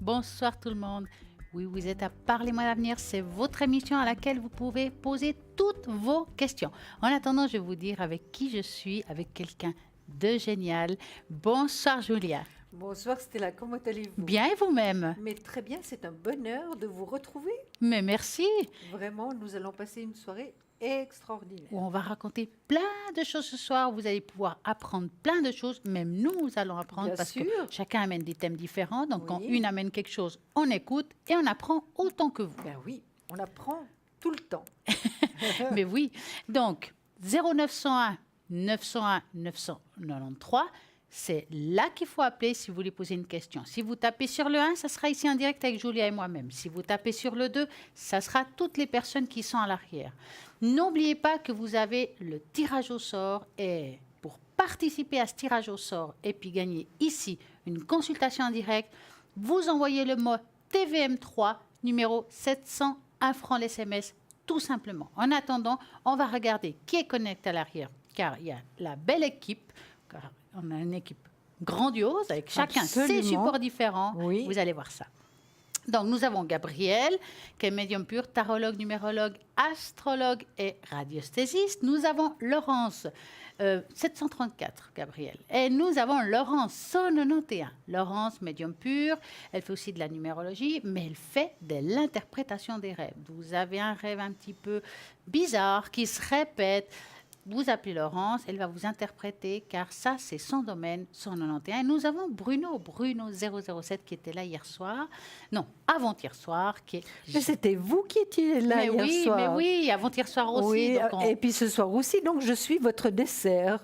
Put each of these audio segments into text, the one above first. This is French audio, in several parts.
Bonsoir tout le monde. Oui, vous êtes à Parlez-moi d'avenir, c'est votre émission à laquelle vous pouvez poser toutes vos questions. En attendant, je vais vous dire avec qui je suis, avec quelqu'un de génial. Bonsoir Julia. Bonsoir Stella, comment allez-vous? Bien et vous-même? Mais très bien, c'est un bonheur de vous retrouver. Mais merci. Vraiment, nous allons passer une soirée extraordinaire. On va raconter plein de choses ce soir. Vous allez pouvoir apprendre plein de choses. Même nous allons apprendre Bien parce sûr. que chacun amène des thèmes différents. Donc quand Oui. une amène quelque chose, on écoute et on apprend autant que vous. Ben oui, on apprend tout le temps. Mais oui. Donc, 0901 901 993, c'est là qu'il faut appeler si vous voulez poser une question. Si vous tapez sur le 1, ça sera ici en direct avec Julia et moi-même. Si vous tapez sur le 2, ça sera toutes les personnes qui sont à l'arrière. N'oubliez pas que vous avez le tirage au sort et pour participer à ce tirage au sort et puis gagner ici une consultation en direct, vous envoyez le mot TVM3 numéro 700 1 franc l'SMS tout simplement. En attendant, on va regarder qui est connecté à l'arrière car il y a la belle équipe, car on a une équipe grandiose avec chacun ses Absolument. supports différents. Oui. Vous allez voir ça. Donc, nous avons Gabriel, qui est médium pur, tarologue, numérologue, astrologue et radiesthésiste. Nous avons Laurence, 734, Gabriel. Et nous avons Laurence, 191. Laurence, médium pur, elle fait aussi de la numérologie, mais elle fait de l'interprétation des rêves. Vous avez un rêve un petit peu bizarre qui se répète. Vous appelez Laurence, elle va vous interpréter, car ça, c'est son domaine, 191. Et nous avons Bruno 007 qui était là hier soir. Non, avant-hier soir. Mais c'était vous qui étiez là Mais hier oui, soir. mais oui, avant-hier soir aussi. Oui, donc on- et puis ce soir aussi, donc je suis votre dessert.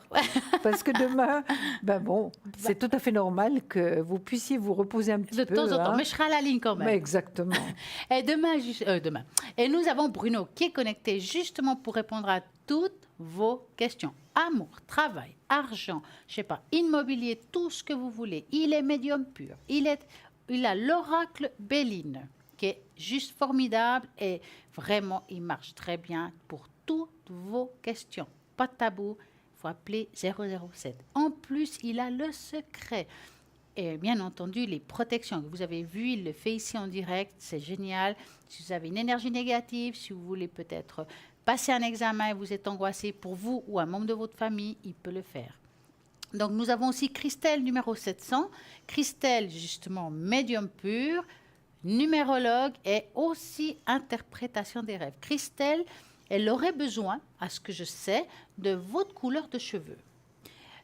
Parce que demain, c'est tout à fait normal que vous puissiez vous reposer un petit de peu. temps en temps, hein. mais je serai à la ligne quand même. Mais exactement. Et demain. Et nous avons Bruno qui est connecté justement pour répondre à toutes vos questions. Amour, travail, argent, je sais pas, immobilier, tout ce que vous voulez. Il est médium pur. Il a l'oracle Béline qui est juste formidable et vraiment il marche très bien pour toutes vos questions. Pas de tabou, il faut appeler 007. En plus, il a le secret. Et bien entendu, les protections que vous avez vues, il le fait ici en direct, c'est génial. Si vous avez une énergie négative, si vous voulez peut-être passer un examen et vous êtes angoissé pour vous ou un membre de votre famille, il peut le faire. Donc nous avons aussi Christelle, numéro 700. Christelle, justement, médium pur, numérologue et aussi interprétation des rêves. Christelle, elle aurait besoin, à ce que je sais, de votre couleur de cheveux.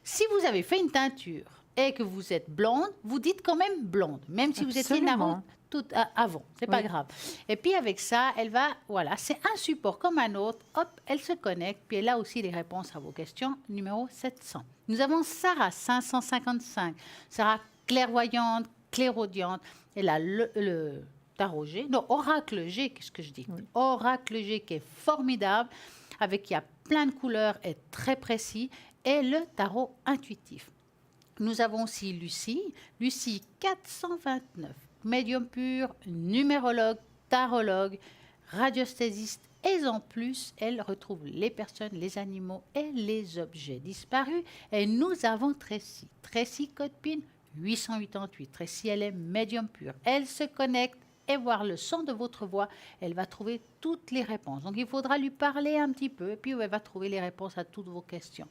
Si vous avez fait une teinture et que vous êtes blonde, vous dites quand même blonde, même si vous étiez Absolument. marron tout avant, c'est pas Oui. grave. Et puis avec ça, elle va, voilà, c'est un support comme un autre, hop, elle se connecte, puis elle a aussi les réponses à vos questions, numéro 700. Nous avons Sarah, 555, Sarah clairvoyante, clairaudiente, elle a le tarot G, non, oracle G, qu'est-ce que je dis? Oui. Oracle G qui est formidable, avec il y a plein de couleurs et très précis, et le tarot intuitif. Nous avons aussi Lucie 429, médium pur, numérologue, tarologue, radiesthésiste et en plus, elle retrouve les personnes, les animaux et les objets disparus. Et nous avons Tracy code PIN 888. Tracy, elle est médium pur. Elle se connecte et voir le son de votre voix, elle va trouver toutes les réponses. Donc, il faudra lui parler un petit peu et puis elle va trouver les réponses à toutes vos questions.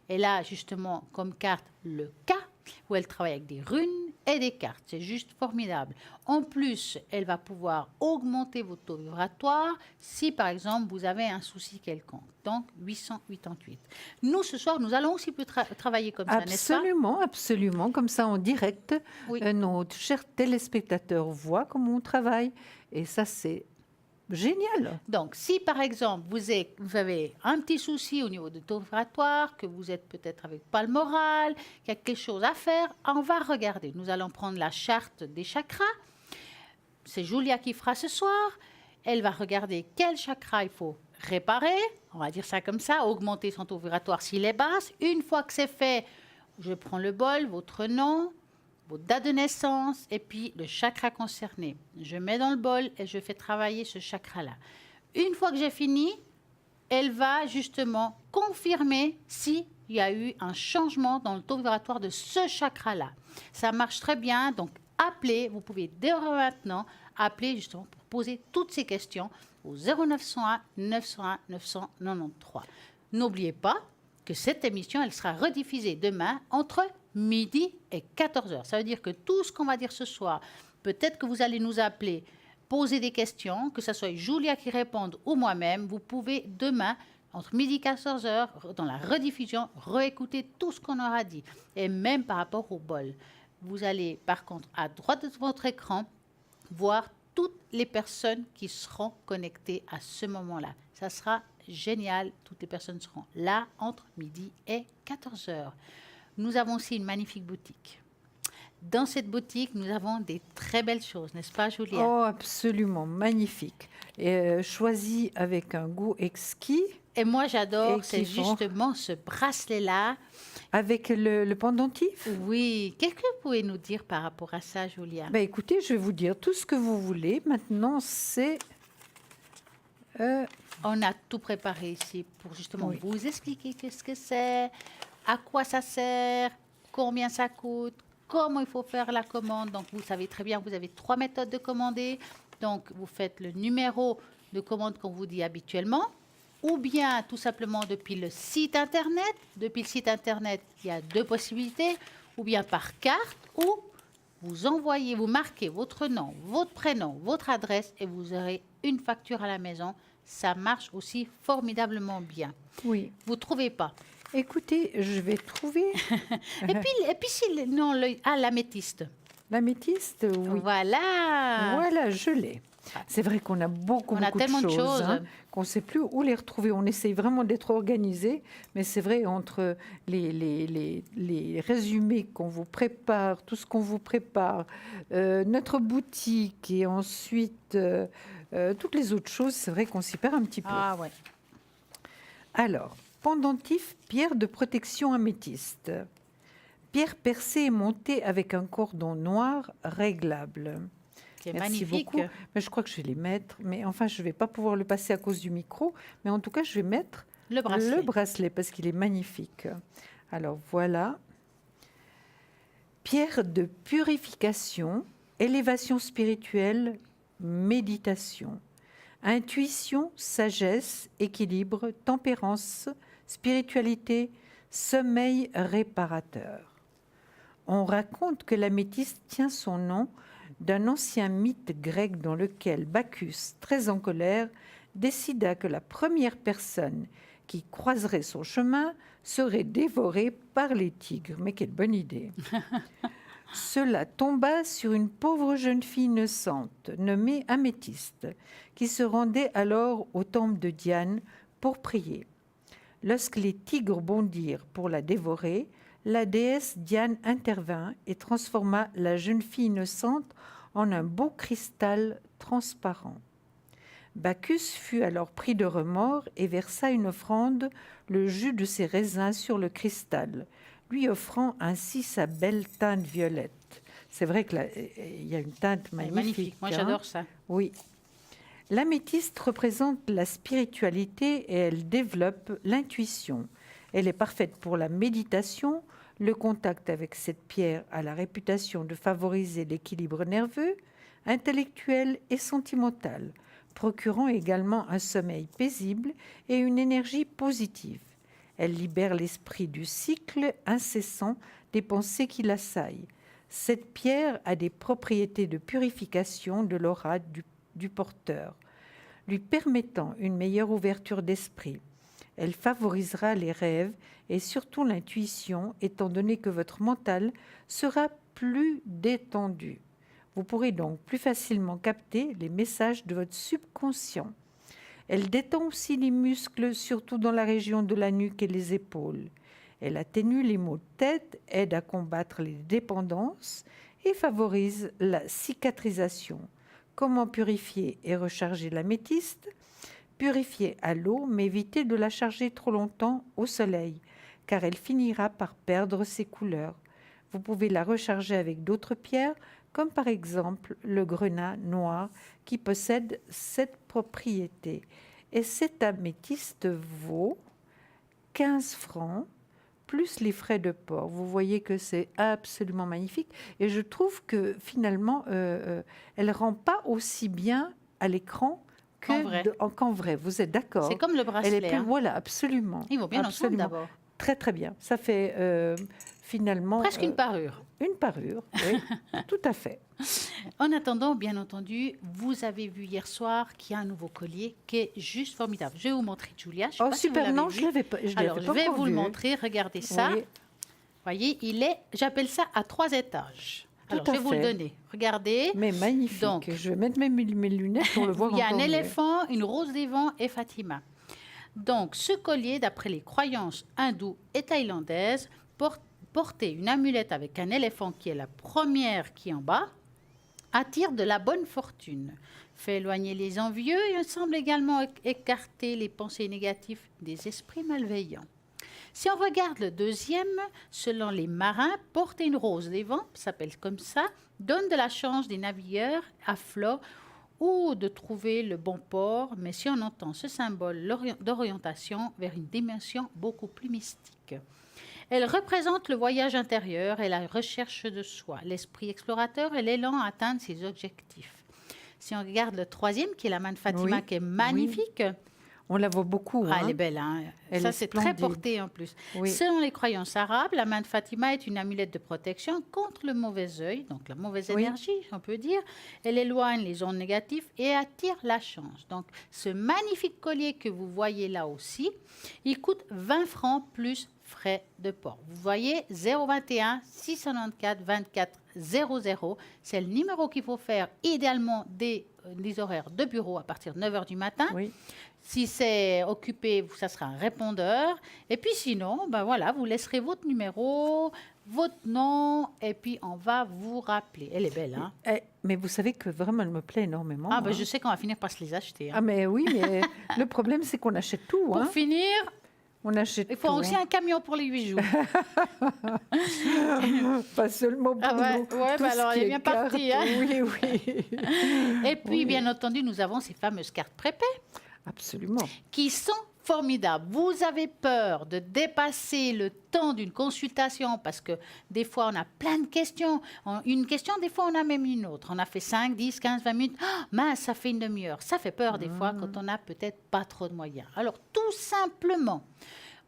Elle a justement comme carte le K, où elle travaille avec des runes et des cartes. C'est juste formidable. En plus, elle va pouvoir augmenter votre taux vibratoire si, par exemple, vous avez un souci quelconque. Donc, 888. Nous, ce soir, nous allons aussi travailler comme ça, n'est-ce pas? Absolument, absolument. Comme ça, en direct, Oui. nos chers téléspectateurs voient comment on travaille. Et ça, c'est génial. Donc, si par exemple vous avez un petit souci au niveau du taux vibratoire, que vous êtes peut-être avec pas le moral, qu'il y a quelque chose à faire, on va regarder. Nous allons prendre la charte des chakras. C'est Julia qui fera ce soir. Elle va regarder quel chakra il faut réparer, on va dire ça comme ça, augmenter son taux vibratoire s'il est bas. Une fois que c'est fait, je prends le bol, votre nom, votre date de naissance et puis le chakra concerné. Je mets dans le bol et je fais travailler ce chakra-là. Une fois que j'ai fini, elle va justement confirmer s'il y a eu un changement dans le taux vibratoire de ce chakra-là. Ça marche très bien, donc appelez, vous pouvez dès maintenant appeler justement pour poser toutes ces questions au 0901 901 993. N'oubliez pas que cette émission, elle sera rediffusée demain entre midi et 14 heures. Ça veut dire que tout ce qu'on va dire ce soir, peut-être que vous allez nous appeler, poser des questions, que ce soit Julia qui réponde ou moi-même, vous pouvez demain, entre midi et 14 heures, dans la rediffusion, réécouter tout ce qu'on aura dit. Et même par rapport au bol. Vous allez, par contre, à droite de votre écran, voir toutes les personnes qui seront connectées à ce moment-là. Ça sera génial. Toutes les personnes seront là entre midi et 14 heures. Nous avons aussi une magnifique boutique. Dans cette boutique, nous avons des très belles choses, n'est-ce pas, Julia? Oh, absolument, magnifique. Et, choisi avec un goût exquis. Et moi, j'adore, Et c'est qui font- justement ce bracelet-là. Avec le pendentif. Oui, qu'est-ce que vous pouvez nous dire par rapport à ça, Julia? Ben, écoutez, je vais vous dire tout ce que vous voulez. Maintenant, c'est... On a tout préparé ici pour justement Oui. vous expliquer qu'est-ce que c'est, à quoi ça sert, combien ça coûte, comment il faut faire la commande. Donc, vous savez très bien, vous avez 3 méthodes de commander. Donc, vous faites le numéro de commande qu'on vous dit habituellement, ou bien tout simplement depuis le site Internet. Depuis le site Internet, il y a 2 possibilités, ou bien par carte, ou vous envoyez, vous marquez votre nom, votre prénom, votre adresse, et vous aurez une facture à la maison. Ça marche aussi formidablement bien. Oui. Vous ne trouvez pas? Écoutez, je vais trouver Et puis si non, l'améthyste. l'améthyste. Oui. Voilà. Voilà, je l'ai. C'est vrai qu'on a beaucoup, On a beaucoup tellement de choses. hein, qu'on ne sait plus où les retrouver. On essaye vraiment d'être organisé, mais c'est vrai, entre les résumés qu'on vous prépare, tout ce qu'on vous prépare, notre boutique et ensuite toutes les autres choses, c'est vrai qu'on s'y perd un petit peu. Ah ouais. Alors, pendentif, pierre de protection améthyste. Pierre percée et montée avec un cordon noir réglable. C'est Merci magnifique. beaucoup. Mais je crois que je vais les mettre. Mais enfin, je ne vais pas pouvoir le passer à cause du micro. Mais en tout cas, je vais mettre Le bracelet. le bracelet parce qu'il est magnifique. Alors voilà. Pierre de purification, élévation spirituelle, méditation. Intuition, sagesse, équilibre, tempérance, spiritualité, sommeil réparateur. On raconte que l'améthyste tient son nom d'un ancien mythe grec dans lequel Bacchus, très en colère, décida que la première personne qui croiserait son chemin serait dévorée par les tigres. Mais quelle bonne idée! Cela tomba sur une pauvre jeune fille innocente nommée Améthyste, qui se rendait alors au temple de Diane pour prier. Lorsque les tigres bondirent pour la dévorer, la déesse Diane intervint et transforma la jeune fille innocente en un beau cristal transparent. Bacchus fut alors pris de remords et versa une offrande, le jus de ses raisins sur le cristal, lui offrant ainsi sa belle teinte violette. C'est vrai qu'il y a une teinte Elle est magnifique. Moi, hein. j'adore ça. Oui. L'améthyste représente la spiritualité et elle développe l'intuition. Elle est parfaite pour la méditation. Le contact avec cette pierre a la réputation de favoriser l'équilibre nerveux, intellectuel et sentimental, procurant également un sommeil paisible et une énergie positive. Elle libère l'esprit du cycle incessant des pensées qui l'assaillent. Cette pierre a des propriétés de purification de l'aura du porteur, lui permettant une meilleure ouverture d'esprit. Elle favorisera les rêves et surtout l'intuition, étant donné que votre mental sera plus détendu. Vous pourrez donc plus facilement capter les messages de votre subconscient. Elle détend aussi les muscles, surtout dans la région de la nuque et les épaules. Elle atténue les maux de tête, aide à combattre les dépendances et favorise la cicatrisation. Comment purifier et recharger l'améthyste? Purifier à l'eau, mais évitez de la charger trop longtemps au soleil, car elle finira par perdre ses couleurs. Vous pouvez la recharger avec d'autres pierres, comme par exemple le grenat noir, qui possède cette propriété. Et cette améthyste vaut 15 francs, plus les frais de port. Vous voyez que c'est absolument magnifique. Et je trouve que finalement, elle ne rend pas aussi bien à l'écran qu'en vrai. Vous êtes d'accord? C'est comme le bracelet. Voilà, absolument. Ils vont bien ensemble Absolument. d'abord. Très, très bien. Ça fait finalement... Presque une parure. Une parure, oui, tout à fait. En attendant, bien entendu, vous avez vu hier soir qu'il y a un nouveau collier qui est juste formidable. Je vais vous montrer, Julia. Je sais pas super, si vous non, l'avez je vu. l'avais pas. Alors, je vais vous le montrer. Regardez ça. Oui. Voyez, j'appelle ça à 3 étages. Alors, je vais vous le donner. Regardez. Mais magnifique. Donc, je vais mettre mes lunettes pour le voir encore mieux. Il y a un éléphant, une rose des vents et Fatima. Donc, ce collier, d'après les croyances hindoues et thaïlandaises, porter une amulette avec un éléphant qui est la première qui est en bas attire de la bonne fortune, fait éloigner les envieux et semble également écarter les pensées négatives des esprits malveillants. Si on regarde le deuxième, selon les marins, porter une rose des vents, ça s'appelle comme ça, donne de la chance des navires à flot ou de trouver le bon port, mais si on entend ce symbole d'orientation vers une dimension beaucoup plus mystique. Elle représente le voyage intérieur et la recherche de soi, l'esprit explorateur et l'élan à atteindre ses objectifs. Si on regarde le troisième, qui est la main de Fatima, qui est magnifique. Oui. On la voit beaucoup. Elle est belle. Hein. Ça, c'est très porté en plus. Oui. Selon les croyances arabes, la main de Fatima est une amulette de protection contre le mauvais œil, donc la mauvaise énergie, on peut dire. Elle éloigne les ondes négatives et attire la chance. Donc, ce magnifique collier que vous voyez là aussi, il coûte 20 francs plus frais de port. Vous voyez, 021 694 24 00, c'est le numéro qu'il faut faire idéalement des horaires de bureau à partir de 9h du matin. Oui. Si c'est occupé, ça sera un répondeur. Et puis sinon, ben voilà, vous laisserez votre numéro, votre nom, et puis on va vous rappeler. Elle est belle, hein? Mais vous savez que vraiment, elle me plaît énormément. Ah, ben je sais qu'on va finir par se les acheter. Hein. Ah, mais oui, mais le problème, c'est qu'on achète tout. Pour finir... On achète il faut aussi un camion pour les 8 jours. Pas seulement pour nous. Oui, alors elle est bien partie. Hein? Oui, oui. Et puis, bien entendu, nous avons ces fameuses cartes prépaies. Absolument. Qui sont formidables. Vous avez peur de dépasser le temps d'une consultation parce que des fois, on a plein de questions. Une question, des fois, on a même une autre. On a fait 5, 10, 15, 20 minutes. Oh, mince, ça fait une demi-heure. Ça fait peur des fois quand on n'a peut-être pas trop de moyens. Alors, tout simplement,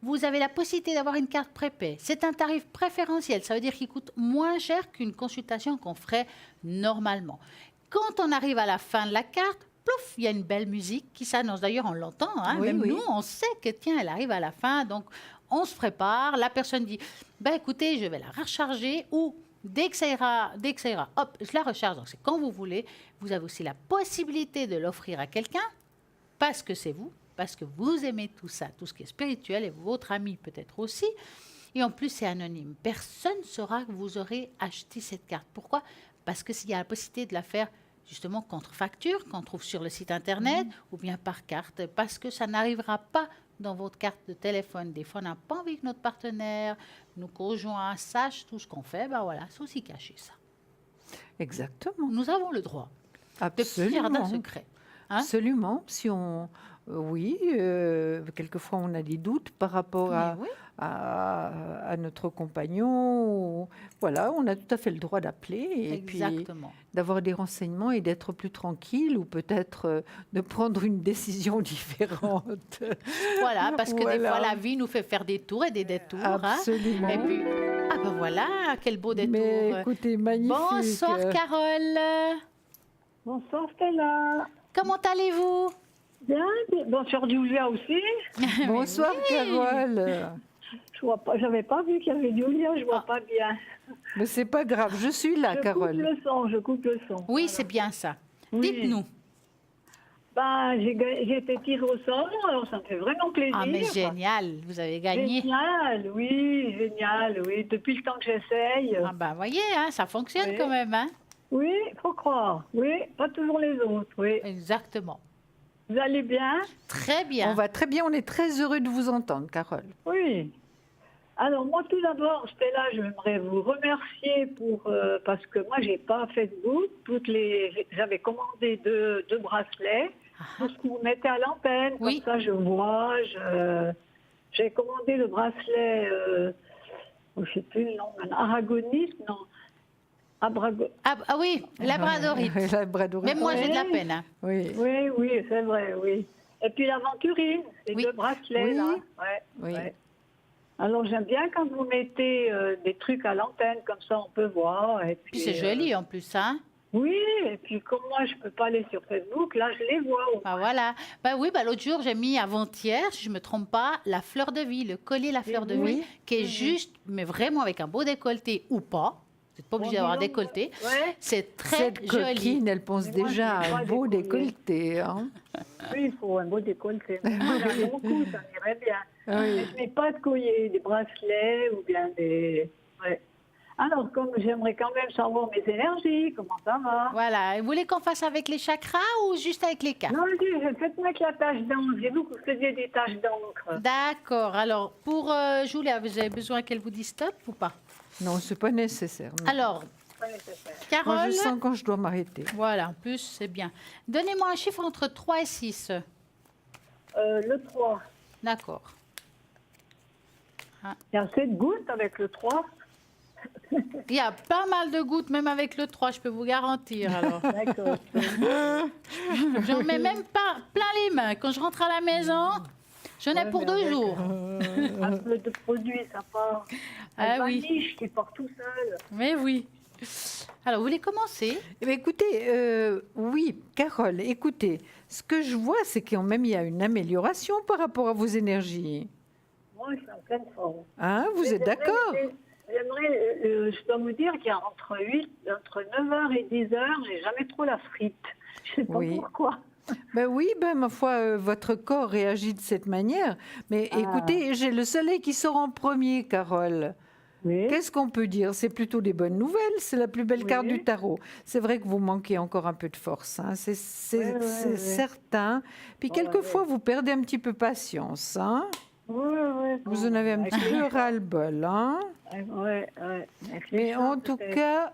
vous avez la possibilité d'avoir une carte prépay. C'est un tarif préférentiel. Ça veut dire qu'il coûte moins cher qu'une consultation qu'on ferait normalement. Quand on arrive à la fin de la carte, plouf, il y a une belle musique qui s'annonce. D'ailleurs, on l'entend. Hein, oui, même oui. nous, on sait que, tiens, elle arrive à la fin. Donc, on se prépare. La personne dit, ben, écoutez, je vais la recharger ou dès que ça ira, hop, je la recharge. Donc, c'est quand vous voulez. Vous avez aussi la possibilité de l'offrir à quelqu'un parce que c'est vous, parce que vous aimez tout ça, tout ce qui est spirituel et votre ami peut-être aussi. Et en plus, c'est anonyme. Personne ne saura que vous aurez acheté cette carte. Pourquoi? Parce qu'il y a la possibilité de la faire justement contre facture qu'on trouve sur le site internet ou bien par carte, parce que ça n'arrivera pas dans votre carte de téléphone. Des fois, on n'a pas envie que notre partenaire, nos conjoints sachent tout ce qu'on fait. Ben voilà, c'est aussi cacher ça. Exactement. Nous avons le droit de garder un secret. Hein? Absolument. Si on... oui, quelquefois on a des doutes par rapport à notre compagnon. Voilà, on a tout à fait le droit d'appeler et puis d'avoir des renseignements et d'être plus tranquille ou peut-être de prendre une décision différente. Voilà, parce que des fois la vie nous fait faire des tours et des détours. Absolument. Hein? Et puis, ah ben voilà, quel beau détour. Mais écoutez, magnifique. Bonsoir Carole. Bonsoir Stella. Comment allez-vous? Bien, bonsoir Julia aussi. Bonsoir Carole. Je vois pas, j'avais pas vu qu'il y avait Julia, je vois pas bien. Mais c'est pas grave, je suis là, Carole. Je coupe le son. Oui, voilà. C'est bien ça. Oui. Dites-nous. Ben, j'ai été tirée au sort, alors ça me fait vraiment plaisir. Ah, mais génial, vous avez gagné. Génial, oui, depuis le temps que j'essaye. Ah ben, voyez, hein, ça fonctionne quand même, hein. Oui, faut croire, oui, pas toujours les autres, oui. Exactement. Vous allez bien? Très bien. On va très bien, on est très heureux de vous entendre, Carole. Oui. Alors moi, tout d'abord, Stella, j'aimerais vous remercier parce que moi, j'ai pas Facebook. J'avais commandé deux bracelets, tout ce que vous mettez à l'antenne, comme ça je vois. J'ai commandé le bracelet je ne sais plus le nom, aragoniste, non. Ah oui, labradorite. Labradorite. Même moi, j'ai de la Ouais. peine. Hein. Oui, Oui, oui, c'est vrai, oui. Et puis l'aventurine, les Oui. 2 bracelets, Oui. là. Ouais, oui. ouais. Alors j'aime bien quand vous mettez des trucs à l'antenne, comme ça on peut voir. Et Puis c'est joli en plus, hein. Oui, et puis comme moi je peux pas aller sur Facebook, là je les vois. Bah voilà. Bah oui, bah l'autre jour, j'ai mis avant-hier, si je me trompe pas, la fleur de vie, le collier la fleur de vie, Oui. qui est juste, mais vraiment avec un beau décolleté ou pas. Vous n'êtes pas obligé d'avoir un décolleté. Ouais, C'est très Cette joli. coquine, elle pense Mais moi, déjà je n'ai à un pas beau décollé. décolleté. Hein. oui, il faut un beau décolleté. Mais moi j'ai un long cou, ça m'irait bien. Ah oui. Mais je mets pas de collier, des bracelets ou bien des... Ouais. Alors comme j'aimerais quand même savoir mes énergies, comment ça va. Voilà. Vous voulez qu'on fasse avec les chakras ou juste avec les cartes? Non, faites-moi avec la tache d'encre. J'ai vu que vous faisiez des taches d'encre. D'accord. Alors, pour Julia, vous avez besoin qu'elle vous dise stop ou pas? Non, c'est pas nécessaire. non. Alors, Pas nécessaire. Moi, Carole. je sens quand je dois m'arrêter. Voilà, en plus, c'est bien. Donnez-moi un chiffre entre 3 et 6. Le 3. D'accord. Il y a assez de gouttes avec le 3. Il y a pas mal de gouttes, même avec le 3, je peux vous garantir. Alors, D'accord. j'en mets même pas plein les mains. Quand je rentre à la maison, j'en ai Ouais, pour mais 2 avec, jours. Un peu de produit, ça part. Ah Un oui. vaniche qui part tout seul. Mais oui. Alors, vous voulez commencer? Eh bien, écoutez, oui, Carole, écoutez, ce que je vois, c'est qu'il y a une amélioration par rapport à vos énergies. Moi, je suis en pleine forme. Hein, vous êtes d'accord? J'aimerais, je dois vous dire qu'il y a entre 9h et 10h, j'ai jamais trop la frite. Je sais pas Oui. pourquoi. Ben oui, ma foi, votre corps réagit de cette manière. Mais Ah. écoutez, j'ai le soleil qui sort en premier, Carole. Oui. Qu'est-ce qu'on peut dire? C'est plutôt des bonnes nouvelles. C'est la plus belle Oui. carte du tarot. C'est vrai que vous manquez encore un peu de force. Hein. C'est Ouais. certain. Puis Ouais, quelquefois, ouais. vous perdez un petit peu patience. Hein. Ouais. Vous en avez un petit peu ras-le-bol. Hein. Ouais. Avec les Mais chats, en tout peut-être. cas,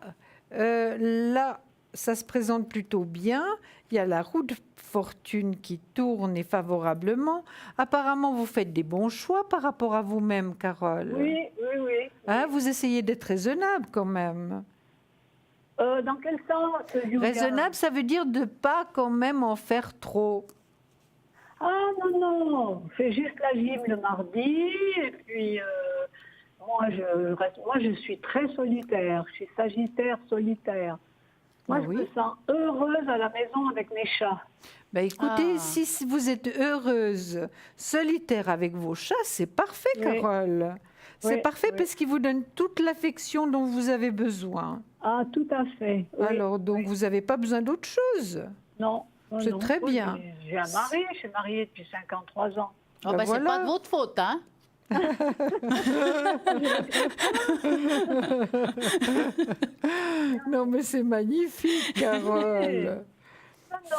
là, ça se présente plutôt bien. Il y a la roue de fortune qui tourne et favorablement. Apparemment, vous faites des bons choix par rapport à vous-même, Carole. Oui. Hein, vous essayez d'être raisonnable quand même. Dans quel sens, Julia? Raisonnable, ça veut dire de ne pas quand même en faire trop. Ah non, je fais juste la gym le mardi et puis moi je suis très solitaire, je suis sagittaire solitaire. Moi Ah je oui. me sens heureuse à la maison avec mes chats. Ben écoutez, Ah. si vous êtes heureuse, solitaire avec vos chats, c'est parfait, Oui. Carole. C'est Oui, parfait oui. parce qu'ils vous donnent toute l'affection dont vous avez besoin. Ah tout à fait. Oui, Alors, donc, oui. vous n'avez pas besoin d'autre chose. Non. C'est très Oui, bien. J'ai un mari, je suis mariée depuis 53 ans. Oh, Ben bah, c'est voilà. pas de votre faute, hein? Non, mais c'est magnifique, Carole.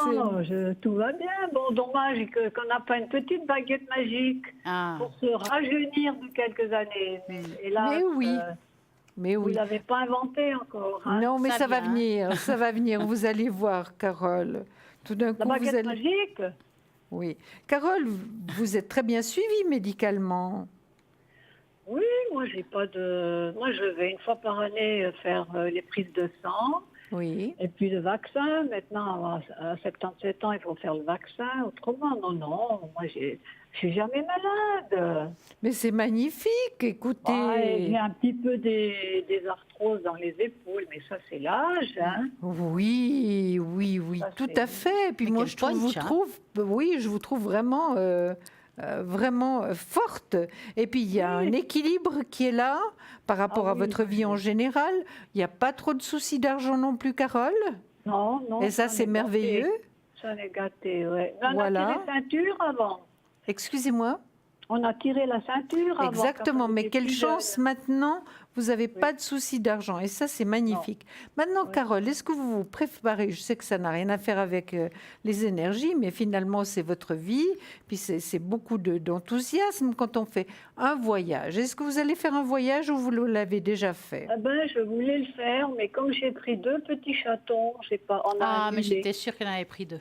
Non, tout va bien. Bon, dommage qu'on n'a pas une petite baguette magique Ah. pour se rajeunir de quelques années. Mais hélas, Mais oui. Mais vous oui. ne l'avez pas inventé encore. Hein. Non, mais Ça ça va vient, hein. venir, ça va venir. Vous allez voir, Carole. Tout d'un La coup, vous baguette allez. magique. Oui. Carole, vous êtes très bien suivie médicalement. Oui, moi j'ai pas de. Moi je vais une fois par année faire les prises de sang Oui. et puis le vaccin. Maintenant à 77 ans il faut faire le vaccin. Autrement non, moi je suis jamais malade. Mais c'est magnifique, écoutez. Ouais, j'ai un petit peu des arthroses dans les épaules, mais ça c'est l'âge. Hein. Oui, Ça, tout c'est- à fait. Et puis Mais moi, quel je trouve, punch, hein. je vous trouve vraiment, vraiment forte. Et puis il y a un équilibre qui est là par rapport Ah à oui, votre vie en général. Il n'y a pas trop de soucis d'argent non plus, Carole. Non. Et ça, on c'est est merveilleux. gâtés. Ça est gâté, ouais. Mais on Voilà. a tiré ceinture avant. Excusez-moi. On a tiré la ceinture avant. Exactement, quand on mais était quelle plus chance jeune. maintenant, vous n'avez pas de soucis d'argent et ça c'est magnifique. Maintenant, Ouais. Carole, est-ce que vous vous préparez, je sais que ça n'a rien à faire avec les énergies, mais finalement c'est votre vie, puis c'est beaucoup d'enthousiasme quand on fait un voyage. Est-ce que vous allez faire un voyage ou vous l'avez déjà fait? Ah ben, je voulais le faire, mais comme j'ai pris 2 petits chatons, j'ai pas. On a Ah, mais annulé. j'étais sûre qu'elle en avait pris 2.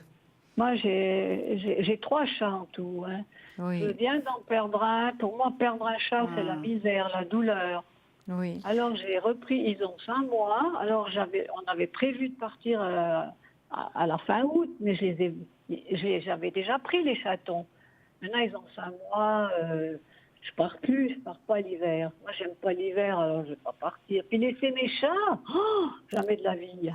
Moi, j'ai 3 chats en tout. Hein. Je Oui. viens d'en perdre un. Pour moi, perdre un chat, c'est la misère, la douleur. Oui. Alors j'ai repris, ils ont 5 mois. Alors on avait prévu de partir à la fin août, mais j'avais déjà pris les chatons. Maintenant ils ont 5 mois, je pars pas l'hiver. Moi j'aime pas l'hiver, alors je vais pas partir. Puis laisser mes chats, jamais de la vie.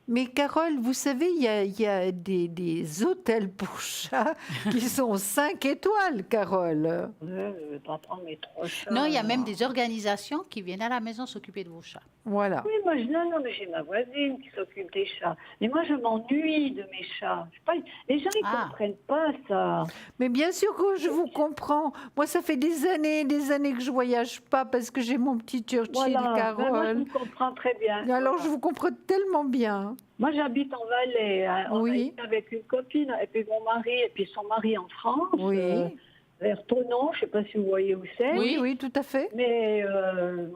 Mais Carole, vous savez, il y a des hôtels pour chats qui sont 5 étoiles, Carole. Ouais, je vais pas prendre mes 3 chats. Non, il y a même des organisations qui viennent à la maison s'occuper de vos chats. Voilà. Oui, moi, non, mais j'ai ma voisine qui s'occupe des chats. Mais moi, je m'ennuie de mes chats. Je sais pas, les gens, ils comprennent pas ça. Mais bien sûr que je vous comprends. Moi, ça fait des années que je voyage pas parce que j'ai mon petit Churchill, Voilà, Carole. ben, moi, je vous comprends très bien. Alors, Voilà. je vous comprends tellement bien. Moi, j'habite en Valais. Hein. On Oui. habite avec une copine, et puis mon mari, et puis son mari en France. Oui. Vers Thonon, je ne sais pas si vous voyez où c'est. Oui, oui, tout à fait. Mais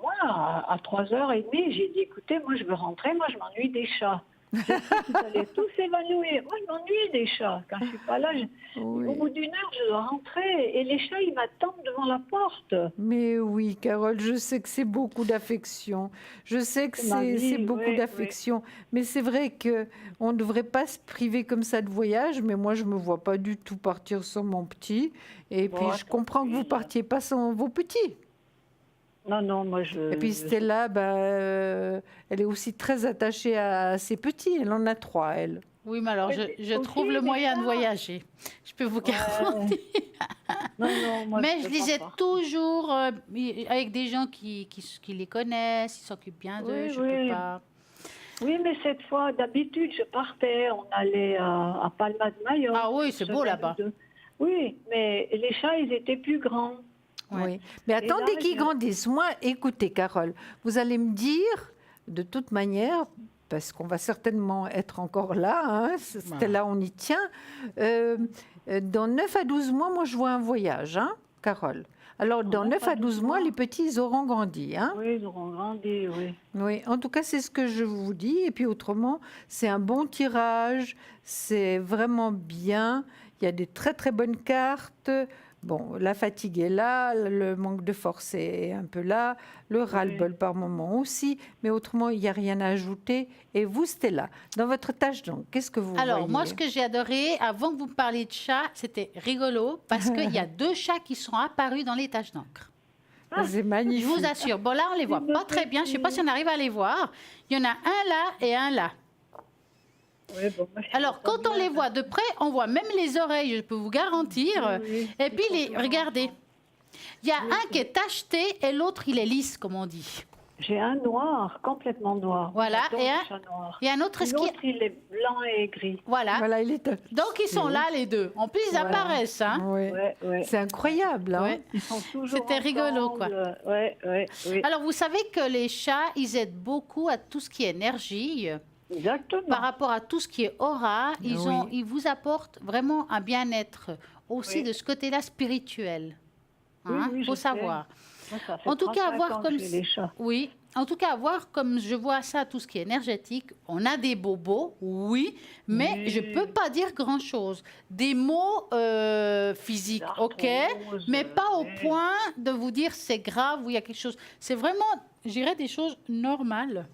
moi, à 3h30, j'ai dit, écoutez, moi, je veux rentrer, moi, je m'ennuie des chats. J'ai cru qu'ils allaient tous s'évanouir. Moi, je m'ennuie des chats. Quand je ne suis pas là, Oui. au bout d'une heure, je dois rentrer. Et les chats, ils m'attendent devant la porte. Mais oui, Carole, je sais que c'est beaucoup d'affection. Je sais que C'est ma vie, c'est beaucoup oui, d'affection. Mais c'est vrai que on ne devrait pas se priver comme ça de voyage. Mais moi, je me vois pas du tout partir sans mon petit. Et Bon, puis, je comprends que vous oui. partiez pas sans vos petits. Non, moi, je... Et puis Stella, elle est aussi très attachée à ses petits. Elle en a 3, elle. Oui, mais alors Oui, je aussi, trouve le mais moyen ça- de voyager. Je peux vous garantir. Non, moi, Mais peux je pas disais partir. toujours avec des gens qui les connaissent, ils s'occupent bien d'eux, Oui, je oui. peux pas. Oui, mais cette fois, d'habitude, je partais. On allait à Palma de Mallorca. Ah oui, c'est une beau semaine là-bas. ou 2. Oui, mais les chats, ils étaient plus grands. Ouais. Oui. Mais attendez là, qu'ils je- grandissent. Moi, écoutez, Carole, vous allez me dire, de toute manière, parce qu'on va certainement être encore là, hein, Stella, on y tient, dans 9 à 12 mois, moi, je vois un voyage, hein, Carole. Alors, dans 9 à 12 mois, les petits, ils auront grandi. Hein. Oui, ils auront grandi, oui. Oui, en tout cas, c'est ce que je vous dis. Et puis, autrement, c'est un bon tirage, c'est vraiment bien. Il y a des très, très bonnes cartes. Bon, la fatigue est là, le manque de force est un peu là, le ras-le-bol par moment aussi, mais autrement, il n'y a rien à ajouter. Et vous, Stella, dans votre tâche donc, qu'est-ce que vous Alors, voyez? moi, ce que j'ai adoré, avant que vous me parliez de chats, c'était rigolo parce qu'il y a 2 chats qui sont apparus dans les taches d'encre. C'est Je magnifique. vous assure. Bon, là, on les voit pas très bien. Je sais pas si on arrive à les voir. Il y en a un là et un là. Oui, bon, moi, je Alors, sais pas quand on bien. les voit de près, on voit même les oreilles, je peux vous garantir. Oui, Et puis, ils sont bien regardez, ensemble. il y a un qui est tacheté et l'autre, il est lisse, comme on dit. J'ai un noir, complètement noir. Voilà, J'adore et les un- chats noirs. Il y a un autre Et qui... l'autre, il est blanc et gris. Voilà. Voilà, il est. Donc, ils sont là, les deux. En plus, ils Voilà. apparaissent. Hein. Oui. Ouais. C'est incroyable. Hein. Ouais. Ils sont toujours C'était rigolo, quoi. ensemble. Oui. Alors, vous savez que les chats, ils aident beaucoup à tout ce qui est énergie. Exactement. Par rapport à tout ce qui est aura, Oui. ils vous apportent vraiment un bien-être aussi Oui. de ce côté-là spirituel. Oui, Hein, oui, faut je savoir. Moi, ça fait En tout cas, 35 voir ans comme que j'ai les chats. oui, en tout cas, à voir comme je vois ça, tout ce qui est énergétique, on a des bobos, oui, mais Oui. je peux pas dire grand-chose. Des mots physiques, ok, L'arthrose, mais pas au oui. point de vous dire c'est grave ou il y a quelque chose. C'est vraiment, je dirais, des choses normales.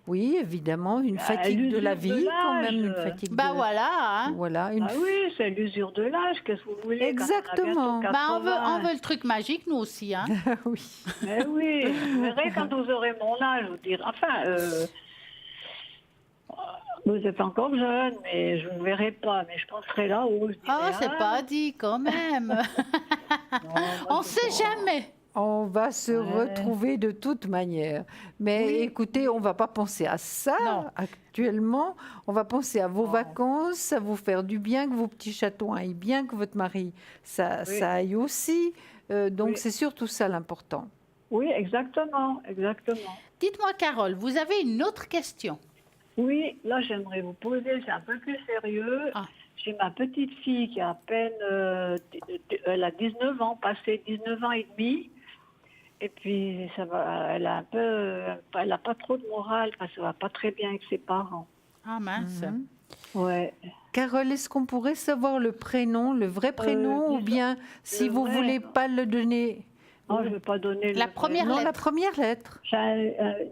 Oui, évidemment, une fatigue de la l'usure de vie, quand même, une l'âge. fatigue Bah de... voilà. Hein. Voilà, une Ah oui, c'est l'usure de l'âge, qu'est-ce que vous voulez? Exactement. Bah, on veut le truc magique, nous aussi. Hein. oui. Mais oui, vous verrez quand vous aurez mon âge, vous direz. Enfin, vous êtes encore jeune, mais je ne vous verrai pas. Mais je penserai là-haut. je dirai, Ah, c'est pas dit quand même. non, moi, On je sait sais pas. jamais. On va se retrouver de toute manière. Mais Oui. écoutez, on ne va pas penser à ça Non. actuellement. On va penser à vos Non. vacances, à vous faire du bien, que vos petits chatons aillent bien, que votre mari, ça aille aussi. Donc Oui. c'est surtout ça l'important. Oui, exactement. Dites-moi, Carole, vous avez une autre question? Oui, là, j'aimerais vous poser, c'est un peu plus sérieux. Ah. J'ai ma petite fille qui a à peine, elle a 19 ans, passé 19 ans et demi. Et puis, ça va, elle a pas trop de morale, parce que ça va pas très bien avec ses parents. Ah mince. Mhm. Ouais. Carole, est-ce qu'on pourrait savoir le prénom, le vrai prénom, ou disons- bien si le vous vrai, voulez non. pas le donner, Oh, je ne vais pas donner La le première Non, la lettre. première lettre.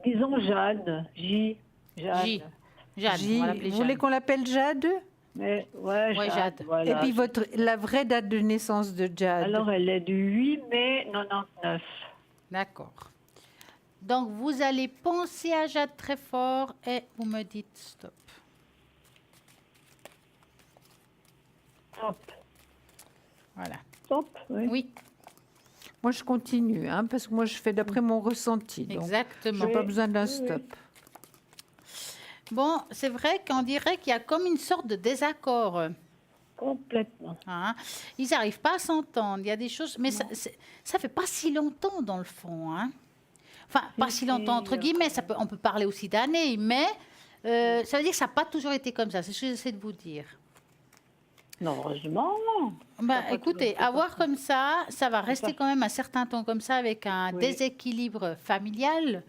disons Jeanne. J. Jeanne. J. Jade, J. on va l'appeler Vous voulez Jade. qu'on l'appelle Jade? Mais, ouais, Ouais, Jade. Jade. Voilà. Et puis la vraie date de naissance de Jade. Alors, elle est du 8 mai 99. D'accord. Donc, vous allez penser à Jade très fort et vous me dites stop. Top. Voilà. Top, oui. Oui, Moi, je continue, hein, parce que moi, je fais d'après mon ressenti. Donc, je exactement. n'ai pas besoin d'un Oui, oui. stop. Bon, c'est vrai qu'on dirait qu'il y a comme une sorte de désaccord. Complètement. Hein. Ils n'arrivent pas à s'entendre. Il y a des choses, mais ça fait pas si longtemps dans le fond. Hein. Enfin, pas si longtemps entre guillemets. On peut parler aussi d'années, mais ça veut dire que ça n'a pas toujours été comme ça. C'est ce que j'essaie de vous dire. Non, heureusement. Bah, pas écoutez, toujours été avoir comme ça va rester quand même un certain temps comme ça avec un Oui. déséquilibre familial.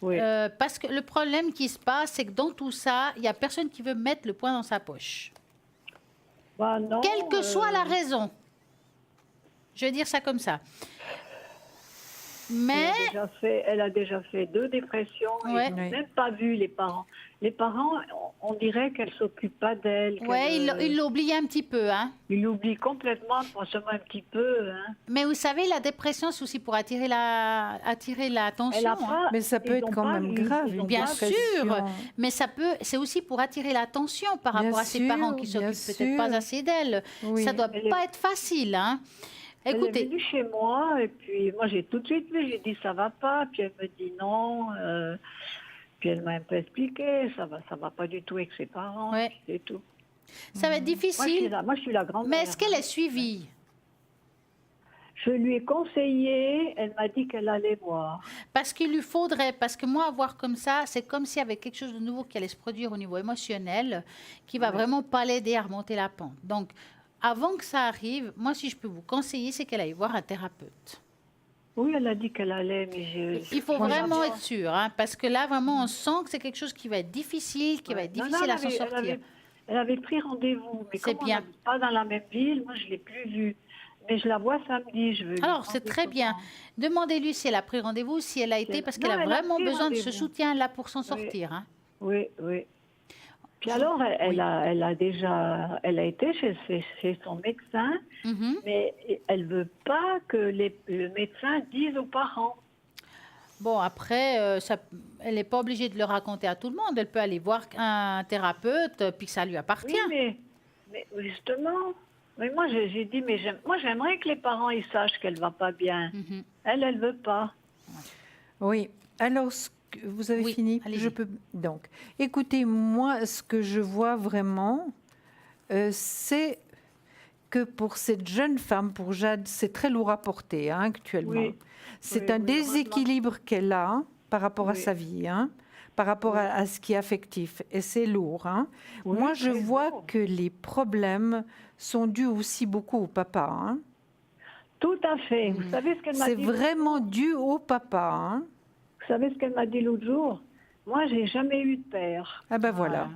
Oui. Parce que le problème qui se passe, c'est que dans tout ça, il n'y a personne qui veut mettre le poing dans sa poche. Bah, non, Quelle que soit la raison. Je vais dire ça comme ça. Mais, elle a déjà fait 2 dépressions. Ouais. Ils n'ont Oui. même pas vu les parents. Les parents, on dirait qu'elle ne s'occupe pas d'elle. ouais, il l'a oublié un petit peu. Hein. Il l'oublie complètement, pas seulement un petit peu. Hein. Mais vous savez, la dépression, c'est aussi pour attirer l'attention. Elle a hein. pas, Mais ça peut ils être ont quand pas- même ils- grave. ils une ont Bien pas- sûr. dépression. Mais c'est aussi pour attirer l'attention par Bien rapport à ses sûr, parents qui bien s'occupent peut-être pas sûr. assez d'elle. Oui. Ça doit Elle pas être facile. Hein. Elle est Écoutez, venue chez moi et puis moi j'ai tout de suite vu, j'ai dit ça va pas, puis elle me dit non, puis elle m'a un peu expliqué, ça va pas du tout avec ses parents, Ouais. puis c'est tout. ça va être difficile. Moi je suis la grand-mère. Mais est-ce qu'elle est suivie? Je lui ai conseillé, elle m'a dit qu'elle allait voir. Parce qu'il lui faudrait, parce que moi, avoir comme ça, c'est comme s'il y avait quelque chose de nouveau qui allait se produire au niveau émotionnel, qui va vraiment pas l'aider à remonter la pente. Donc, avant que ça arrive, moi, si je peux vous conseiller, c'est qu'elle aille voir un thérapeute. Oui, elle a dit qu'elle allait, mais Il faut vraiment être sûr, hein, parce que là, vraiment, on sent que c'est quelque chose qui va être difficile, qui va être difficile à s'en sortir. Elle avait pris rendez-vous, mais C'est comme bien. on n'habite pas dans la même ville, moi je l'ai plus vue. Mais je la vois samedi, je veux lui Alors, c'est demander très bien. comment. Demandez-lui si elle a pris rendez-vous, si elle a été, parce qu'elle Non, a elle a vraiment pris besoin de ce rendez-vous. soutien-là pour s'en sortir. Hein. Oui, oui. Puis alors, elle a été chez son médecin, Mhm. mais elle veut pas que le médecin dise aux parents. Bon, après, elle n'est pas obligée de le raconter à tout le monde. Elle peut aller voir un thérapeute, puis que ça lui appartient. Oui, mais justement, mais moi j'ai dit, moi j'aimerais que les parents ils sachent qu'elle va pas bien. Mhm. Elle veut pas. Oui. Alors, vous avez Oui, fini? allez-y. Je peux. Donc, écoutez, moi, ce que je vois vraiment, c'est que pour cette jeune femme, pour Jade, c'est très lourd à porter hein, actuellement. Oui. C'est Oui, un oui, déséquilibre qu'elle a par rapport à Oui. sa vie, hein, par rapport à ce qui est affectif. Et c'est lourd. Hein. Oui, Moi, je très vois lourd. que les problèmes sont dus aussi beaucoup au papa. Hein. Tout à fait. Vous savez ce qu'elle m'a C'est dit vraiment dû au papa. Hein. Vous savez ce qu'elle m'a dit l'autre jour? Moi, j'ai jamais eu de père. Ah ben voilà.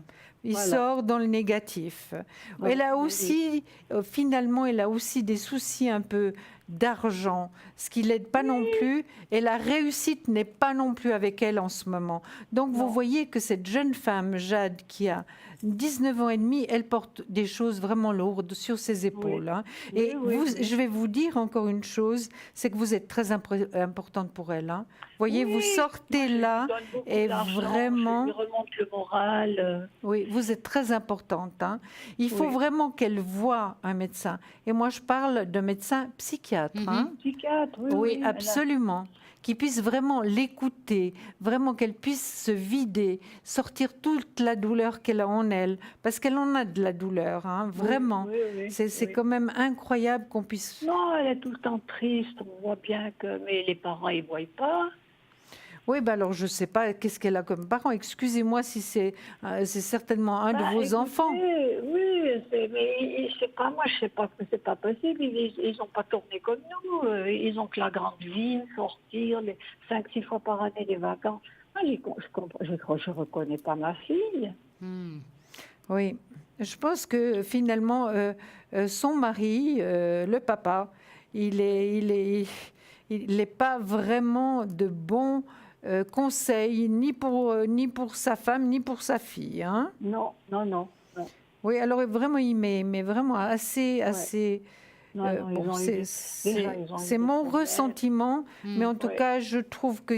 Il Voilà. sort dans le négatif. Oui, Elle a oui, aussi, finalement, elle a aussi des soucis un peu d'argent, ce qui l'aide pas non plus. Et la réussite n'est pas non plus avec elle en ce moment. Donc vous voyez que cette jeune femme, Jade, qui a 19 ans et demi, elle porte des choses vraiment lourdes sur ses épaules. Hein. Et Oui, vous, oui. je vais vous dire encore une chose, c'est que vous êtes très importante pour elle. Hein. Voyez, vous sortez là Je lui donne beaucoup et d'argent, vraiment... Je lui remonte le moral. Oui, vous êtes très importante. Hein. Il faut Oui. vraiment qu'elle voie un médecin. Et moi, je parle d'un médecin psychiatre. Hein. Psychiatre, oui. Oui, elle a- absolument. Qui puisse vraiment l'écouter, vraiment qu'elle puisse se vider, sortir toute la douleur qu'elle a en elle. Parce qu'elle en a de la douleur, hein, vraiment. Oui, oui, C'est oui. quand même incroyable qu'on puisse... Non, elle est tout le temps triste. On voit bien que. Mais les parents, ils ne voient pas. Oui, ben alors je ne sais pas qu'est-ce qu'elle a comme parent. Excusez-moi si c'est certainement un de vos Écoutez, enfants. Oui, mais je sais pas, moi je sais pas que c'est pas possible. Ils n'ont pas tourné comme nous. Ils ont que la grande ville, sortir, 5-6 fois par année des vacances. Moi, je reconnais pas ma fille. Hmm. Oui, je pense que finalement, son mari, le papa, il il n'est pas vraiment de bons conseils, ni pour sa femme, ni pour sa fille. Hein. Non, non, non. non. Oui, alors vraiment, il met vraiment assez. Non, non, ils ont eu déjà, ils ont eu C'est des mon problèmes. ressentiment, mais en tout Ouais. cas, je trouve que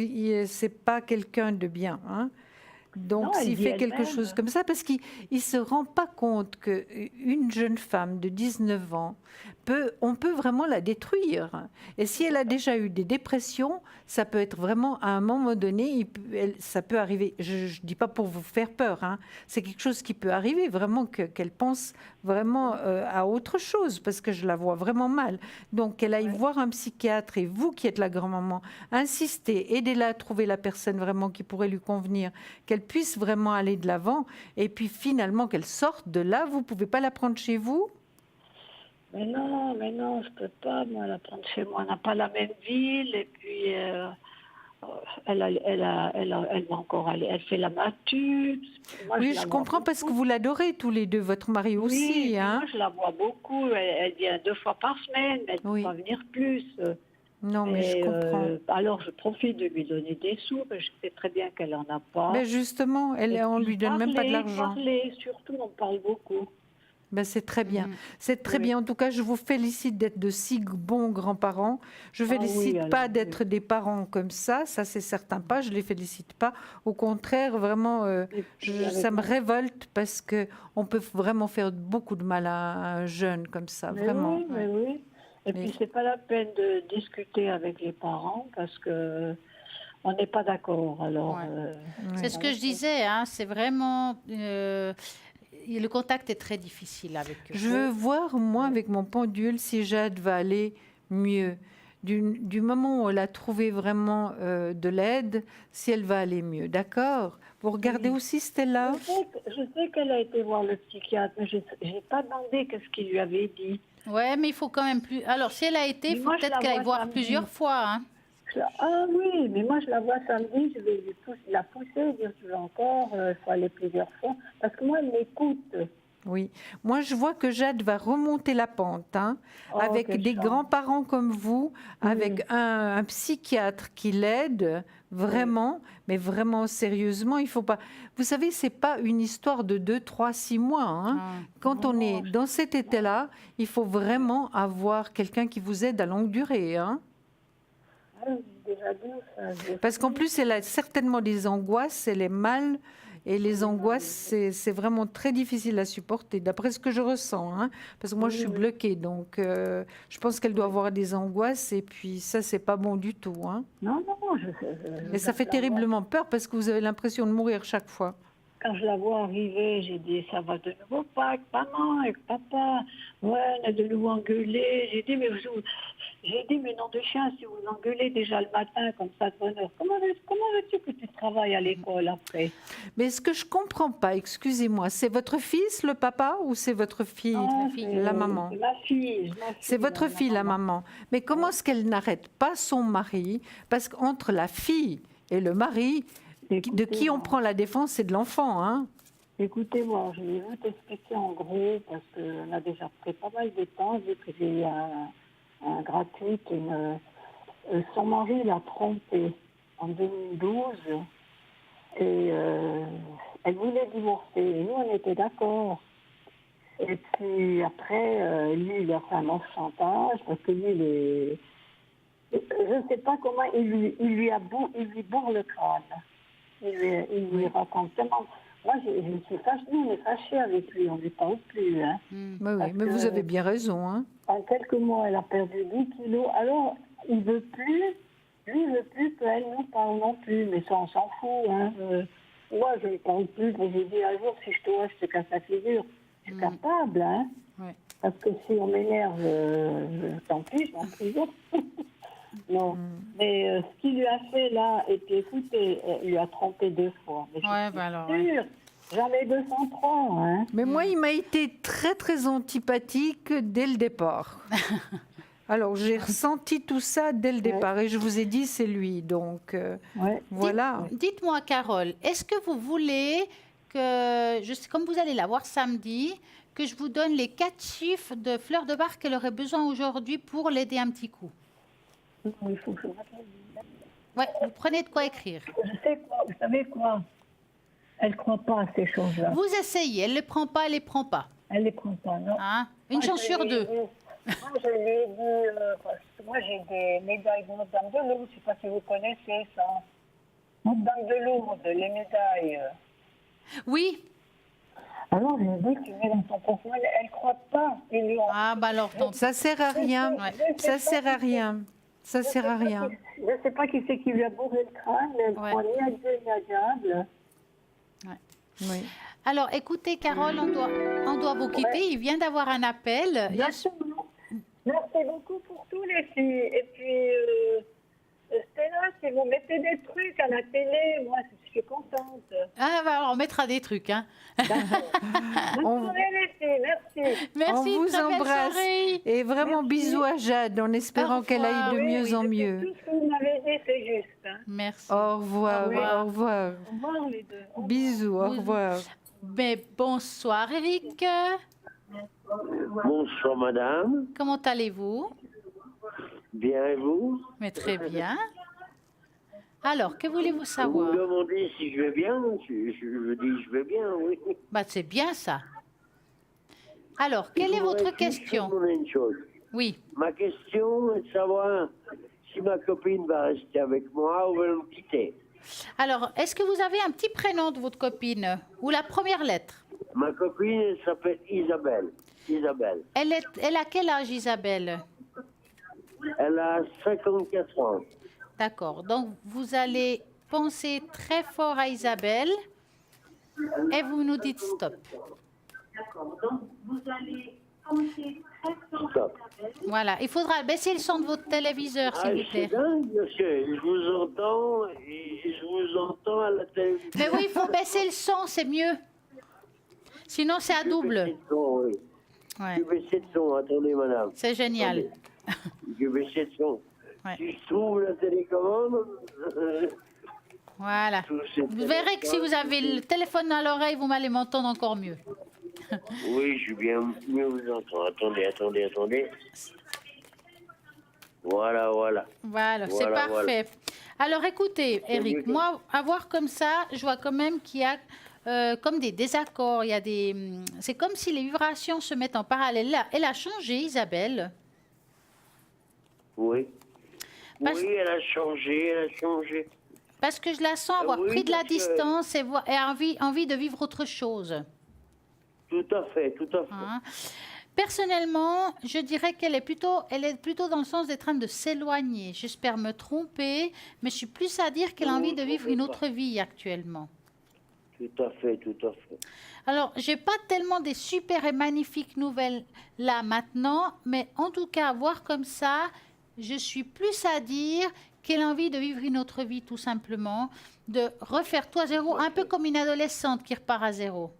c'est pas quelqu'un de bien. Hein. Donc, Non, elle s'il dit fait quelque elle-même. chose comme ça, parce qu'il ne se rend pas compte qu'une jeune femme de 19 ans, on peut vraiment la détruire. Et si elle a déjà eu des dépressions, ça peut être vraiment, à un moment donné, ça peut arriver. Je ne dis pas pour vous faire peur, hein. C'est quelque chose qui peut arriver, vraiment, qu'elle pense vraiment à autre chose, parce que je la vois vraiment mal. Donc, qu'elle aille voir un psychiatre, et vous qui êtes la grand-maman, insistez, aidez-la à trouver la personne vraiment qui pourrait lui convenir, qu'elle puisse vraiment aller de l'avant, et puis finalement qu'elle sorte de là. Vous ne pouvez pas la prendre chez vous? Mais non, je peux pas, moi, la prendre chez moi. On n'a pas la même ville, et puis elle va encore aller, elle fait la maths. Moi, Oui, la je vois comprends parce que beaucoup. vous l'adorez tous les deux, votre mari Oui, aussi. mais Hein? moi, je la vois beaucoup. Elle vient 2 fois par semaine, mais elle ne peut Oui. pas venir plus. Non, mais je comprends. Alors, je profite de lui donner des sous, mais je sais très bien qu'elle n'en a pas. Mais justement, Et on puis, lui donne même pas de l'argent. Surtout, on parle beaucoup. Ben, c'est très bien. C'est très Oui. bien. En tout cas, je vous félicite d'être de si bons grands-parents. Je ne Ah oui, félicite alors, pas oui. d'être des parents comme ça c'est certain pas. Je ne les félicite pas. Au contraire, vraiment, Et puis, avec ça me mon- révolte parce qu'on peut vraiment faire beaucoup de mal à un jeune comme ça, Mais vraiment. oui, mais oui. Et Mais- puis, c'est pas la peine de discuter avec les parents parce que on n'est pas d'accord. Alors, Ouais. C'est ce que je disais, hein, c'est vraiment... le contact est très difficile avec eux. Je veux voir, moi, avec mon pendule, si Jade va aller mieux. Du moment où elle a trouvé vraiment de l'aide, si elle va aller mieux. D'accord? Vous regardez Oui. aussi Stella? Je sais qu'elle a été voir le psychiatre, mais je n'ai pas demandé qu'est-ce qu'il lui avait dit. Ouais, mais il faut quand même plus... Alors, si elle a été, il Mais faut moi, je peut-être la qu'elle aille vois voir samedi. plusieurs fois. Hein. Ah oui, mais moi je la vois samedi, je vais la pousser, dire tu veux encore, il faut aller plusieurs fois. Parce que moi, elle m'écoute. Oui. Moi, je vois que Jade va remonter la pente, hein, Oh, avec quelle des chance. grands-parents comme vous, avec un psychiatre qui l'aide vraiment, mais vraiment sérieusement. Il faut pas. Vous savez, c'est pas une histoire de 2, 3, 6 mois. Hein. Ah. Quand on est dans cet état-là, il faut vraiment avoir quelqu'un qui vous aide à longue durée. Hein. Ah, j'ai déjà dit ça. Parce qu'en plus, elle a certainement des angoisses, elle est mal. Et les angoisses, c'est vraiment très difficile à supporter, d'après ce que je ressens. Hein, parce que moi, je suis bloquée. Donc, je pense qu'elle doit avoir des angoisses. Et puis, ça, c'est pas bon du tout. Hein. Non, Et ça fait terriblement peur parce que vous avez l'impression de mourir chaque fois. Quand je la vois arriver, j'ai dit, ça va de nouveau pas avec maman, avec papa. Ouais, on a de nouveau engueulé. J'ai dit, mais nom de chien, si vous engueulez déjà le matin, comme ça, de bonne heure, comment veux-tu que tu travailles à l'école après? Mais ce que je comprends pas, excusez-moi, c'est votre fils, le papa, ou c'est votre fille, la maman? C'est ma fille. C'est votre fille, la maman. Mais comment est-ce qu'elle n'arrête pas son mari? Parce qu'entre la fille et le mari, de qui on prend la défense, c'est de l'enfant, hein? Écoutez-moi, je vais vous t'expliquer en gros, parce qu'on a déjà pris pas mal de temps, vu que j'ai eu un gratuit. Son mari l'a trompée en 2012 et elle voulait divorcer. Et nous, on était d'accord. Et puis après, lui, il a fait un autre chantage, parce que lui, je ne sais pas comment, il lui bourre le crâne. Il lui raconte tellement. Moi, je suis fâchée, nous, on est fâchés avec lui, on n'est pas au plus. Hein. Oui, mais vous avez bien raison. Hein. En quelques mois, elle a perdu 10 kilos. Alors, il ne veut plus, lui, il ne veut plus qu'elle nous parle non plus. Mais ça, on s'en fout. Hein. Moi, je ne parle plus. Mais j'ai dit un jour, si je te vois, je te casse la figure. Je suis capable. Hein. Ouais. Parce que si on m'énerve, tant pis, je suis en prison. Non, mais ce qu'il lui a fait là, et puis écoutez, il lui a trompé 2 fois. Mais Ouais, je suis bah alors, sûre, j'avais 203. Hein. Mais moi, il m'a été très, très antipathique dès le départ. Alors, j'ai ressenti tout ça dès le départ. Et je vous ai dit, c'est lui. Donc, voilà. Dites-moi, Carole, est-ce que vous voulez que, comme vous allez la voir samedi, que je vous donne les 4 chiffres de fleurs de bar qu'elle aurait besoin aujourd'hui pour l'aider un petit coup? Non, il faut que je me rappelle. Ouais, vous prenez de quoi écrire. Je sais quoi, vous savez quoi? Elle ne croit pas à ces choses-là. Vous essayez, elle ne les prend pas, elle les prend pas. Elle ne les prend pas, non. Hein? Une Moi, chance je sur lui ai deux. dit- Moi, je lui ai dit, parce que moi, j'ai des médailles de Notre-Dame de Lourdes. Je ne sais pas si vous connaissez ça. Notre-Dame de Lourdes, les médailles. Oui. Alors, je lui ai dit, tu mets dans ton portefeuille. Elle ne croit pas. Ils lui ont- Ah, bah alors, tant pis. Ça sert à rien. Ouais. Ça sert à rien. Ça sert à rien. Je ne sais pas qui c'est qui lui a bourré le crâne, mais elle ne Ouais. croit ni à Dieu ni à diable. Oui. Alors, écoutez, Carole, on doit vous quitter. Il vient d'avoir un appel. Exactement. Merci beaucoup pour tout, les filles. Et puis, Stella, si vous mettez des trucs à la télé, moi, je suis contente. Ah, bah, alors, on mettra des trucs. Hein. Bonne soirée, les filles. Merci. Merci, On vous très belle embrasse. soirée. Et vraiment bisous à Jade en espérant Au qu'elle aille de revoir. mieux en Oui, mieux. Tout ce que vous m'avez dit, c'est juste. Hein. Merci. Au revoir. Au revoir. Au revoir. Au revoir, les deux. Au revoir. Bisous. Au Bisous. revoir. Mais bonsoir, Eric. Bonsoir madame, Comment allez-vous? bien et vous? Mais très bien. Alors, que voulez-vous Vous me savoir? demandez si je vais bien, je dis je vais bien, oui. Bah, c'est bien ça. Alors, quelle est votre question? Je voudrais juste une chose. Oui. Ma question est de savoir si ma copine va rester avec moi ou va me quitter. Alors, est-ce que vous avez un petit prénom de votre copine ou la première lettre? Ma copine elle s'appelle Isabelle. Isabelle. Elle a quel âge, Isabelle? Elle a 54 ans. D'accord. Donc, vous allez penser très fort à Isabelle et vous nous dites stop. Stop. Voilà. Il faudra baisser le son de votre téléviseur, s'il vous c'est plaît. dingue parce que je vous entends et je vous entends à la télévision. Mais oui, il faut baisser le son, c'est mieux. Sinon, c'est à Je vais double. baisser le son, oui. Ouais. Je vais baisser le son, attendez madame. C'est génial. Je vais baisser le son. Ouais. Si je trouve la télécommande, Voilà. tout c'est- Vous verrez que si vous avez le téléphone à l'oreille, vous m'allez m'entendre encore mieux. Oui, je suis bien mieux vous entendre. Attendez. Voilà. Voilà, c'est Voilà, parfait. Alors écoutez, C'est mieux Eric, que- moi, à voir comme ça, je vois quand même qu'il y a comme des désaccords. Il y a c'est comme si les vibrations se mettent en parallèle. Là, elle a changé, Isabelle. Oui. Parce- Oui, elle a changé. Parce que je la sens avoir Oui, pris de la parce que- distance et envie de vivre autre chose. Tout à fait. Hein. Personnellement, je dirais elle est plutôt dans le sens d'être en train de s'éloigner. J'espère me tromper, mais je suis plus à dire qu'elle a Non, envie de je vivre ne une trompez autre vie actuellement. Tout à fait. Alors, j'ai pas tellement des super et magnifiques nouvelles là maintenant, mais en tout cas, voir comme ça, je suis plus à dire qu'elle a envie de vivre une autre vie tout simplement, de refaire tout à zéro, un peu comme une adolescente qui repart à zéro.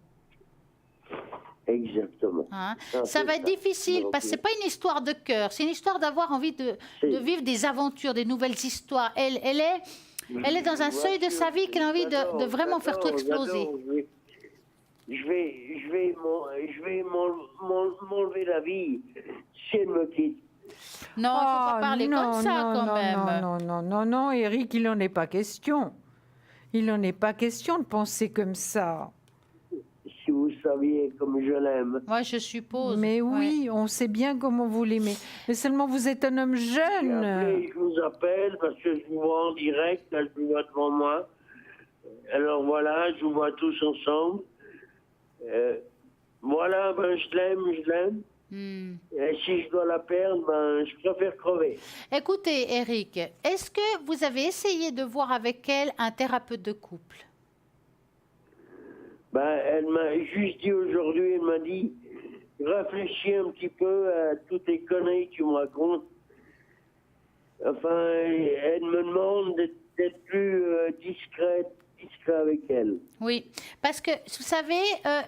Exactement. Hein. Un Ça peu va être ça. difficile Ok. parce que c'est pas une histoire de cœur, c'est une histoire d'avoir envie de vivre des aventures, des nouvelles histoires. Elle est dans un seuil de sa vie qu'elle a envie de vraiment faire tout exploser. Je vais m'enlever la vie si elle me quitte. Non, il faut pas Oh, parler non, comme ça non, quand non, même. Non, Eric, il n'en est pas question. Il n'en est pas question de penser comme ça. Si vous saviez comme je l'aime. Moi, je suppose. Mais Ouais. oui, on sait bien comment vous l'aimez. Mais seulement, vous êtes un homme Et jeune. après, je vous appelle parce que je vous vois en direct, là, je vous vois devant moi. Alors voilà, je vous vois tous ensemble. Voilà, ben, je l'aime. Hmm. Et si je dois la perdre, ben, je préfère crever. Écoutez, Eric, est-ce que vous avez essayé de voir avec elle un thérapeute de couple? Ben, elle m'a juste dit aujourd'hui, elle m'a dit, réfléchis un petit peu à toutes les conneries que tu me racontes. Enfin, elle me demande d'être plus discret avec elle. Oui, parce que, vous savez,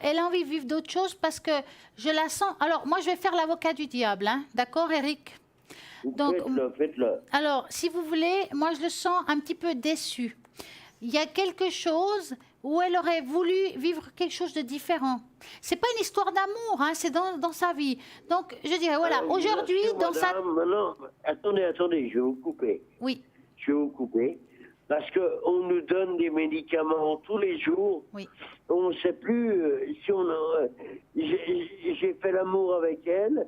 elle a envie de vivre d'autres choses parce que je la sens... Alors, moi, je vais faire l'avocat du diable, hein, d'accord, Eric? Donc, Faites-le. alors, si vous voulez, moi, je le sens un petit peu déçu. Il y a quelque chose où elle aurait voulu vivre quelque chose de différent. C'est pas une histoire d'amour, hein, c'est dans sa vie. Donc, je dirais, voilà, aujourd'hui, dans sa... Non, attendez, je vais vous couper. Oui, Je vais vous couper. Parce qu'on nous donne des médicaments tous les jours. oui. On ne sait plus si on a... J'ai fait l'amour avec elle,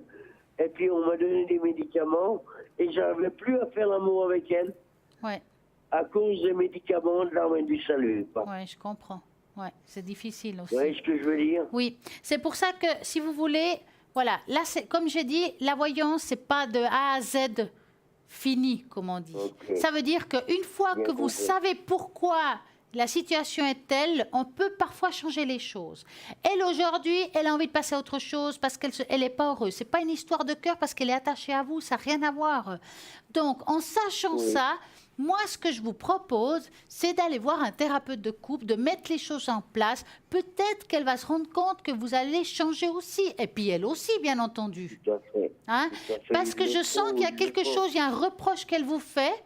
et puis on m'a donné des médicaments, et j'arrivais plus à faire l'amour avec elle, Ouais, à cause des médicaments de l'armée du salut. ouais, je comprends. Ouais, c'est difficile aussi. Vous voyez ce que je veux dire? Oui, c'est pour ça que si vous voulez, voilà, là, comme j'ai dit, la voyance, c'est pas de A à Z fini, comme on dit. Ok. Ça veut dire qu'une fois Bien que vous compris. savez pourquoi la situation est telle, on peut parfois changer les choses. Elle, aujourd'hui, elle a envie de passer à autre chose parce qu'elle n'est pas heureuse. C'est pas une histoire de cœur parce qu'elle est attachée à vous, ça n'a rien à voir. Donc, en sachant Oui. ça, moi, ce que je vous propose, c'est d'aller voir un thérapeute de couple, de mettre les choses en place. Peut-être qu'elle va se rendre compte que vous allez changer aussi. Et puis elle aussi, bien entendu. Tout à fait. Hein? Tout à fait. Parce que je sens qu'il y a quelque chose, il y a un reproche qu'elle vous fait.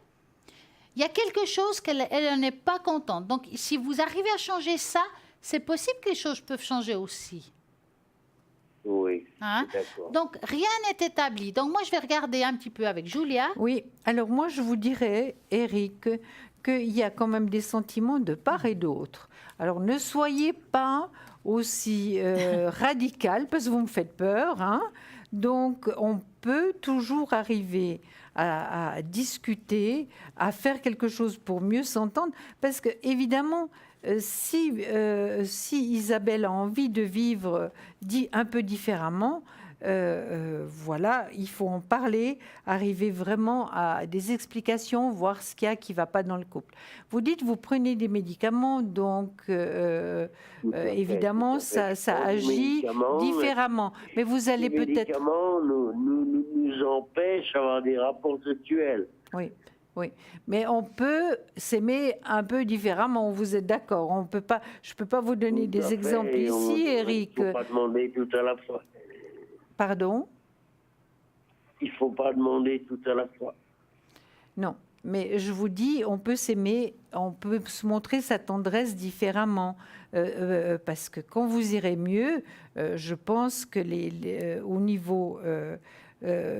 Il y a quelque chose qu'elle n'est pas contente. Donc, si vous arrivez à changer ça, c'est possible que les choses peuvent changer aussi. Oui, Hein? je suis d'accord. Donc, rien n'est établi. Donc, moi, je vais regarder un petit peu avec Julia. Oui, alors moi je vous dirais, Eric, qu'il y a quand même des sentiments de part et d'autre. Alors ne soyez pas aussi radical, parce que vous me faites peur. Hein. Donc on peut toujours arriver à discuter, à faire quelque chose pour mieux s'entendre, parce que évidemment, si Isabelle a envie de vivre un peu différemment, voilà, il faut en parler, arriver vraiment à des explications, voir ce qu'il y a qui ne va pas dans le couple. Vous dites, vous prenez des médicaments, donc Tout à fait, évidemment, tout à fait. ça Je prends des agit médicaments, différemment. Mais vous allez Les peut-être... médicaments nous empêchent d'avoir des rapports sexuels. Oui, oui. Mais on peut s'aimer un peu différemment, vous êtes d'accord. On peut pas, je ne peux pas vous donner Tout à des fait, exemples et ici, Eric. Il ne faut pas demander tout à la fois. Pardon? Il ne faut pas demander tout à la fois. Non, mais je vous dis, on peut s'aimer, on peut se montrer sa tendresse différemment. Parce que quand vous irez mieux, je pense que au niveau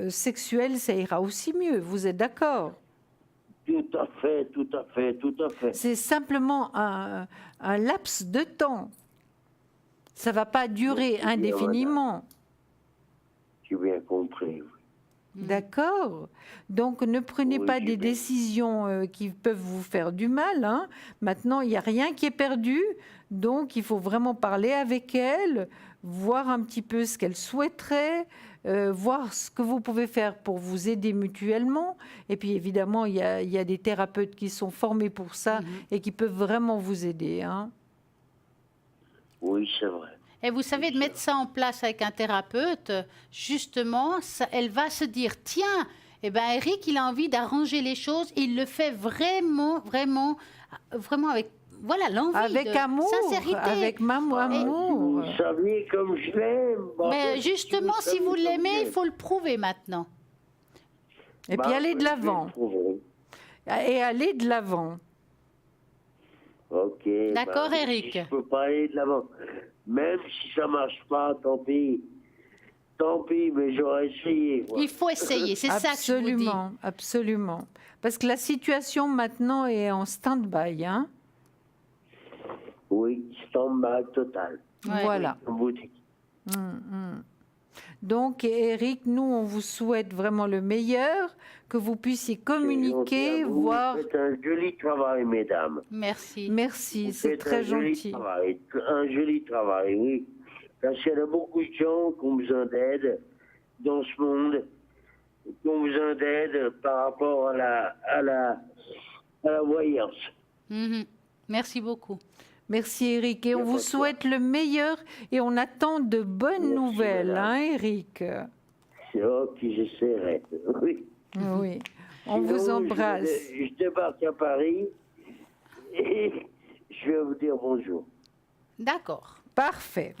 sexuel, ça ira aussi mieux. Vous êtes d'accord? Tout à fait, tout à fait, tout à fait. C'est simplement un laps de temps. Ça ne va pas durer Merci bien, indéfiniment. J'ai bien compris. D'accord. Donc ne prenez Oui, pas j'ai des bien. décisions qui peuvent vous faire du mal. Hein. Maintenant, il n'y a rien qui est perdu. Donc il faut vraiment parler avec elle, voir un petit peu ce qu'elle souhaiterait, voir ce que vous pouvez faire pour vous aider mutuellement. Et puis évidemment, il y a des thérapeutes qui sont formés pour ça et qui peuvent vraiment vous aider. Hein. Oui, c'est vrai. Et vous savez, de mettre ça en place avec un thérapeute, justement, elle va se dire, tiens, eh ben Eric, il a envie d'arranger les choses, il le fait vraiment, vraiment, vraiment avec, voilà, l'envie, Avec de amour, sincérité. avec amour. Vous saviez comme je l'aime. Mais justement, si vous l'aimez, il faut le prouver maintenant. Et puis aller de l'avant. Et aller de l'avant. Ok. D'accord, bah, Eric. Si je ne peux pas aller de l'avant. Même si ça ne marche pas, tant pis. Tant pis, mais j'aurais essayé. Moi. Il faut essayer, c'est ça que je vous dis. Absolument, absolument. Parce que la situation maintenant est en stand-by. Hein. Oui, stand-by total. Ouais. Voilà. Comme vous dites. Donc, Eric, nous, on vous souhaite vraiment le meilleur, que vous puissiez communiquer, C'est gentil à vous. voir. Vous faites un joli travail, mesdames. Merci. Merci, Vous c'est faites très un joli gentil. travail, un joli travail, oui. Parce qu'il y a beaucoup de gens qui ont besoin d'aide dans ce monde, qui ont besoin d'aide par rapport à la voyance. Mhm. Merci beaucoup. Merci, Eric. Et on a vous pas de quoi. souhaite le meilleur et on attend de bonnes Merci, nouvelles, madame. hein, Eric. C'est vrai que j'essaierai. Oui. Oui. On Sinon, vous embrasse. Je débarque à Paris et je vais vous dire bonjour. D'accord. Parfait.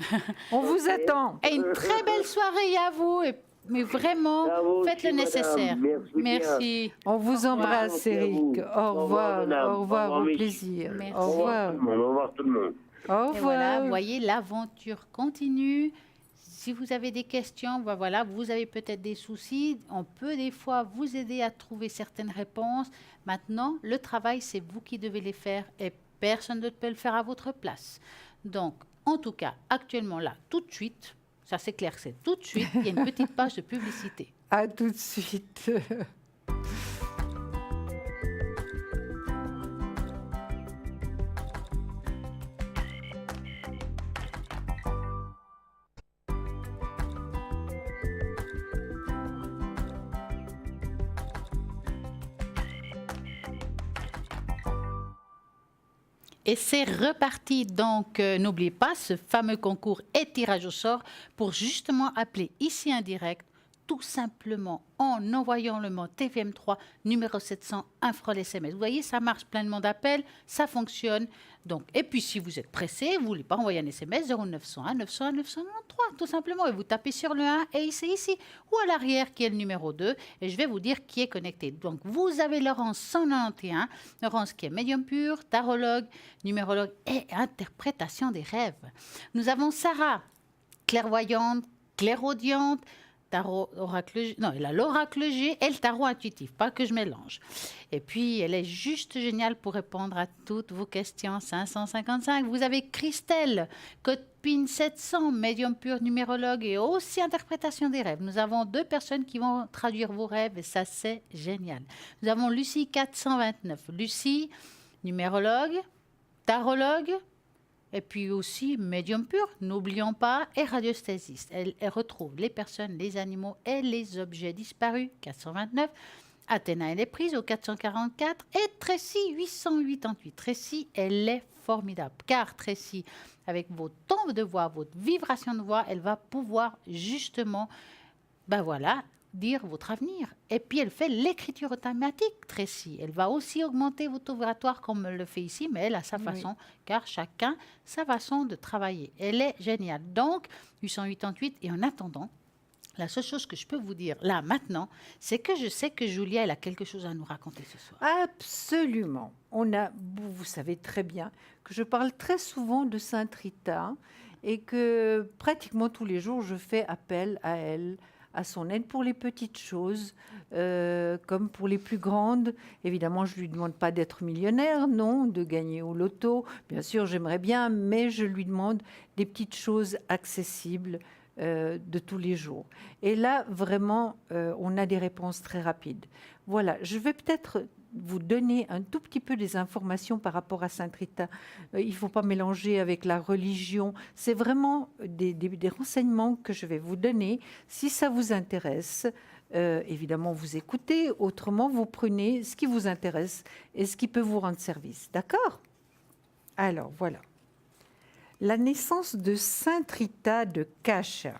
On vous attend. Et une très belle soirée à vous. Et Mais vraiment, À vous faites le aussi, nécessaire. madame. Merci bien. On vous embrasse, Merci à vous. Eric. Au revoir, madame. au revoir, au Miss. plaisir. Merci. Au Au revoir revoir. tout le monde. Au revoir tout le monde. Au Et voilà, revoir. vous voyez, l'aventure continue. Si vous avez des questions, voilà, vous avez peut-être des soucis, on peut des fois vous aider à trouver certaines réponses. Maintenant, le travail, c'est vous qui devez les faire et personne ne peut le faire à votre place. Donc, en tout cas, actuellement, là, tout de suite, ça c'est clair, c'est tout de suite, il y a une petite page de publicité. À tout de suite. Et c'est reparti. Donc, n'oubliez pas ce fameux concours et tirage au sort pour justement appeler ici en direct, tout simplement en envoyant le mot TVM3 numéro 700 un franc SMS. Vous voyez, ça marche pleinement d'appels, ça fonctionne. Donc, et puis, si vous êtes pressé, vous ne voulez pas envoyer un SMS 0901 901 993, tout simplement. Et vous tapez sur le 1 et c'est ici. Ou à l'arrière, qui est le numéro 2. Et je vais vous dire qui est connecté. Donc, vous avez Laurence 191. Laurence qui est médium pur, tarologue, numérologue et interprétation des rêves. Nous avons Sarah, clairvoyante, clairaudiente, tarot, oracle, non, elle a l'oracle G et le tarot intuitif, pas que je mélange. Et puis, elle est juste géniale pour répondre à toutes vos questions. 555. Vous avez Christelle, code PIN 700, médium pur, numérologue et aussi interprétation des rêves. Nous avons 2 personnes qui vont traduire vos rêves et ça, c'est génial. Nous avons Lucie 429. Lucie, numérologue, tarologue, et puis aussi médium pur, n'oublions pas, et radiesthésiste. Elle retrouve les personnes, les animaux et les objets disparus, 429. Athéna, elle est prise au 444. Et Tracy, 888. Tracy, elle est formidable, car Tracy, avec vos tons de voix, votre vibration de voix, elle va pouvoir justement, ben voilà, dire votre avenir. Et puis, elle fait l'écriture automatique, Tracy. Elle va aussi augmenter votre taux vibratoire comme elle le fait ici, mais elle a sa façon, car chacun sa façon de travailler. Elle est géniale. Donc, 888, et en attendant, la seule chose que je peux vous dire, là, maintenant, c'est que je sais que Julia, elle a quelque chose à nous raconter ce soir. Absolument. Vous savez très bien que je parle très souvent de Sainte Rita et que pratiquement tous les jours, je fais appel à elle, à son aide pour les petites choses, comme pour les plus grandes. Évidemment, je ne lui demande pas d'être millionnaire, non, de gagner au loto. Bien sûr, j'aimerais bien, mais je lui demande des petites choses accessibles de tous les jours. Et là, vraiment, on a des réponses très rapides. Voilà, je vais peut-être vous donner un tout petit peu des informations par rapport à Sainte Rita. Il ne faut pas mélanger avec la religion. C'est vraiment des renseignements que je vais vous donner. Si ça vous intéresse, évidemment, vous écoutez. Autrement, vous prenez ce qui vous intéresse et ce qui peut vous rendre service. D'accord ? Alors, voilà. La naissance de Sainte Rita de Cascia.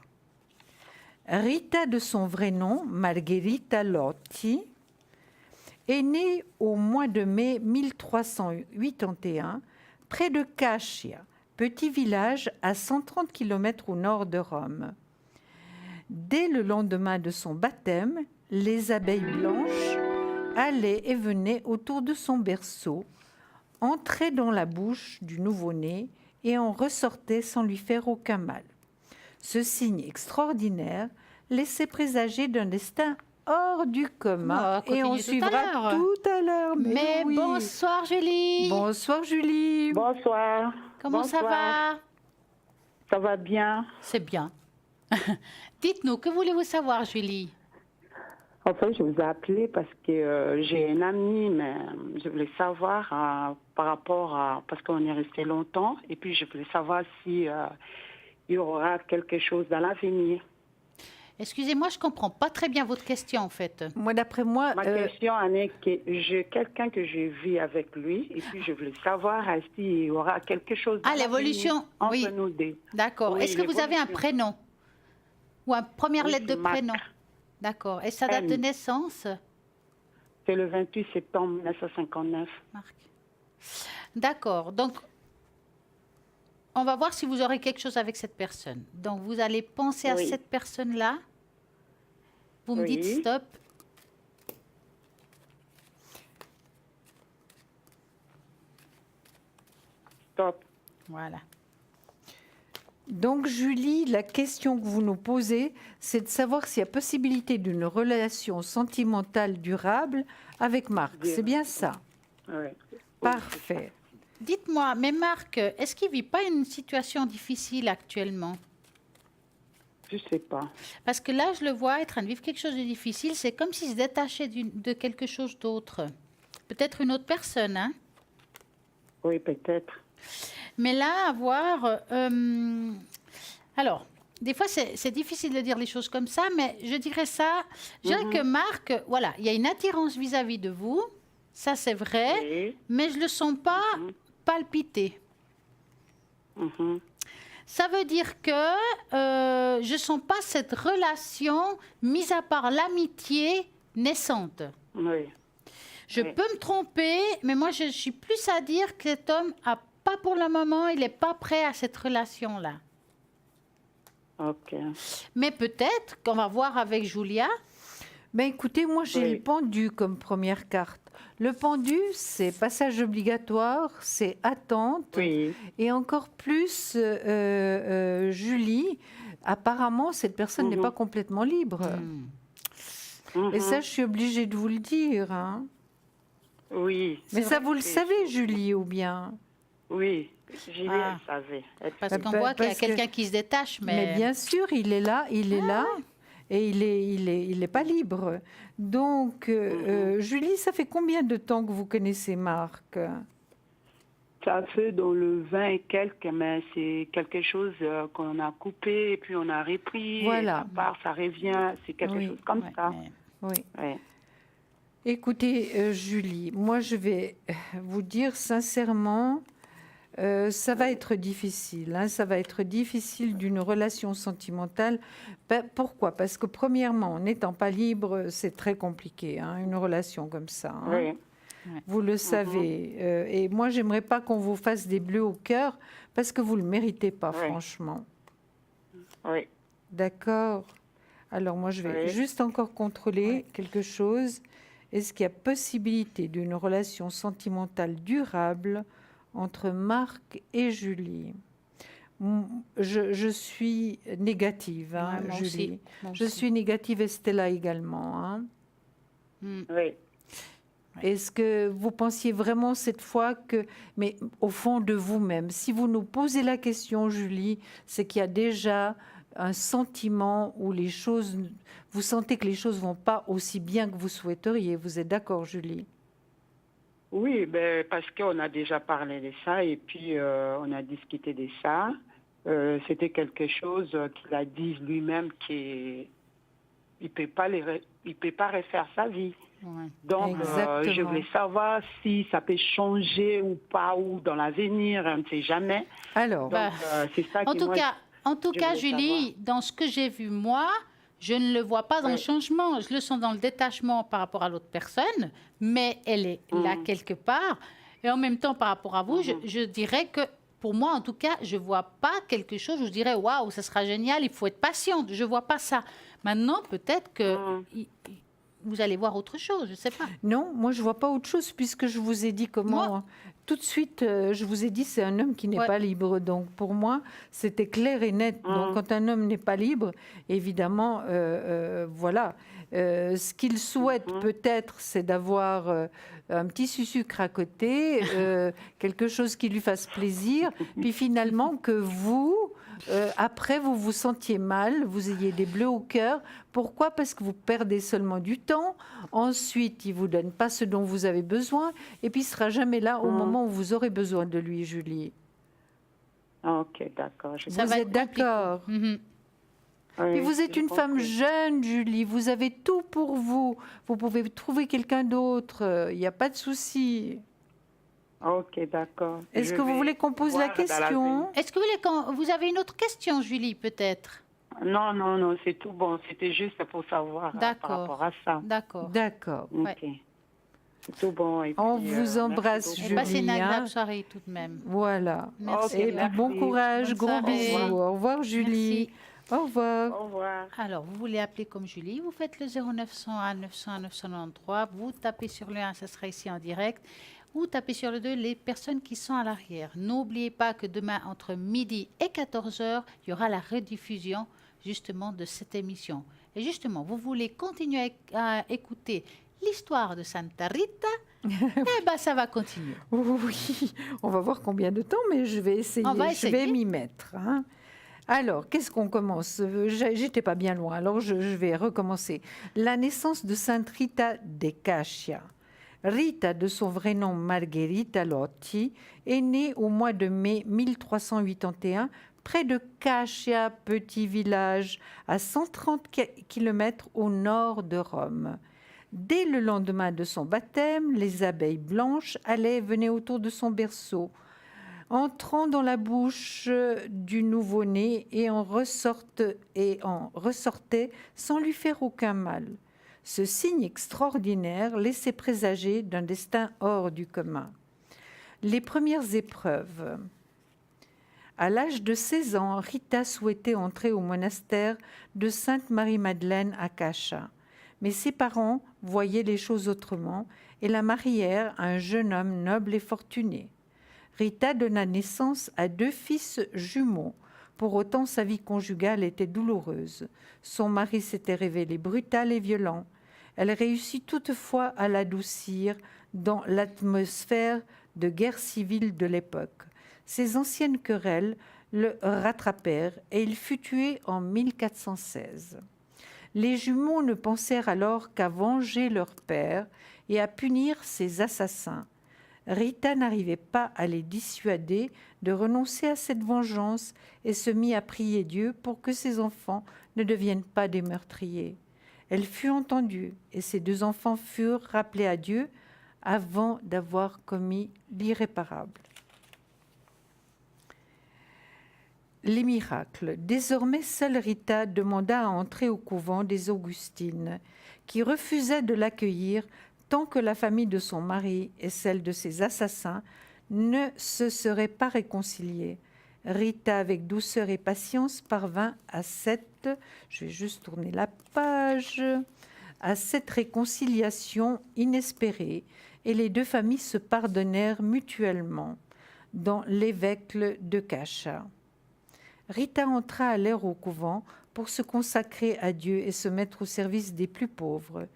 Rita, de son vrai nom, Margherita Lotti, est née au mois de mai 1381 près de Cascia, petit village à 130 km au nord de Rome. Dès le lendemain de son baptême, les abeilles blanches allaient et venaient autour de son berceau, entraient dans la bouche du nouveau-né et en ressortaient sans lui faire aucun mal. Ce signe extraordinaire laissait présager d'un destin hors du commun. Et on suivra tout à l'heure. Mais oui. Bonsoir Julie. Bonsoir Julie. Bonsoir. Comment ça va? Ça va bien. C'est bien. Dites-nous, que voulez-vous savoir Julie? En fait, je vous ai appelé parce que j'ai une amie, mais je voulais savoir par rapport à... Parce qu'on est resté longtemps, et puis je voulais savoir si il y aura quelque chose dans l'avenir. Excusez-moi, je ne comprends pas très bien votre question, en fait. Moi, d'après moi... Ma question est que j'ai quelqu'un que je vis avec lui, et puis je voulais savoir s'il y aura quelque chose dans l'évolution, entre nous deux. D'accord. Oui, est-ce que vous avez un prénom? Ou une première lettre de Marc. prénom? D'accord. Et sa date de naissance? C'est le 28 septembre 1959. Marc. D'accord. Donc, on va voir si vous aurez quelque chose avec cette personne. Donc, vous allez penser à cette personne-là Vous me dites Oui. stop. Stop. Voilà. Donc, Julie, la question que vous nous posez, c'est de savoir s'il y a possibilité d'une relation sentimentale durable avec Marc. C'est bien ça? Oui. Parfait. Dites-moi, mais Marc, est-ce qu'il ne vit pas une situation difficile actuellement? Je sais pas. Parce que là, je le vois en train de vivre quelque chose de difficile. C'est comme s'il se détachait de quelque chose d'autre. Peut-être une autre personne, hein? Oui, peut-être. Mais là, à voir... alors, des fois, c'est difficile de dire les choses comme ça, mais je dirais ça. Je dirais que Marc, voilà, il y a une attirance vis-à-vis de vous. Ça, c'est vrai. Oui. Mais je ne le sens pas palpiter. Mhm. Ça veut dire que je ne sens pas cette relation, mis à part l'amitié, naissante. Oui. Je Oui. peux me tromper, mais moi, je suis plus à dire que cet homme a pas pour le moment, il n'est pas prêt à cette relation-là. Ok. Mais peut-être qu'on va voir avec Julia. Ben écoutez, moi j'ai Oui. le pendu comme première carte. Le pendu, c'est passage obligatoire, c'est attente. Oui. Et encore plus, Julie, apparemment, cette personne n'est pas complètement libre. Et ça, je suis obligée de vous le dire. Hein. Oui. Mais ça, vrai vous le c'est savez, Julie, ou bien? Oui. Julie, Ah. elle savait. Parce qu'on bah, voit qu'il y a parce que- quelqu'un qui se détache, mais... Mais bien sûr, il est là, et il est pas libre. Donc, Julie, ça fait combien de temps que vous connaissez Marc? Ça fait dans le 20 et quelques, mais c'est quelque chose qu'on a coupé et puis on a repris. Voilà. Et ça part, ça revient. C'est quelque Oui. chose comme Ouais, ça. mais- Oui. Ouais. Écoutez, Julie, moi je vais vous dire sincèrement, ça va être difficile. Hein, ça va être difficile d'une relation sentimentale. Pourquoi? Parce que premièrement, en n'étant pas libre, c'est très compliqué, hein, une relation comme ça. Hein. Oui. Vous le savez. Et moi, j'aimerais pas qu'on vous fasse des bleus au cœur parce que vous le méritez pas, Oui. franchement. Oui. D'accord. Alors moi, je vais Oui. juste encore contrôler quelque chose. Est-ce qu'il y a possibilité d'une relation sentimentale durable entre Marc et Julie? Je suis négative, hein, Ouais, moi Julie. aussi, moi Je aussi. suis négative et Stella également. Hein. Oui. Est-ce que vous pensiez vraiment cette fois que, mais au fond de vous-même, si vous nous posez la question, Julie, c'est qu'il y a déjà un sentiment où les choses, vous sentez que les choses vont pas aussi bien que vous souhaiteriez. Vous êtes d'accord, Julie? Oui, ben, parce qu'on a déjà parlé de ça et puis on a discuté de ça. C'était quelque chose qu'il a dit lui-même qu'il ne peut pas refaire sa vie. Ouais. Donc, je Exactement. voulais savoir si ça peut changer ou pas, ou dans l'avenir, on ne sait jamais. Alors, Bah, Donc, c'est ça En que tout moi, cas, je voulais Julie, dans ce que j'ai vu moi, je ne le vois pas dans le Oui. changement. Je le sens dans le détachement par rapport à l'autre personne, mais elle est là quelque part. Et en même temps, par rapport à vous, je dirais que pour moi, en tout cas, je ne vois pas quelque chose où je dirais waouh, ça sera génial, il faut être patiente. Je ne vois pas ça. Maintenant, peut-être que vous allez voir autre chose, je ne sais pas. non, moi je vois pas autre chose puisque je vous ai dit comment. Moi- Tout de suite, je vous ai dit c'est un homme qui n'est Ouais. pas libre. Donc pour moi, c'était clair et net. Donc quand un homme n'est pas libre, évidemment, voilà. Ce qu'il souhaite peut-être, c'est d'avoir un petit sucre à côté, quelque chose qui lui fasse plaisir, puis finalement que vous, après, vous vous sentiez mal, vous ayez des bleus au cœur. Pourquoi? Parce que vous perdez seulement du temps. Ensuite, il ne vous donne pas ce dont vous avez besoin. Et puis, il ne sera jamais là au moment où vous aurez besoin de lui, Julie. Ok, d'accord. Ça Vous va êtes être compliqué. d'accord? Mhm. Et vous êtes une femme jeune, Julie. Vous avez tout pour vous. Vous pouvez trouver quelqu'un d'autre. Il n'y a pas de souci. Ok, d'accord. Est-ce Je que vous vais voulez qu'on pose la voir dans question? Est-ce que vous avez une autre question, Julie, peut-être? l'avenir. Non, c'est tout bon. C'était juste pour savoir par D'accord. rapport à ça. D'accord. D'accord. Ouais. Ok. C'est tout bon. Et On puis, vous merci embrasse, beaucoup. Et Julie. passez une agréable hein. soirée tout de même. Voilà. Merci. Et puis bon merci. courage, Bonne gros soirée. bisous. Au revoir, Julie. Merci. Au revoir. Au revoir. Alors, vous voulez appeler comme Julie, vous faites le 0900 900 993, vous tapez sur le 1, ça sera ici en direct, ou tapez sur le 2, les personnes qui sont à l'arrière. N'oubliez pas que demain, entre midi et 14 heures, il y aura la rediffusion justement de cette émission. Et justement, vous voulez continuer à écouter l'histoire de Santa Rita, eh bien, ça va continuer. Oui, on va voir combien de temps, mais je vais essayer. On va Je vais essayer. m'y mettre. Hein. Alors, qu'est-ce qu'on commence? J'étais pas bien loin, alors je vais recommencer. La naissance de Sainte Rita de Cascia. Rita, de son vrai nom Margherita Lotti, est née au mois de mai 1381 près de Cascia, petit village à 130 km au nord de Rome. Dès le lendemain de son baptême, les abeilles blanches allaient et venaient autour de son berceau, entrant dans la bouche du nouveau-né et en ressortaient sans lui faire aucun mal. Ce signe extraordinaire laissait présager d'un destin hors du commun. Les premières épreuves. À l'âge de 16 ans, Rita souhaitait entrer au monastère de Sainte-Marie-Madeleine à Cascia. Mais ses parents voyaient les choses autrement et la marièrent à un jeune homme noble et fortuné. Rita donna naissance à 2 fils jumeaux. Pour autant, sa vie conjugale était douloureuse. Son mari s'était révélé brutal et violent. Elle réussit toutefois à l'adoucir dans l'atmosphère de guerre civile de l'époque. Ses anciennes querelles le rattrapèrent et il fut tué en 1416. Les jumeaux ne pensèrent alors qu'à venger leur père et à punir ses assassins. Rita n'arrivait pas à les dissuader de renoncer à cette vengeance et se mit à prier Dieu pour que ses enfants ne deviennent pas des meurtriers. Elle fut entendue et ses 2 enfants furent rappelés à Dieu avant d'avoir commis l'irréparable. Les miracles. Désormais, seule Rita demanda à entrer au couvent des Augustines, qui refusaient de l'accueillir tant que la famille de son mari et celle de ses assassins ne se seraient pas réconciliées. Rita, avec douceur et patience, parvint à cette réconciliation inespérée, et les 2 familles se pardonnèrent mutuellement dans l'évêque de Cascia. Rita entra alors au couvent pour se consacrer à Dieu et se mettre au service des plus pauvres.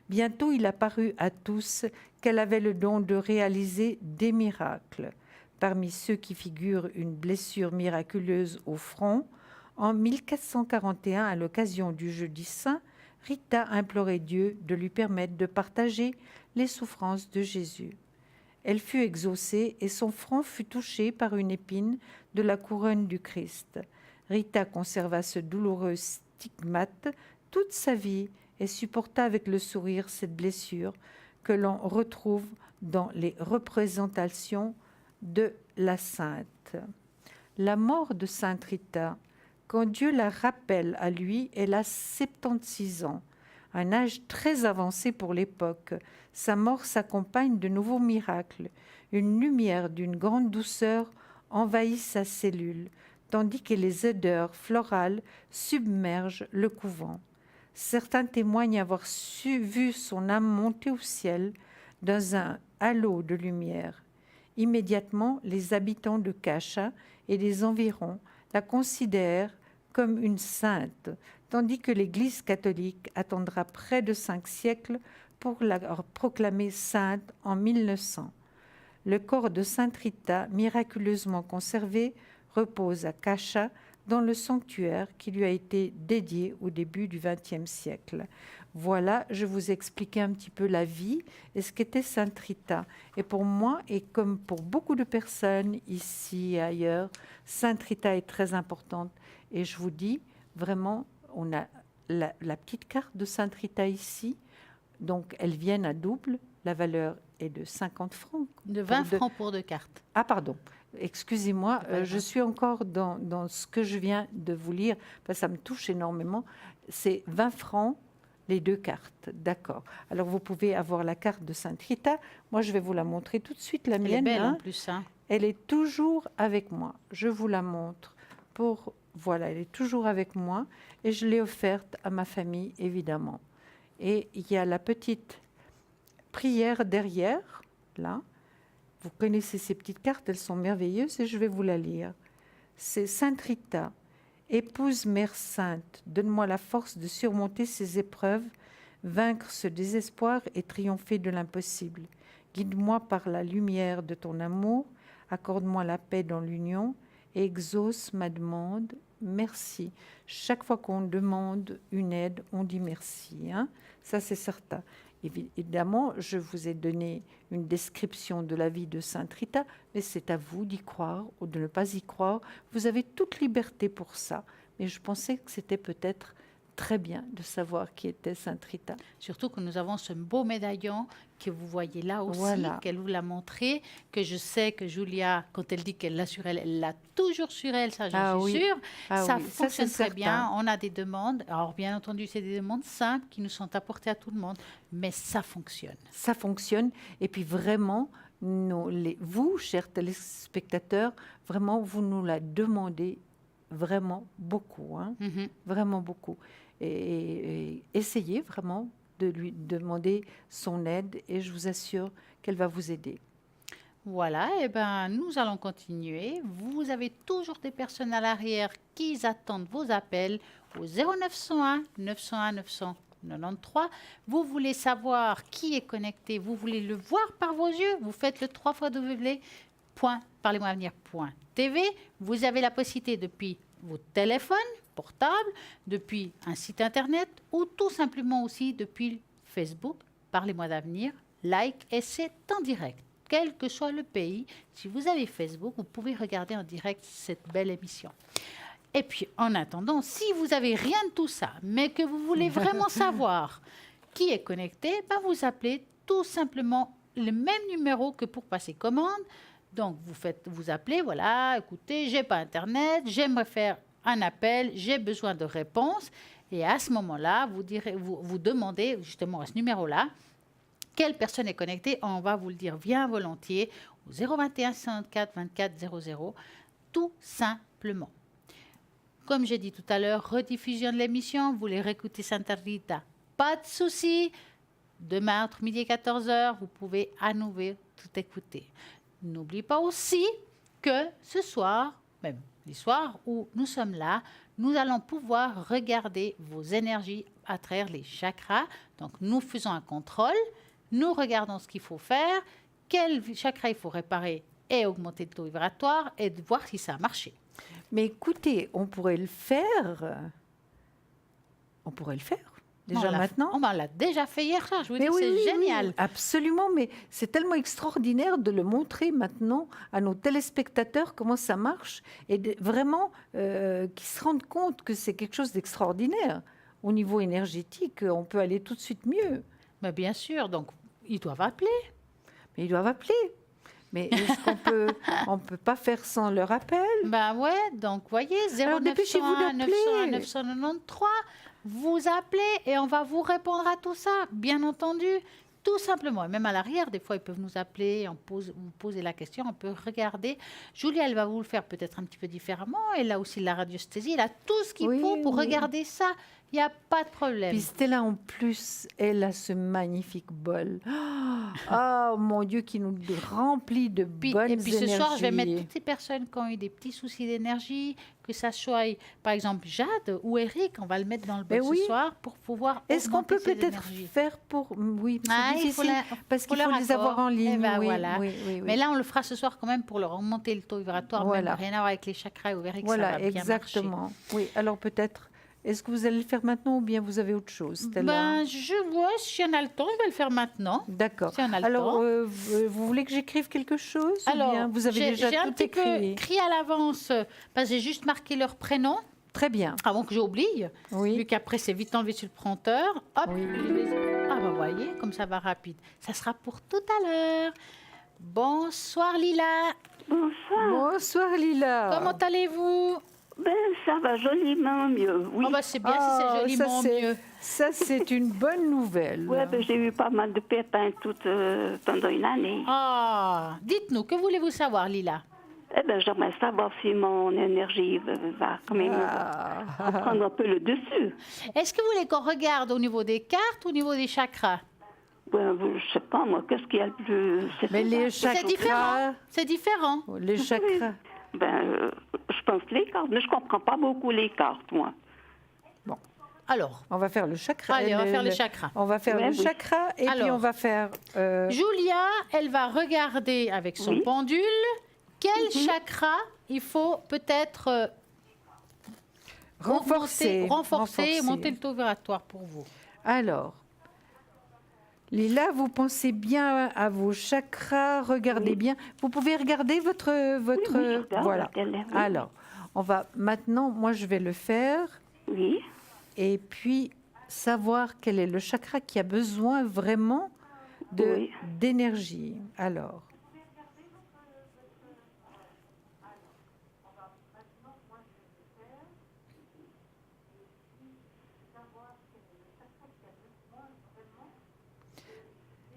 Bientôt, il apparut à tous qu'elle avait le don de réaliser des miracles. Parmi ceux qui figurent une blessure miraculeuse au front, en 1441, à l'occasion du Jeudi Saint, Rita implorait Dieu de lui permettre de partager les souffrances de Jésus. Elle fut exaucée et son front fut touché par une épine de la couronne du Christ. Rita conserva ce douloureux stigmate toute sa vie et supporta avec le sourire cette blessure que l'on retrouve dans les représentations de la Sainte. La mort de Sainte Rita, quand Dieu la rappelle à lui, elle a 76 ans. Un âge très avancé pour l'époque. Sa mort s'accompagne de nouveaux miracles. Une lumière d'une grande douceur envahit sa cellule, tandis que les odeurs florales submergent le couvent. Certains témoignent avoir vu son âme monter au ciel dans un halo de lumière. Immédiatement, les habitants de Cascia et des environs la considèrent comme une sainte, tandis que l'Église catholique attendra près de 5 siècles pour la proclamer sainte en 1900. Le corps de Sainte Rita, miraculeusement conservé, repose à Cascia dans le sanctuaire qui lui a été dédié au début du XXe siècle. Voilà, je vous ai expliqué un petit peu la vie et ce qu'était Sainte Rita. Et pour moi, et comme pour beaucoup de personnes ici et ailleurs, Sainte Rita est très importante. Et je vous dis, vraiment, on a la petite carte de Sainte Rita ici. Donc, elles viennent à double. La valeur est de 50 francs. De 20 francs pour 2 cartes. Ah, pardon. Excusez-moi, je suis encore dans ce que je viens de vous lire, parce que ça me touche énormément. C'est 20 francs les 2 cartes. D'accord. Alors, vous pouvez avoir la carte de Sainte Rita. Moi, je vais vous la montrer tout de suite, la mienne. Elle est belle hein. en plus. Hein. Elle est toujours avec moi. Je vous la montre pour Voilà, elle est toujours avec moi et je l'ai offerte à ma famille, évidemment. Et il y a la petite prière derrière, là. Vous connaissez ces petites cartes, elles sont merveilleuses et je vais vous la lire. C'est Sainte Rita, épouse Mère Sainte, donne-moi la force de surmonter ces épreuves, vaincre ce désespoir et triompher de l'impossible. Guide-moi par la lumière de ton amour, accorde-moi la paix dans l'union et exauce ma demande. Merci. Chaque fois qu'on demande une aide, on dit merci. Hein? Ça, c'est certain. Évidemment, je vous ai donné une description de la vie de Sainte Rita, mais c'est à vous d'y croire ou de ne pas y croire. Vous avez toute liberté pour ça. Mais je pensais que c'était peut-être très bien de savoir qui était Sainte Rita. Surtout que nous avons ce beau médaillon que vous voyez là aussi, Voilà. qu'elle vous l'a montré, que je sais que Julia, quand elle dit qu'elle l'a sur elle, elle l'a toujours sur elle, ça Ah j'en suis oui. sûre. Ah Ça oui, fonctionne c'est très bien, certain. on a des demandes. Alors bien entendu, c'est des demandes simples qui nous sont apportées à tout le monde, mais ça fonctionne. Ça fonctionne. Et puis vraiment, vous, chers téléspectateurs, vraiment, vous nous la demandez vraiment beaucoup. Hein, Mhm. vraiment beaucoup. Et essayez vraiment de lui demander son aide et je vous assure qu'elle va vous aider. Voilà, et ben nous allons continuer. Vous avez toujours des personnes à l'arrière qui attendent vos appels au 0901 901 993. Vous voulez savoir qui est connecté, vous voulez le voir par vos yeux, vous faites le 3x.parlez-moi-avenir.tv. Vous avez la possibilité depuis vos téléphones portables, depuis un site internet ou tout simplement aussi depuis Facebook. Parlez-moi d'avenir, like et c'est en direct. Quel que soit le pays, si vous avez Facebook, vous pouvez regarder en direct cette belle émission. Et puis, en attendant, si vous n'avez rien de tout ça, mais que vous voulez vraiment savoir qui est connecté, ben vous appelez tout simplement le même numéro que pour passer commande. Donc, vous appelez, voilà, écoutez, j'ai pas Internet, j'aimerais faire un appel, j'ai besoin de réponses. Et à ce moment-là, vous demandez justement à ce numéro-là, quelle personne est connectée, on va vous le dire bien volontiers au 021 54 24 00, tout simplement. Comme j'ai dit tout à l'heure, rediffusion de l'émission, vous voulez réécouter Santa Rita, pas de souci. Demain, entre midi et 14h, vous pouvez à nouveau tout écouter. N'oubliez pas aussi que ce soir, même les soirs où nous sommes là, nous allons pouvoir regarder vos énergies à travers les chakras. Donc, nous faisons un contrôle. Nous regardons ce qu'il faut faire, quel chakra il faut réparer et augmenter le taux vibratoire et de voir si ça a marché. Mais écoutez, on pourrait le faire. On pourrait le faire déjà maintenant. On l'a déjà fait hier soir, je vous dis, Mais oui, c'est oui, génial. oui, absolument, mais c'est tellement extraordinaire de le montrer maintenant à nos téléspectateurs comment ça marche et vraiment qu'ils se rendent compte que c'est quelque chose d'extraordinaire. Au niveau énergétique, on peut aller tout de suite mieux. Mais bien sûr, donc ils doivent appeler. Mais ils doivent appeler. Mais est-ce qu'on peut, on peut pas faire sans leur appel? Ben ouais, donc voyez, Alors, dépêchez-vous 0901 901 d'appeler. 993, vous appelez et on va vous répondre à tout ça, bien entendu. Tout simplement, et même à l'arrière, des fois, ils peuvent nous appeler, vous poser la question, on peut regarder. Julia, elle va vous le faire peut-être un petit peu différemment. Elle a aussi la radiesthésie, elle a tout ce qu'il Oui, faut pour oui. regarder ça. Il n'y a pas de problème. Puis Stella, en plus, elle a ce magnifique bol. Oh mon Dieu, qui nous remplit de bonnes Et puis ce énergies. soir, je vais mettre toutes ces personnes qui ont eu des petits soucis d'énergie, que ça soit, par exemple, Jade ou Eric, on va le mettre dans le bol Ben oui. ce soir pour pouvoir Est-ce qu'on augmenter peut ces peut-être énergies. faire pour... Oui, c'est Ah, il faut difficile, parce faut qu'il faut leur les accord. avoir en ligne. Eh ben oui, voilà. oui, oui, oui. Mais là, on le fera ce soir quand même pour leur remonter le taux vibratoire, Voilà. même rien à voir avec les chakras ou Eric, ça Voilà, va bien exactement. Oui, alors peut-être... Est-ce que vous allez le faire maintenant ou bien vous avez autre chose, marcher. Stella? Ben, je vois, si on a le temps, je vais le faire maintenant. D'accord. Si on a le Alors, temps. vous voulez que j'écrive quelque chose ou Alors, bien vous avez déjà j'ai un tout petit écrit? peu écrit à l'avance, parce que j'ai juste marqué leur prénom, Très bien. avant que j'oublie. Oui. Vu qu'après, c'est vite enlevé sur le prompteur. Hop, Oui. Ah, bah, voyez, comme ça va rapide. Ça sera pour tout à l'heure. Bonsoir, Lila. Bonsoir. Bonsoir Lila. Comment allez-vous? Ben, ça va joliment mieux, oui. Oh, bah, c'est bien Ah, si c'est ça, joliment c'est- mieux. Ça, c'est une bonne nouvelle. Ouais, ben, j'ai eu pas mal de pépins pendant une année. Ah, dites-nous, que voulez-vous savoir, Lila? Eh bien, j'aimerais savoir si mon énergie va quand même prendre un peu le dessus. Est-ce que vous voulez qu'on regarde au niveau des cartes ou au niveau des chakras? Ben, je sais pas, moi, qu'est-ce qu'il y a le plus... Mais les C'est différent. chakras, C'est différent. les chakras. Ben, je pense les cartes, mais je comprends pas beaucoup les cartes, moi. Alors, on va faire le chakra. Allez, on va faire le chakra. On va faire Ouais, le oui. chakra et puis Alors, on va faire. Julia, elle va regarder avec son Oui. pendule quel chakra il faut peut-être renforcer et monter le taux vibratoire pour vous. Alors, Lila, vous pensez bien à vos chakras, regardez Oui. bien. Vous pouvez regarder votre Oui, je regarde voilà. la télé, oui. Alors, on va maintenant, moi je vais le faire Oui, et puis savoir quel est le chakra qui a besoin vraiment Oui. d'énergie.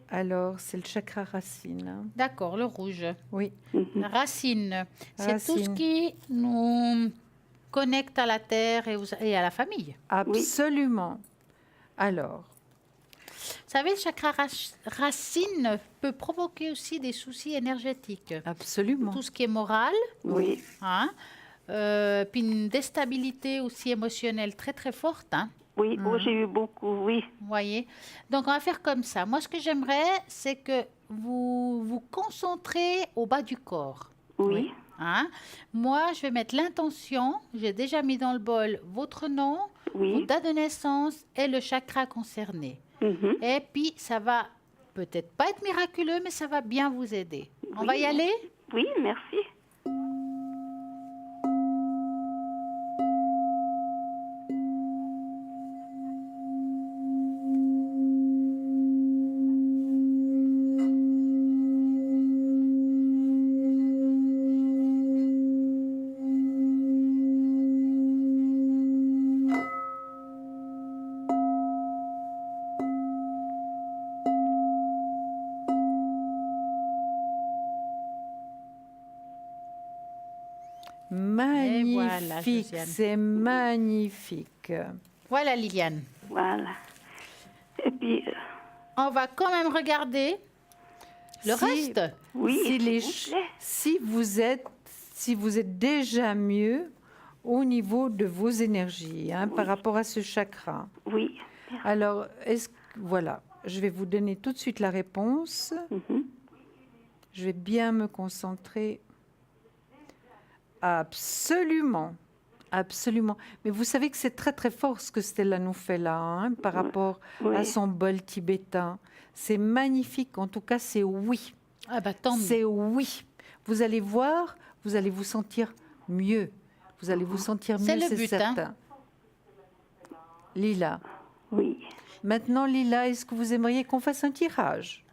Alors, c'est le chakra racine. Hein. D'accord, le rouge. Oui. La racine, c'est tout ce Racine. qui nous connecte à la terre et à la famille. Absolument. Alors, Vous savez, le chakra racine peut provoquer aussi des soucis énergétiques. absolument. Tout ce qui est moral, oui, hein, puis une déstabilité aussi émotionnelle très très forte. Hein. oui, oh, j'ai eu beaucoup, oui. Vous voyez? Donc, on va faire comme ça. Moi, ce que j'aimerais, c'est que vous vous concentrez au bas du corps. Oui, Hein? Moi, je vais mettre l'intention. J'ai déjà mis dans le bol votre nom, oui. votre date de naissance et le chakra concerné. Mhm. Et puis, ça va peut-être pas être miraculeux, mais ça va bien vous aider. On Oui, va y aller? Oui, merci. voilà, Magnifique, Josiane. c'est magnifique. Voilà, Liliane. Voilà. Et puis, On va quand même regarder le Si- reste. oui, si, les s'il vous plaît. si vous êtes déjà mieux au niveau de vos énergies par rapport à ce chakra. Oui. Alors, voilà, je vais vous donner tout de suite la réponse. Mhm. Je vais bien me concentrer. Absolument, absolument. Mais vous savez que c'est très très fort ce que Stella nous fait là, par rapport Oui. à son bol tibétain. C'est magnifique, en tout cas c'est oui. Ah bah tant mieux. C'est oui. Vous allez voir, vous allez vous sentir mieux. Vous allez vous sentir C'est mieux, le c'est but, hein. certain. Lila. Oui. Maintenant, Lila, est-ce que vous aimeriez qu'on fasse un tirage?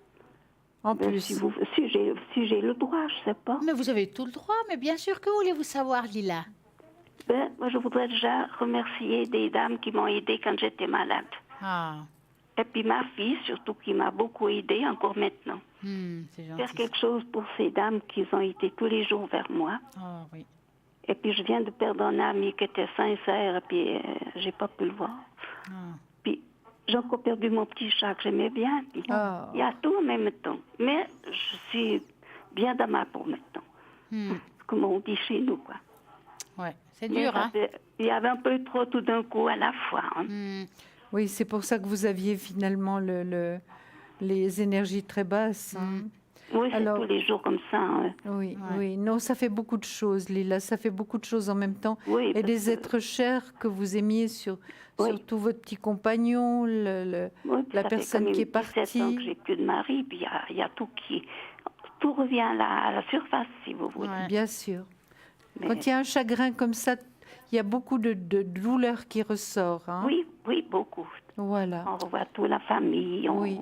En Ben, plus. si j'ai le droit, je sais pas. Mais vous avez tout le droit, mais bien sûr que voulez-vous savoir, Lila. Ben, moi, je voudrais déjà remercier des dames qui m'ont aidée quand j'étais malade. Ah, Et puis ma fille, surtout, qui m'a beaucoup aidée encore maintenant. c'est Faire gentil. quelque chose pour ces dames qui ont été tous les jours vers moi. Ah oui. Et puis je viens de perdre un ami qui était sincère, et puis j'ai pas pu le voir. Ah. Puis j'ai encore perdu mon petit chat que j'aimais bien. Puis Ah. il y a tout en même temps. Mais je suis bien dans ma peau maintenant. Comme on dit chez nous, quoi. Ouais, c'est Mais dur, ça hein. il y avait un peu trop tout d'un coup à la fois. Hein. Oui, c'est pour ça que vous aviez finalement les énergies très basses. Oui, c'est Alors- tous les jours comme ça. Hein. Oui, Ouais. oui. Non, ça fait beaucoup de choses, Lila. Ça fait beaucoup de choses en même temps. Oui, Et parce des que- êtres chers que vous aimiez, Oui. surtout votre petit compagnon, Oui, puis la ça fait personne quand même qui est 17 ans que partie. j'ai plus de mari, puis il y a tout qui... Tout revient à la surface, si vous voulez. Ouais. Bien sûr. Mais- Quand il y a un chagrin comme ça, il y a beaucoup de douleur qui ressort. Hein. Oui, oui, beaucoup. Voilà. On revoit toute la famille. Oui.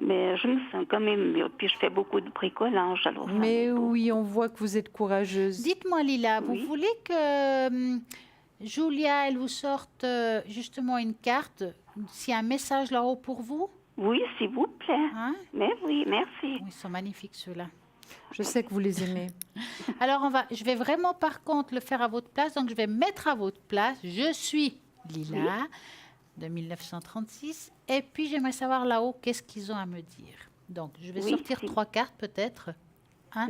Mais je me sens quand même mieux. Puis je fais beaucoup de bricolage. Alors ça Mais m'aide beaucoup. oui, on voit que vous êtes courageuse. Dites-moi, Lila, vous Oui. voulez que Julia, elle vous sorte justement une carte, s'il y a un message là-haut pour vous? Oui, s'il vous plaît. Hein? Mais oui, merci. Ils sont magnifiques, ceux-là. Je sais que vous les aimez. Alors, je vais vraiment, par contre, le faire à votre place. Donc, je vais mettre à votre place. Je suis Lila, de 1936. Et puis, j'aimerais savoir là-haut, qu'est-ce qu'ils ont à me dire. Donc, je vais sortir 3 cartes, peut-être. 1,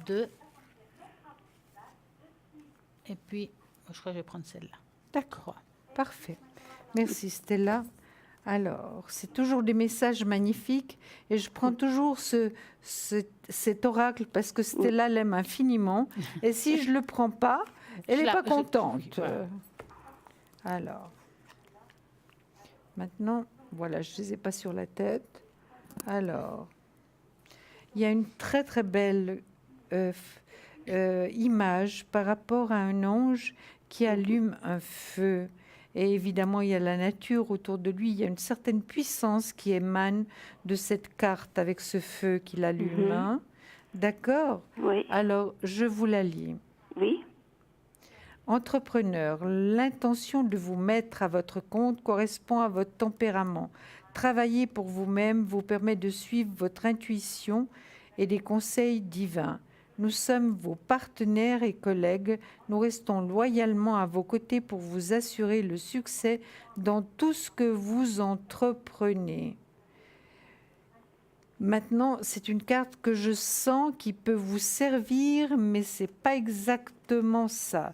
2. Et puis, je crois que je vais prendre celle-là. D'accord. Parfait. Merci, Stella. Alors, c'est toujours des messages magnifiques et je prends toujours cet oracle parce que Stella l'aime infiniment. Et si je ne le prends pas, elle n'est pas contente. Alors, maintenant, voilà, je ne les ai pas sur la tête. Alors, il y a une très très belle image par rapport à un ange qui allume un feu. Et évidemment, il y a la nature autour de lui. Il y a une certaine puissance qui émane de cette carte avec ce feu qu'il allume. Hein? D'accord? Oui. Alors, je vous la lis. Oui. Entrepreneur, l'intention de vous mettre à votre compte correspond à votre tempérament. Travailler pour vous-même vous permet de suivre votre intuition et des conseils divins. Nous sommes vos partenaires et collègues. Nous restons loyalement à vos côtés pour vous assurer le succès dans tout ce que vous entreprenez. Maintenant, c'est une carte que je sens qui peut vous servir, mais ce n'est pas exactement ça.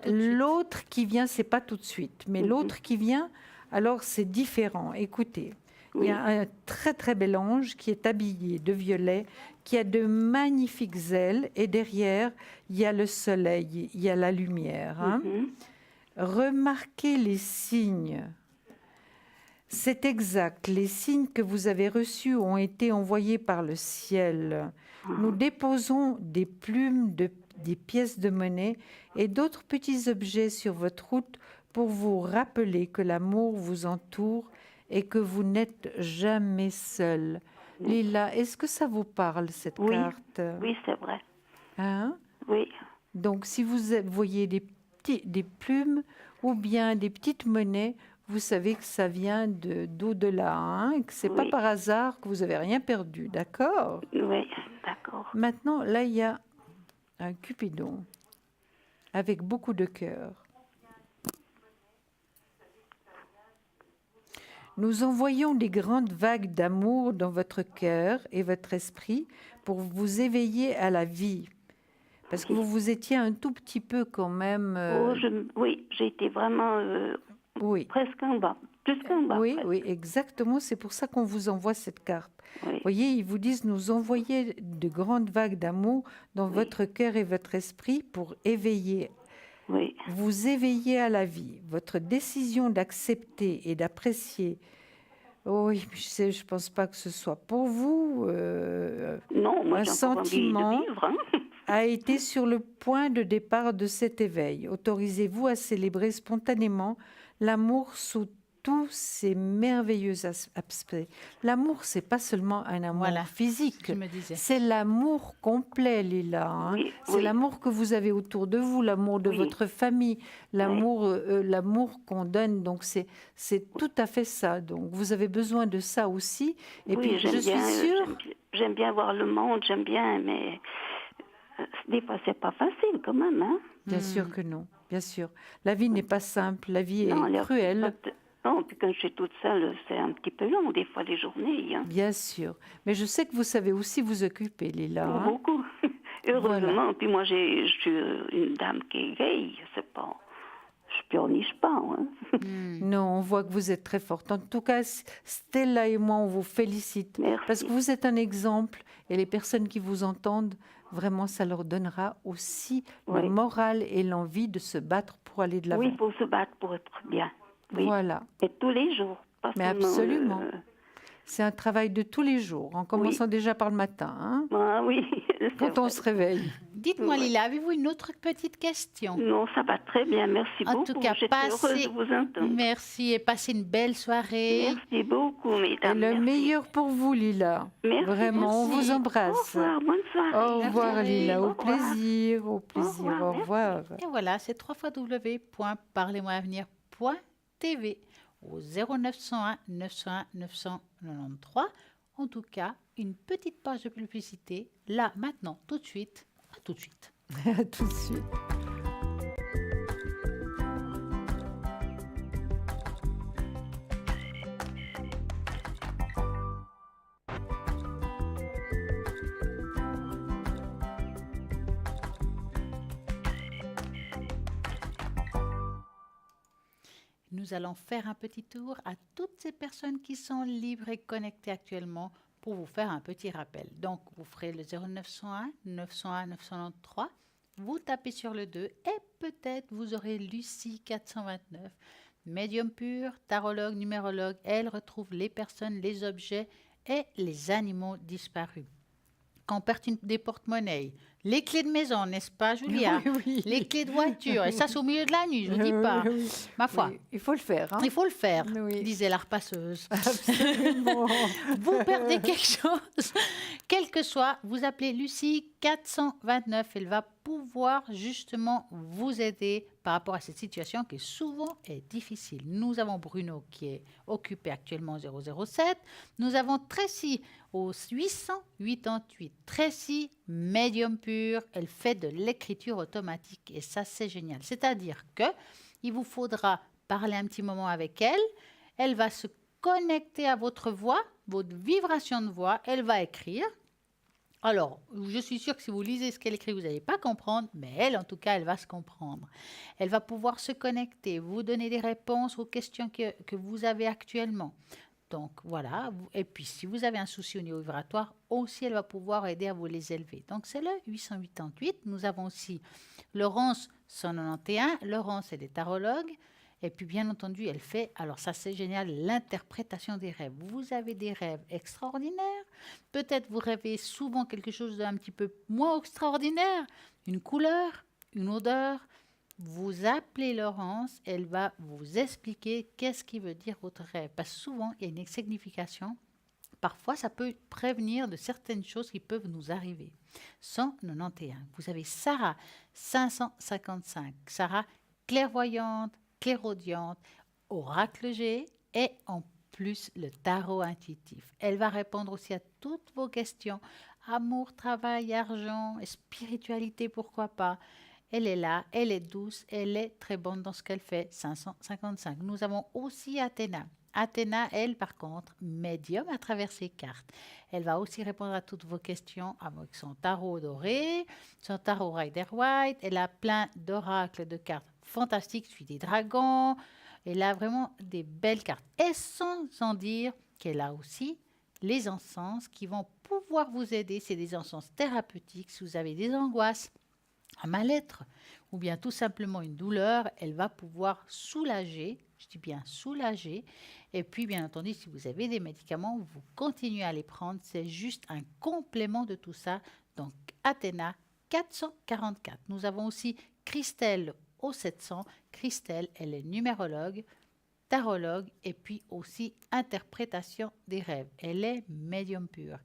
L'autre qui vient, ce n'est pas tout de suite. Mais l'autre qui vient, alors c'est différent. Écoutez, il y a un très très bel ange qui est habillé de violet, qui a de magnifiques ailes, et derrière, il y a le soleil, il y a la lumière. Hein. Remarquez les signes. C'est exact, les signes que vous avez reçus ont été envoyés par le ciel. Nous déposons des plumes, des pièces de monnaie et d'autres petits objets sur votre route pour vous rappeler que l'amour vous entoure et que vous n'êtes jamais seul. Lila, est-ce que ça vous parle, cette carte? Oui, c'est vrai. Hein? Oui. Donc, si vous voyez des plumes ou bien des petites monnaies, vous savez que ça vient d'au-delà, hein, et que ce n'est pas par hasard que vous n'avez rien perdu, d'accord? Oui, d'accord. Maintenant, là, il y a un Cupidon avec beaucoup de cœur. Nous envoyons des grandes vagues d'amour dans votre cœur et votre esprit pour vous éveiller à la vie. Parce que vous vous étiez un tout petit peu quand même... Oui, j'ai été vraiment presque en bas, jusqu'en bas. Oui, oui, exactement. C'est pour ça qu'on vous envoie cette carte. Vous voyez, ils vous disent nous envoyer de grandes vagues d'amour dans votre cœur et votre esprit pour éveiller. Vous éveiller à la vie. Votre décision d'accepter et d'apprécier. Oui, je ne pense pas que ce soit pour vous. Non, moi, un sentiment envie de vivre, hein. a été sur le point de départ de cet éveil. Autorisez-vous à célébrer spontanément l'amour sous tous ces merveilleux aspects. L'amour, c'est pas seulement un amour physique, c'est l'amour complet, Lila. Hein. C'est l'amour que vous avez autour de vous, l'amour de votre famille, l'amour qu'on donne. Donc c'est tout à fait ça. Donc vous avez besoin de ça aussi. Et puis je suis sûre. J'aime bien voir le monde, j'aime bien, mais des fois c'est pas facile quand même. Hein. Bien sûr que non. Bien sûr. La vie n'est pas simple, la vie est cruelle. Non, puis quand je suis toute seule, c'est un petit peu long, des fois, les journées. Hein. Bien sûr. Mais je sais que vous savez aussi vous occuper, Lila. Hein. Beaucoup. Heureusement. Voilà. Puis moi, je suis une dame qui est vieille. C'est pas... Je pleurniche pas. Hein. Non, on voit que vous êtes très forte. En tout cas, Stella et moi, on vous félicite. Merci. Parce que vous êtes un exemple. Et les personnes qui vous entendent, vraiment, ça leur donnera aussi le moral et l'envie de se battre pour aller de l'avant. Oui, pour se battre, pour être bien. Oui. Voilà. Et tous les jours. Mais absolument. C'est un travail de tous les jours, en commençant déjà par le matin. Hein, ah oui. quand on se réveille. Dites-moi, Lila, avez-vous une autre petite question? Non, ça va très bien. Merci beaucoup. En tout cas, j'étais heureuse de vous entendre. Merci et passez une belle soirée. Merci beaucoup, mesdames. Et le meilleur pour vous, Lila. Merci. Vraiment, on vous embrasse. Au revoir, bonne soirée. Au revoir, Lila. Au plaisir, au plaisir. Au revoir. Et voilà, c'est www.parlez-moi-avenir.tv au 0901 901 993 En tout cas, une petite page de publicité, là, maintenant, tout de suite, à tout de suite. À tout de suite. Nous allons faire un petit tour à toutes ces personnes qui sont libres et connectées actuellement pour vous faire un petit rappel. Donc, vous ferez le 0901 901 993, vous tapez sur le 2 et peut-être vous aurez Lucie 429, médium pur, tarologue, numérologue. Elle retrouve les personnes, les objets et les animaux disparus. Qu'on perd des porte-monnaies, les clés de maison, n'est-ce pas, Julia? Oui. Les clés de voiture, et ça c'est au milieu de la nuit, je ne vous dis pas. Oui. Ma foi. Oui, il faut le faire. Hein. Il faut le faire, Oui. disait la repasseuse. Absolument. Vous perdez quelque chose, quel que soit, vous appelez Lucie 429. Elle va pouvoir justement vous aider par rapport à cette situation qui souvent est difficile. Nous avons Bruno qui est occupé actuellement au 007. Nous avons Tracy au 888. Tracy, médium pur, elle fait de l'écriture automatique et ça c'est génial. C'est-à-dire que il vous faudra parler un petit moment avec elle. Elle va se connecter à votre voix, votre vibration de voix. Elle va écrire. Alors, je suis sûre que si vous lisez ce qu'elle écrit, vous n'allez pas comprendre, mais elle, en tout cas, elle va se comprendre. Elle va pouvoir se connecter, vous donner des réponses aux questions que vous avez actuellement. Donc, voilà. Et puis, si vous avez un souci au niveau vibratoire, aussi, elle va pouvoir aider à vous les élever. Donc, c'est le 888. Nous avons aussi Laurence 191. Laurence, elle est tarologue. Et puis, bien entendu, elle fait, alors ça c'est génial, l'interprétation des rêves. Vous avez des rêves extraordinaires. Peut-être vous rêvez souvent quelque chose d'un petit peu moins extraordinaire, une couleur, une odeur. Vous appelez Laurence, elle va vous expliquer qu'est-ce qui veut dire votre rêve. Parce que souvent, il y a une signification. Parfois, ça peut prévenir de certaines choses qui peuvent nous arriver. 191. Vous avez Sarah, 555. Sarah, clairvoyante, clairaudiente, oracle G et en plus le tarot intuitif. Elle va répondre aussi à toutes vos questions. Amour, travail, argent, spiritualité, pourquoi pas. Elle est là, elle est douce, elle est très bonne dans ce qu'elle fait. 555. Nous avons aussi Athéna. Athéna, elle, par contre, médium à travers ses cartes. Elle va aussi répondre à toutes vos questions avec son tarot doré, son tarot Rider-Waite. Elle a plein d'oracles, de cartes fantastiques, suivi des dragons. Elle a vraiment des belles cartes. Et sans en dire qu'elle a aussi les encens qui vont pouvoir vous aider. C'est des encens thérapeutiques. Si vous avez des angoisses, un mal-être ou bien tout simplement une douleur, elle va pouvoir soulager, je dis bien soulager. Et puis, bien entendu, si vous avez des médicaments, vous continuez à les prendre. C'est juste un complément de tout ça. Donc, Athéna, 444. Nous avons aussi Christelle au 700. Christelle, elle est numérologue, tarologue et puis aussi interprétation des rêves. Elle est médium pur.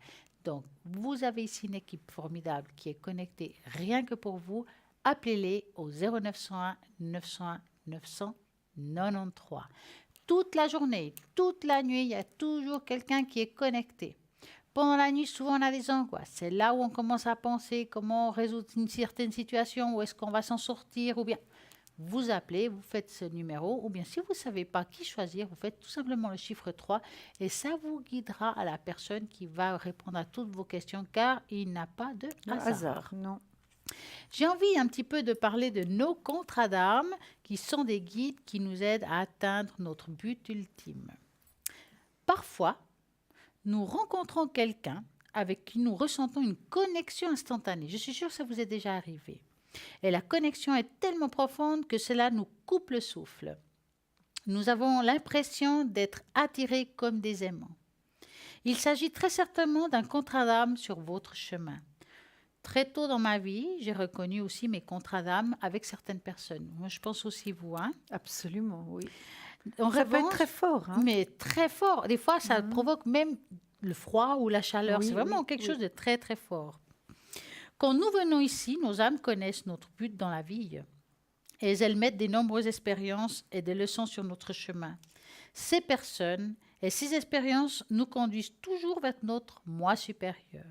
Donc, vous avez ici une équipe formidable qui est connectée rien que pour vous. Appelez-les au 0901 901 993. Toute la journée, toute la nuit, il y a toujours quelqu'un qui est connecté. Pendant la nuit, souvent, on a des angoisses. C'est là où on commence à penser comment résoudre une certaine situation, où est-ce qu'on va s'en sortir, ou bien vous appelez, vous faites ce numéro, ou bien si vous ne savez pas qui choisir, vous faites tout simplement le chiffre 3 et ça vous guidera à la personne qui va répondre à toutes vos questions car il n'a pas de hasard. Non. J'ai envie un petit peu de parler de nos contrats d'âme qui sont des guides qui nous aident à atteindre notre but ultime. Parfois, nous rencontrons quelqu'un avec qui nous ressentons une connexion instantanée. Je suis sûre que ça vous est déjà arrivé. Et la connexion est tellement profonde que cela nous coupe le souffle. Nous avons l'impression d'être attirés comme des aimants. Il s'agit très certainement d'un contrat d'âme sur votre chemin. Très tôt dans ma vie, j'ai reconnu aussi mes contrats d'âme avec certaines personnes. Moi, je pense aussi vous. Hein? Absolument, oui. Ça peut être très fort. Hein? Mais très fort. Des fois, ça provoque même le froid ou la chaleur. Oui, c'est vraiment quelque chose de très, très fort. Quand nous venons ici, nos âmes connaissent notre but dans la vie et elles mettent de nombreuses expériences et des leçons sur notre chemin. Ces personnes, Et ces expériences nous conduisent toujours vers notre moi supérieur.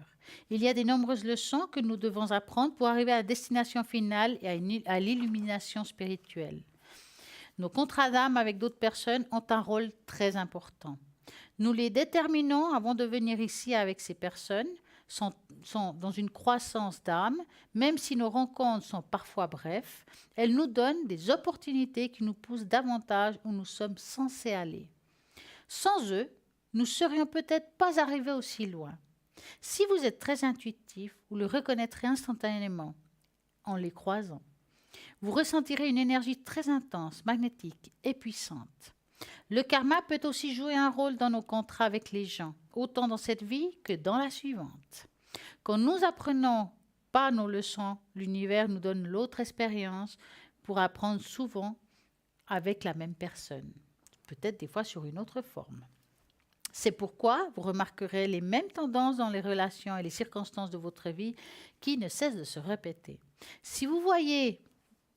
Il y a de nombreuses leçons que nous devons apprendre pour arriver à la destination finale et à l'illumination spirituelle. Nos contrats d'âme avec d'autres personnes ont un rôle très important. Nous les déterminons avant de venir ici avec ces personnes, sont dans une croissance d'âme, même si nos rencontres sont parfois brèves, elles nous donnent des opportunités qui nous poussent davantage où nous sommes censés aller. Sans eux, nous ne serions peut-être pas arrivés aussi loin. Si vous êtes très intuitif, vous le reconnaîtrez instantanément en les croisant. Vous ressentirez une énergie très intense, magnétique et puissante. Le karma peut aussi jouer un rôle dans nos contrats avec les gens, autant dans cette vie que dans la suivante. Quand nous apprenons pas nos leçons, l'univers nous donne l'autre expérience pour apprendre souvent avec la même personne, peut-être des fois sur une autre forme. C'est pourquoi vous remarquerez les mêmes tendances dans les relations et les circonstances de votre vie qui ne cessent de se répéter. Si vous voyez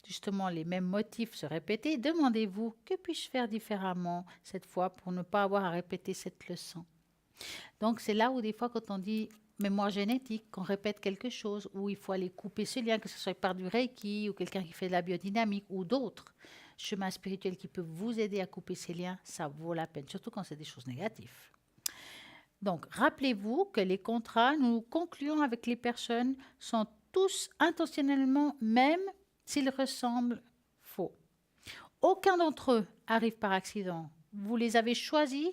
justement les mêmes motifs se répéter, demandez-vous que puis-je faire différemment cette fois pour ne pas avoir à répéter cette leçon. Donc c'est là où des fois quand on dit mémoire génétique, qu'on répète quelque chose, où il faut aller couper ce lien, que ce soit par du Reiki ou quelqu'un qui fait de la biodynamique ou d'autres chemins spirituels qui peuvent vous aider à couper ces liens, ça vaut la peine, surtout quand c'est des choses négatives. Donc rappelez-vous que les contrats nous concluons avec les personnes sont tous intentionnellement, même s'ils ressemblent faux. Aucun d'entre eux arrive par accident. Vous les avez choisis,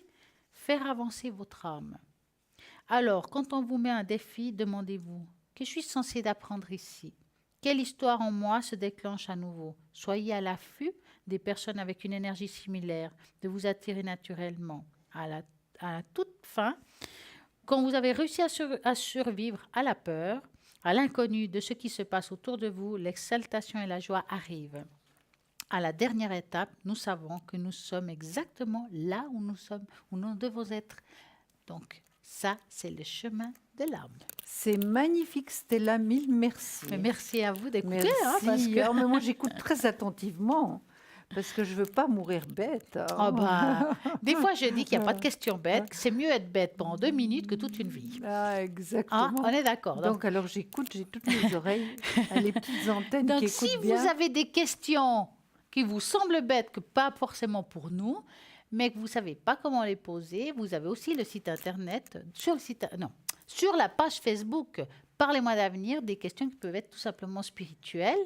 faire avancer votre âme. Alors, quand on vous met un défi, demandez-vous, que je suis censé d'apprendre ici? Quelle histoire en moi se déclenche à nouveau? Soyez à l'affût des personnes avec une énergie similaire, de vous attirer naturellement. À la toute fin, quand vous avez réussi à survivre à la peur, à l'inconnu de ce qui se passe autour de vous, l'exaltation et la joie arrivent. À la dernière étape, nous savons que nous sommes exactement là où nous devons être. Donc, ça, c'est le chemin de l'âme. C'est magnifique, Stella, mille merci. Mais merci à vous d'écouter. Merci. Parce que... mais moi, j'écoute très attentivement. Parce que je ne veux pas mourir bête. Des fois, je dis qu'il n'y a pas de question bête, que c'est mieux être bête pendant 2 minutes que toute une vie. Ah, exactement. On est d'accord. Donc, alors, j'écoute, j'ai toutes mes oreilles, les petites antennes donc, qui écoutent si bien. vous avez des questions qui vous semblent bêtes, que pas forcément pour nous, mais que vous ne savez pas comment les poser, vous avez aussi le site internet, sur la page Facebook, Parlez-moi d'avenir, des questions qui peuvent être tout simplement spirituelles,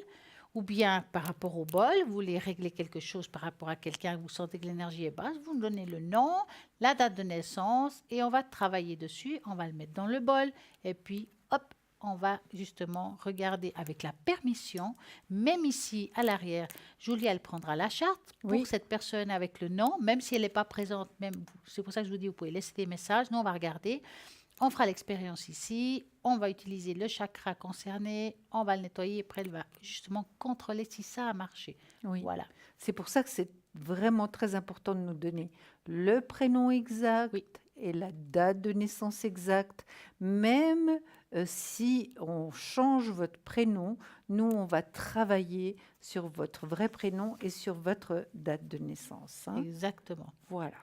ou bien par rapport au bol, vous voulez régler quelque chose par rapport à quelqu'un, vous sentez que l'énergie est basse, vous nous donnez le nom, la date de naissance, et on va travailler dessus, on va le mettre dans le bol, et puis hop, on va justement regarder avec la permission, même ici à l'arrière, Julie, elle prendra la charte pour cette personne avec le nom, même si elle n'est pas présente, c'est pour ça que je vous dis, vous pouvez laisser des messages, nous on va regarder. On fera l'expérience ici, on va utiliser le chakra concerné, on va le nettoyer et après elle va justement contrôler si ça a marché. Oui. Voilà. C'est pour ça que c'est vraiment très important de nous donner le prénom exact et la date de naissance exacte. Même si on change votre prénom, nous, on va travailler sur votre vrai prénom et sur votre date de naissance. Exactement. Voilà.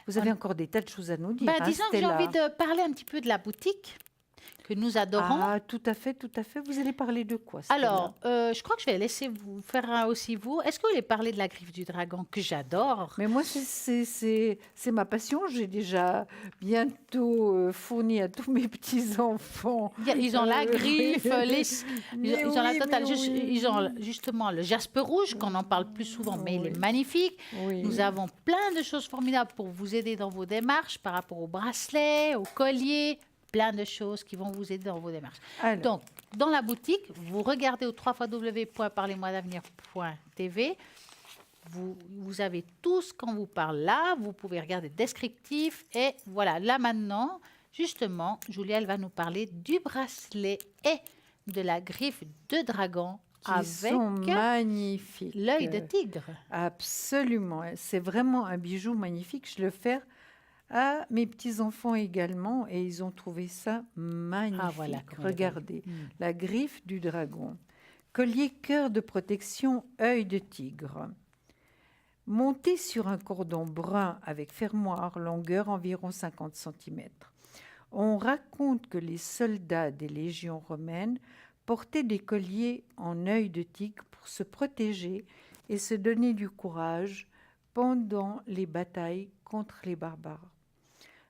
Vous avez encore des tas de choses à nous dire. Disons que j'ai envie de parler un petit peu de la boutique que nous adorons. Ah, tout à fait, tout à fait. Vous allez parler de quoi, Stella? Alors, je crois que je vais laisser vous faire aussi vous. Est-ce que vous voulez parler de la griffe du dragon que j'adore? Mais moi, c'est ma passion. J'ai déjà bientôt fourni à tous mes petits-enfants. Ils ont la griffe, ils ont la totale. Ils ont justement le jaspe rouge, qu'on en parle plus souvent, mais il est magnifique. Oui. Nous avons plein de choses formidables pour vous aider dans vos démarches par rapport aux bracelets, aux colliers, plein de choses qui vont vous aider dans vos démarches. Alors. Donc, dans la boutique, vous regardez au www.parlez-moi-d'avenir.tv. Vous avez tout ce qu'on vous parle là. Vous pouvez regarder descriptif. Et voilà, là maintenant, justement, Julia, elle va nous parler du bracelet et de la griffe de dragon. Qui sont magnifiques. L'œil de tigre. Absolument. C'est vraiment un bijou magnifique. Je le fais à mes petits-enfants également et ils ont trouvé ça magnifique. Ah, voilà, regardez, la griffe du dragon. Collier cœur de protection, œil de tigre. Monté sur un cordon brun avec fermoir, longueur environ 50 cm. On raconte que les soldats des légions romaines portaient des colliers en œil de tigre pour se protéger et se donner du courage pendant les batailles contre les barbares.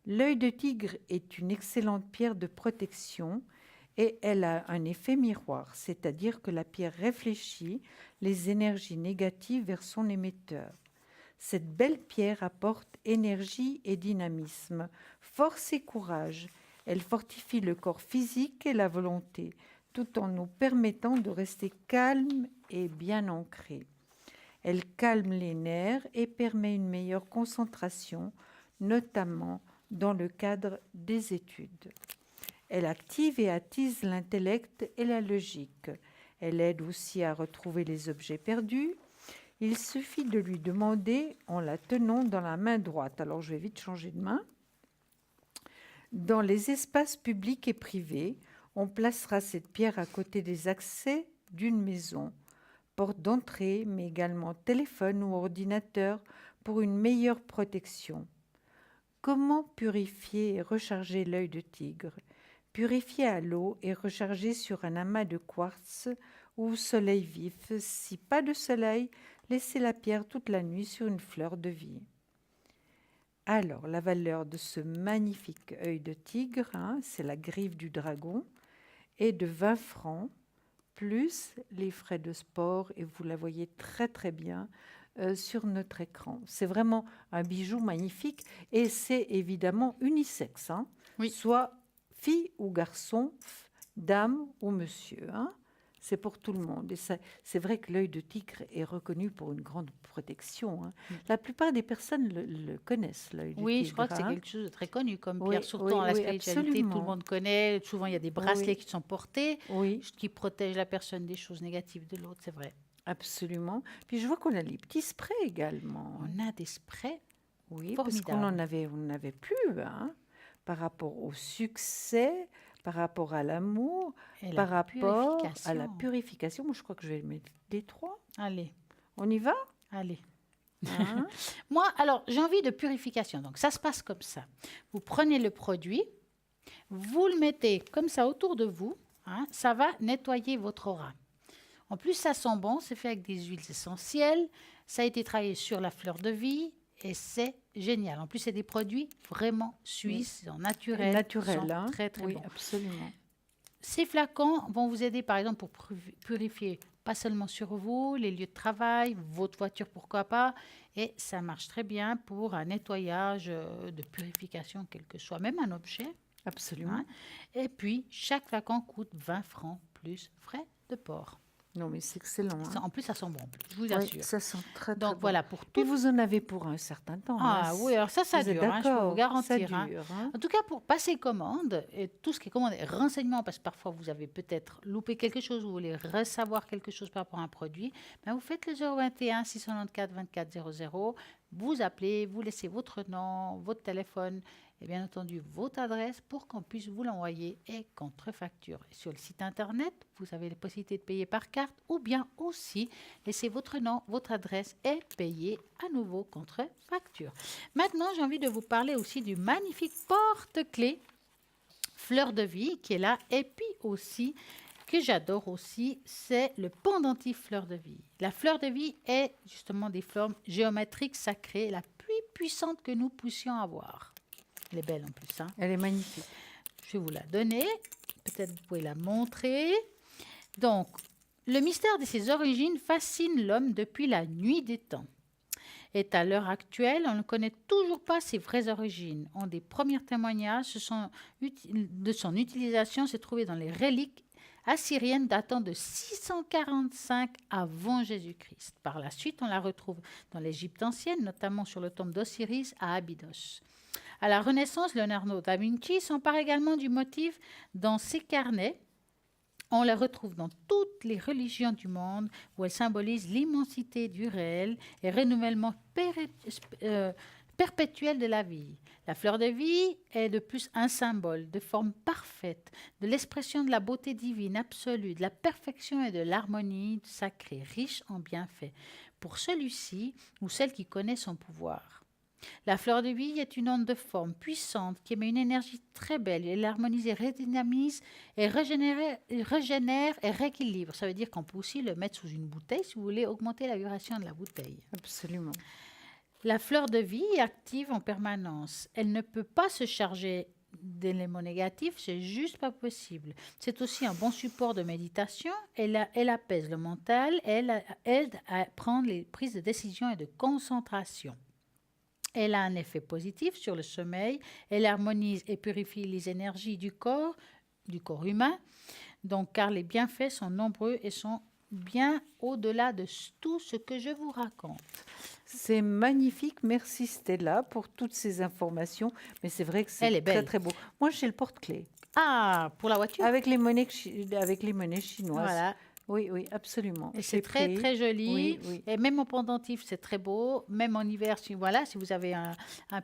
L'œil de tigre est une excellente pierre de protection et elle a un effet miroir, c'est-à-dire que la pierre réfléchit les énergies négatives vers son émetteur. Cette belle pierre apporte énergie et dynamisme, force et courage. Elle fortifie le corps physique et la volonté, tout en nous permettant de rester calmes et bien ancrés. Elle calme les nerfs et permet une meilleure concentration, notamment dans le cadre des études. Elle active et attise l'intellect et la logique. Elle aide aussi à retrouver les objets perdus. Il suffit de lui demander en la tenant dans la main droite. Alors, je vais vite changer de main. Dans les espaces publics et privés, on placera cette pierre à côté des accès d'une maison, porte d'entrée, mais également téléphone ou ordinateur pour une meilleure protection. Comment purifier et recharger l'œil de tigre ? Purifier à l'eau et recharger sur un amas de quartz ou soleil vif. Si pas de soleil, laissez la pierre toute la nuit sur une fleur de vie. Alors, la valeur de ce magnifique œil de tigre, c'est la griffe du dragon, est de 20 francs, plus les frais de sport, et vous la voyez très très bien sur notre écran. C'est vraiment un bijou magnifique, et c'est évidemment unisexe, Oui. Soit fille ou garçon, dame ou monsieur. C'est pour tout le monde. Et c'est vrai que l'œil de tigre est reconnu pour une grande protection. La plupart des personnes le connaissent, l'œil de tigre. Oui, je crois que c'est quelque chose de très connu comme Oui, pierre, surtout oui, dans la oui, spiritualité, absolument. tout le monde connaît. Souvent, il y a des bracelets qui sont portés, Oui, qui protègent la personne des choses négatives de l'autre, c'est vrai. absolument. Puis je vois qu'on a les petits sprays également. On a des sprays. Oui, parce qu'on Formidable. on n'avait plus, par rapport au succès, par rapport à l'amour, Et par la rapport à purification. la purification. Moi, je crois que je vais mettre les 3. Allez, On y va allez. hein Moi, alors, j'ai envie de purification. Donc, ça se passe comme ça. Vous prenez le produit, vous le mettez comme ça autour de vous. Ça va nettoyer votre aura. En plus, ça sent bon. C'est fait avec des huiles essentielles. Ça a été travaillé sur la fleur de vie et c'est génial. En plus, c'est des produits vraiment suisses, naturels. Naturel, sont très, très oui, bons. absolument. Ces flacons vont vous aider, par exemple, pour purifier pas seulement sur vous, les lieux de travail, votre voiture, pourquoi pas. Et ça marche très bien pour un nettoyage de purification, quel que soit, même un objet. Absolument. Et puis, chaque flacon coûte 20 francs plus frais de port. Non, mais c'est excellent. En plus, ça sent bon, je vous Oui, assure. ça sent très, très Donc, bon. voilà, pour Puis tout. vous en avez pour un certain temps. Ah oui, alors ça Vous êtes dure, je peux vous d'accord, garantir. ça dure. En tout cas, pour passer commande, et tout ce qui est commande, et renseignements, parce que parfois vous avez peut-être loupé quelque chose, vous voulez ressavoir quelque chose par rapport à un produit, ben vous faites le 021 694 24 00, vous appelez, vous laissez votre nom, votre téléphone, et bien entendu votre adresse pour qu'on puisse vous l'envoyer et contre facture. Et sur le site internet, vous avez la possibilité de payer par carte ou bien aussi laisser votre nom, votre adresse et payer à nouveau contre facture. Maintenant, j'ai envie de vous parler aussi du magnifique porte-clés Fleur de Vie qui est là et puis aussi que j'adore aussi, c'est le pendentif Fleur de Vie. La Fleur de Vie est justement des formes géométriques sacrées, la plus puissante que nous puissions avoir. Elle est belle en plus. Elle est magnifique. Je vais vous la donner. Peut-être vous pouvez la montrer. Donc, le mystère de ses origines fascine l'homme depuis la nuit des temps. Et à l'heure actuelle, on ne connaît toujours pas ses vraies origines. Un des premiers témoignages de son utilisation s'est trouvé dans les reliques assyrienne datant de 645 avant Jésus-Christ. Par la suite, on la retrouve dans l'Égypte ancienne, notamment sur le tombe d'Osiris à Abydos. À la Renaissance, Leonardo da Vinci s'empare également du motif dans ses carnets. On la retrouve dans toutes les religions du monde où elle symbolise l'immensité du réel et renouvellement perpétuelle de la vie. La fleur de vie est de plus un symbole de forme parfaite, de l'expression de la beauté divine absolue, de la perfection et de l'harmonie sacrée, riche en bienfaits, pour celui-ci ou celle qui connaît son pouvoir. La fleur de vie est une onde de forme puissante qui émet une énergie très belle. Elle harmonise et redynamise et régénère et rééquilibre. Ça veut dire qu'on peut aussi le mettre sous une bouteille si vous voulez augmenter la vibration de la bouteille. Absolument. La fleur de vie est active en permanence. Elle ne peut pas se charger d'éléments négatifs, c'est juste pas possible. C'est aussi un bon support de méditation. Elle apaise le mental, elle aide à prendre les prises de décision et de concentration. Elle a un effet positif sur le sommeil. Elle harmonise et purifie les énergies du corps humain. Donc, car les bienfaits sont nombreux et sont bien au-delà de tout ce que je vous raconte. C'est magnifique. Merci Stella pour toutes ces informations. Mais c'est vrai que Elle est c'est belle. très très beau. Moi, j'ai le porte-clés Ah, pour la voiture. avec les monnaies chinoises. Voilà. Oui, oui, absolument. Et Je c'est l'ai très, pris. très joli. Oui, oui. Et même en pendentif, c'est très beau. Même en hiver, si vous avez un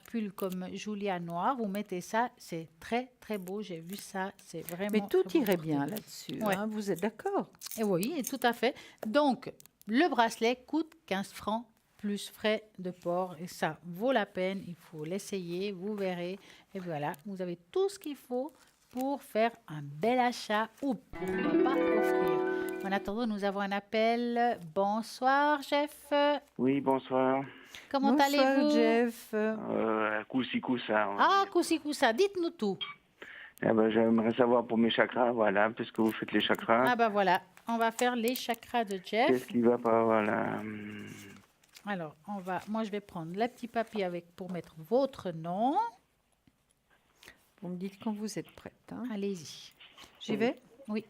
pull comme Julia noir, vous mettez ça. C'est très, très beau. J'ai vu ça. C'est vraiment. Mais tout très beau irait porté. bien là-dessus. Ouais. Hein, vous êtes d'accord? Et oui, et tout à fait. Donc, le bracelet coûte 15 francs plus frais de port. Et ça vaut la peine. Il faut l'essayer. Vous verrez. Et voilà, vous avez tout ce qu'il faut pour faire un bel achat ou pourquoi pas offrir. En attendant, nous avons un appel. Bonsoir, Jeff. Oui, bonsoir. Comment Bonsoir, allez-vous? Jeff. Coussi Coussa. Ah, Koussi Koussa, dites-nous tout. Eh ben, j'aimerais savoir pour mes chakras, voilà, puisque vous faites les chakras. Ah ben voilà, on va faire les chakras de Jeff. Qu'est-ce qui va pas, voilà. Alors, moi je vais prendre le petit papier pour mettre votre nom. Vous me dites quand vous êtes prête. Hein. Allez-y. J'y vais? Oui.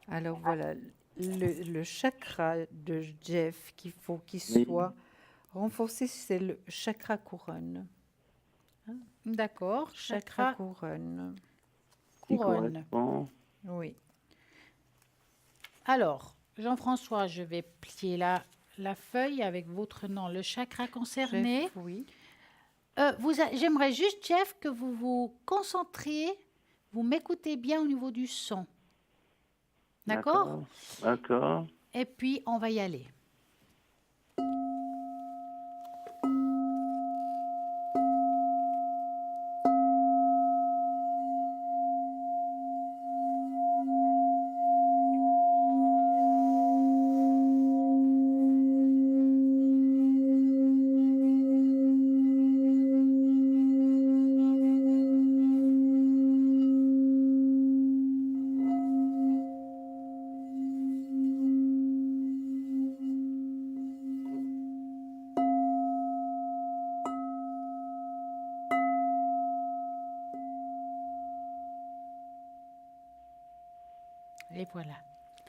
Alors voilà, le chakra de Jeff qu'il faut qu'il Oui. soit renforcé, c'est le chakra couronne. D'accord. Chakra Chakra couronne. Qui couronne. correspond. Oui. Alors, Jean-François, je vais plier la feuille avec votre nom, le chakra concerné. Jeff, oui. J'aimerais juste, Jeff, que vous vous concentriez, vous m'écoutez bien au niveau du son. D'accord? D'accord. Et puis, on va y aller. Et voilà.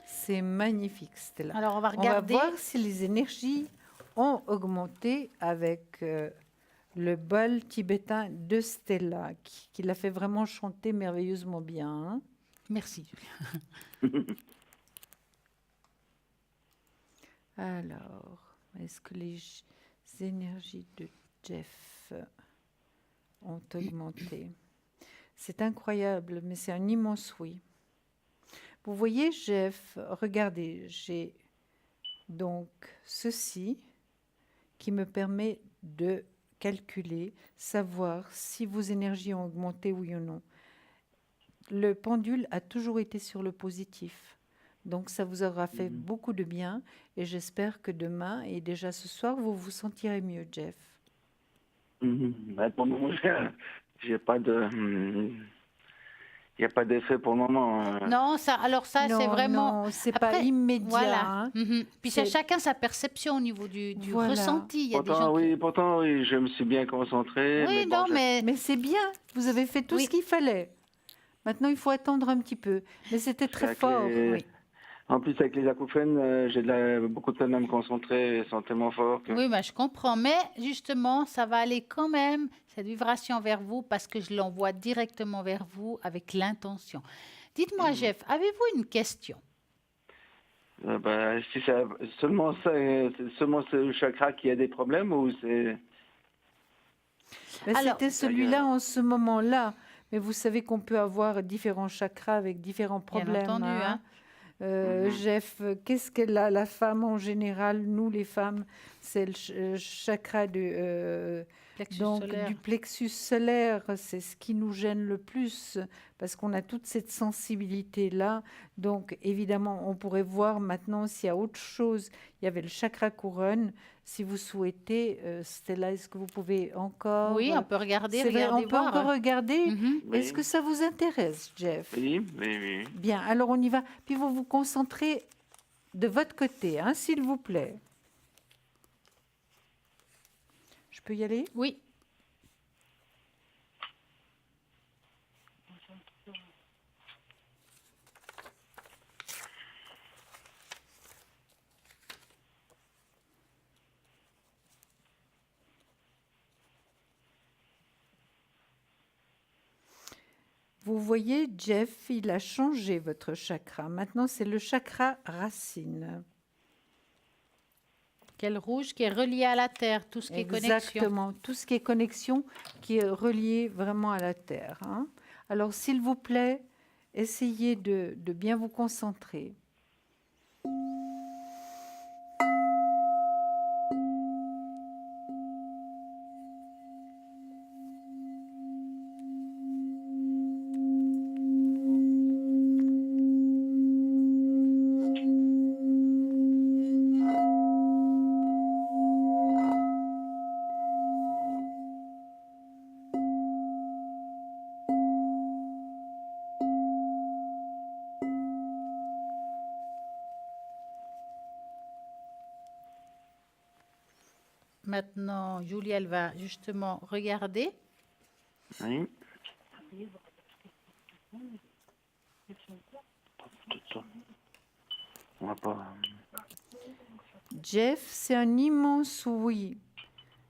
C'est magnifique, Stella. Alors, on va On va regarder. voir si les énergies ont augmenté avec le bal tibétain de Stella, qui l'a fait vraiment chanter merveilleusement bien. Hein. Merci. Alors, est-ce que les énergies de Jeff ont augmenté? C'est incroyable, mais c'est un immense oui. Vous voyez, Jeff, regardez, j'ai donc ceci qui me permet de calculer, savoir si vos énergies ont augmenté, oui ou non. Le pendule a toujours été sur le positif. Donc, ça vous aura fait beaucoup de bien et j'espère que demain et déjà ce soir, vous vous sentirez mieux, Jeff. Ben, pour le moment, j'ai pas de. Il n'y a pas d'effet pour le moment. Non, ça, Non, c'est vraiment. non, c'est pas Après, immédiat. Voilà. hein. Puis C'est- c'est chacun sa perception au niveau du Voilà. ressenti. Il y a des gens Pourtant, oui, je me suis bien concentré. Oui, mais bon, non, mais Mais c'est bien, vous avez fait tout Oui. ce qu'il fallait. Maintenant, il faut attendre un petit peu. Mais c'était très Avec fort. les- Oui. En plus, avec les acouphènes, beaucoup de peine à me concentrer. Ils sont tellement forts que... Oui, je comprends. Mais justement, ça va aller quand même, cette vibration vers vous, parce que je l'envoie directement vers vous avec l'intention. Dites-moi, Jeff, avez-vous une question? Si c'est seulement ça, c'est seulement ce chakra qui a des problèmes ou c'est... Mais Alors, c'était celui-là en ce moment-là. Mais vous savez qu'on peut avoir différents chakras avec différents Bien problèmes. entendu, hein. Jeff, qu'est-ce qu'elle a, la femme en général, nous les femmes, c'est le chakra Plexus donc, solaire. du plexus solaire, c'est ce qui nous gêne le plus parce qu'on a toute cette sensibilité-là. Donc, évidemment, on pourrait voir maintenant s'il y a autre chose. Il y avait le chakra couronne. Si vous souhaitez, Stella, est-ce que vous pouvez encore... Oui, on peut regarder, C'est vrai, regarder, on peut voir. encore regarder. Mhm. Oui. Est-ce que ça vous intéresse, Jeff? Oui, oui, oui. Bien, alors on y va. Puis vous vous concentrez de votre côté, hein, s'il vous plaît. Je peux y aller? Oui. Vous voyez, Jeff, il a changé votre chakra. Maintenant, c'est le chakra racine. Quel rouge qui est relié à la terre, tout ce qui est connexion. Exactement. Tout ce qui est connexion, qui est relié vraiment à la terre, hein. Alors, s'il vous plaît, essayez de bien vous concentrer. Maintenant, Julie, elle va justement regarder. Oui. On va pas... Jeff, c'est un immense oui.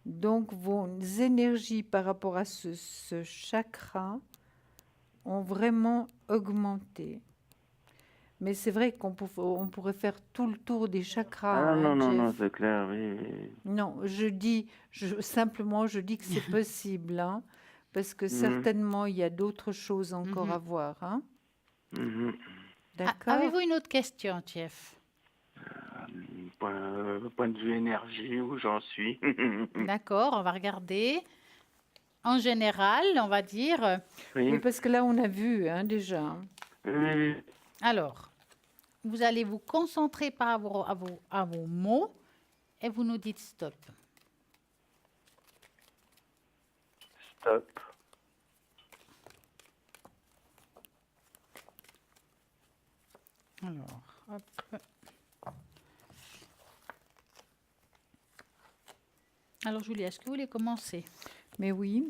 Donc, vos énergies par rapport à ce chakra ont vraiment augmenté. Mais c'est vrai qu'on pourrait faire tout le tour des chakras. Ah hein, non, non, Jeff. non, c'est clair, oui, oui. Non, simplement, je dis que c'est possible, hein, parce que Mhm. certainement, il y a d'autres choses encore Mhm. à voir. Hein. Mhm. D'accord? Avez-vous une autre question, Jeff? Point de vue énergie, où j'en suis. D'accord, on va regarder. En général, on va dire. Oui, Oui, parce que là, on a vu hein, déjà. oui, oui. Alors, vous allez vous concentrer par rapport à vos mots et vous nous dites stop. Stop. Alors, hop. Alors, Julie, est-ce que vous voulez commencer? Mais oui.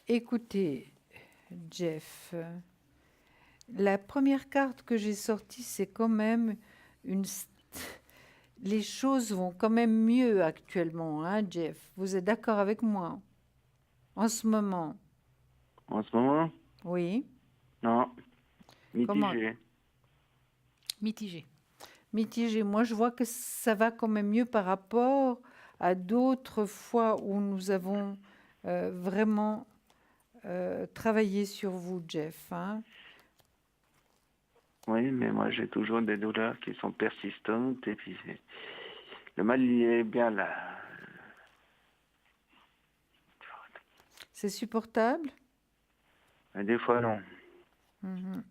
Écoutez, Jeff, la première carte que j'ai sortie, c'est quand même les choses vont quand même mieux actuellement, hein, Jeff? Vous êtes d'accord avec moi? En ce moment? En ce moment, Oui. non. Comment? Mitigé. Mitigé. Mitigé. Moi, je vois que ça va quand même mieux par rapport à d'autres fois où nous avons vraiment travaillé sur vous, Jeff, hein. Oui, mais moi j'ai toujours des douleurs qui sont persistantes et puis le mal il est bien là. C'est supportable? Et des fois non. Mhm.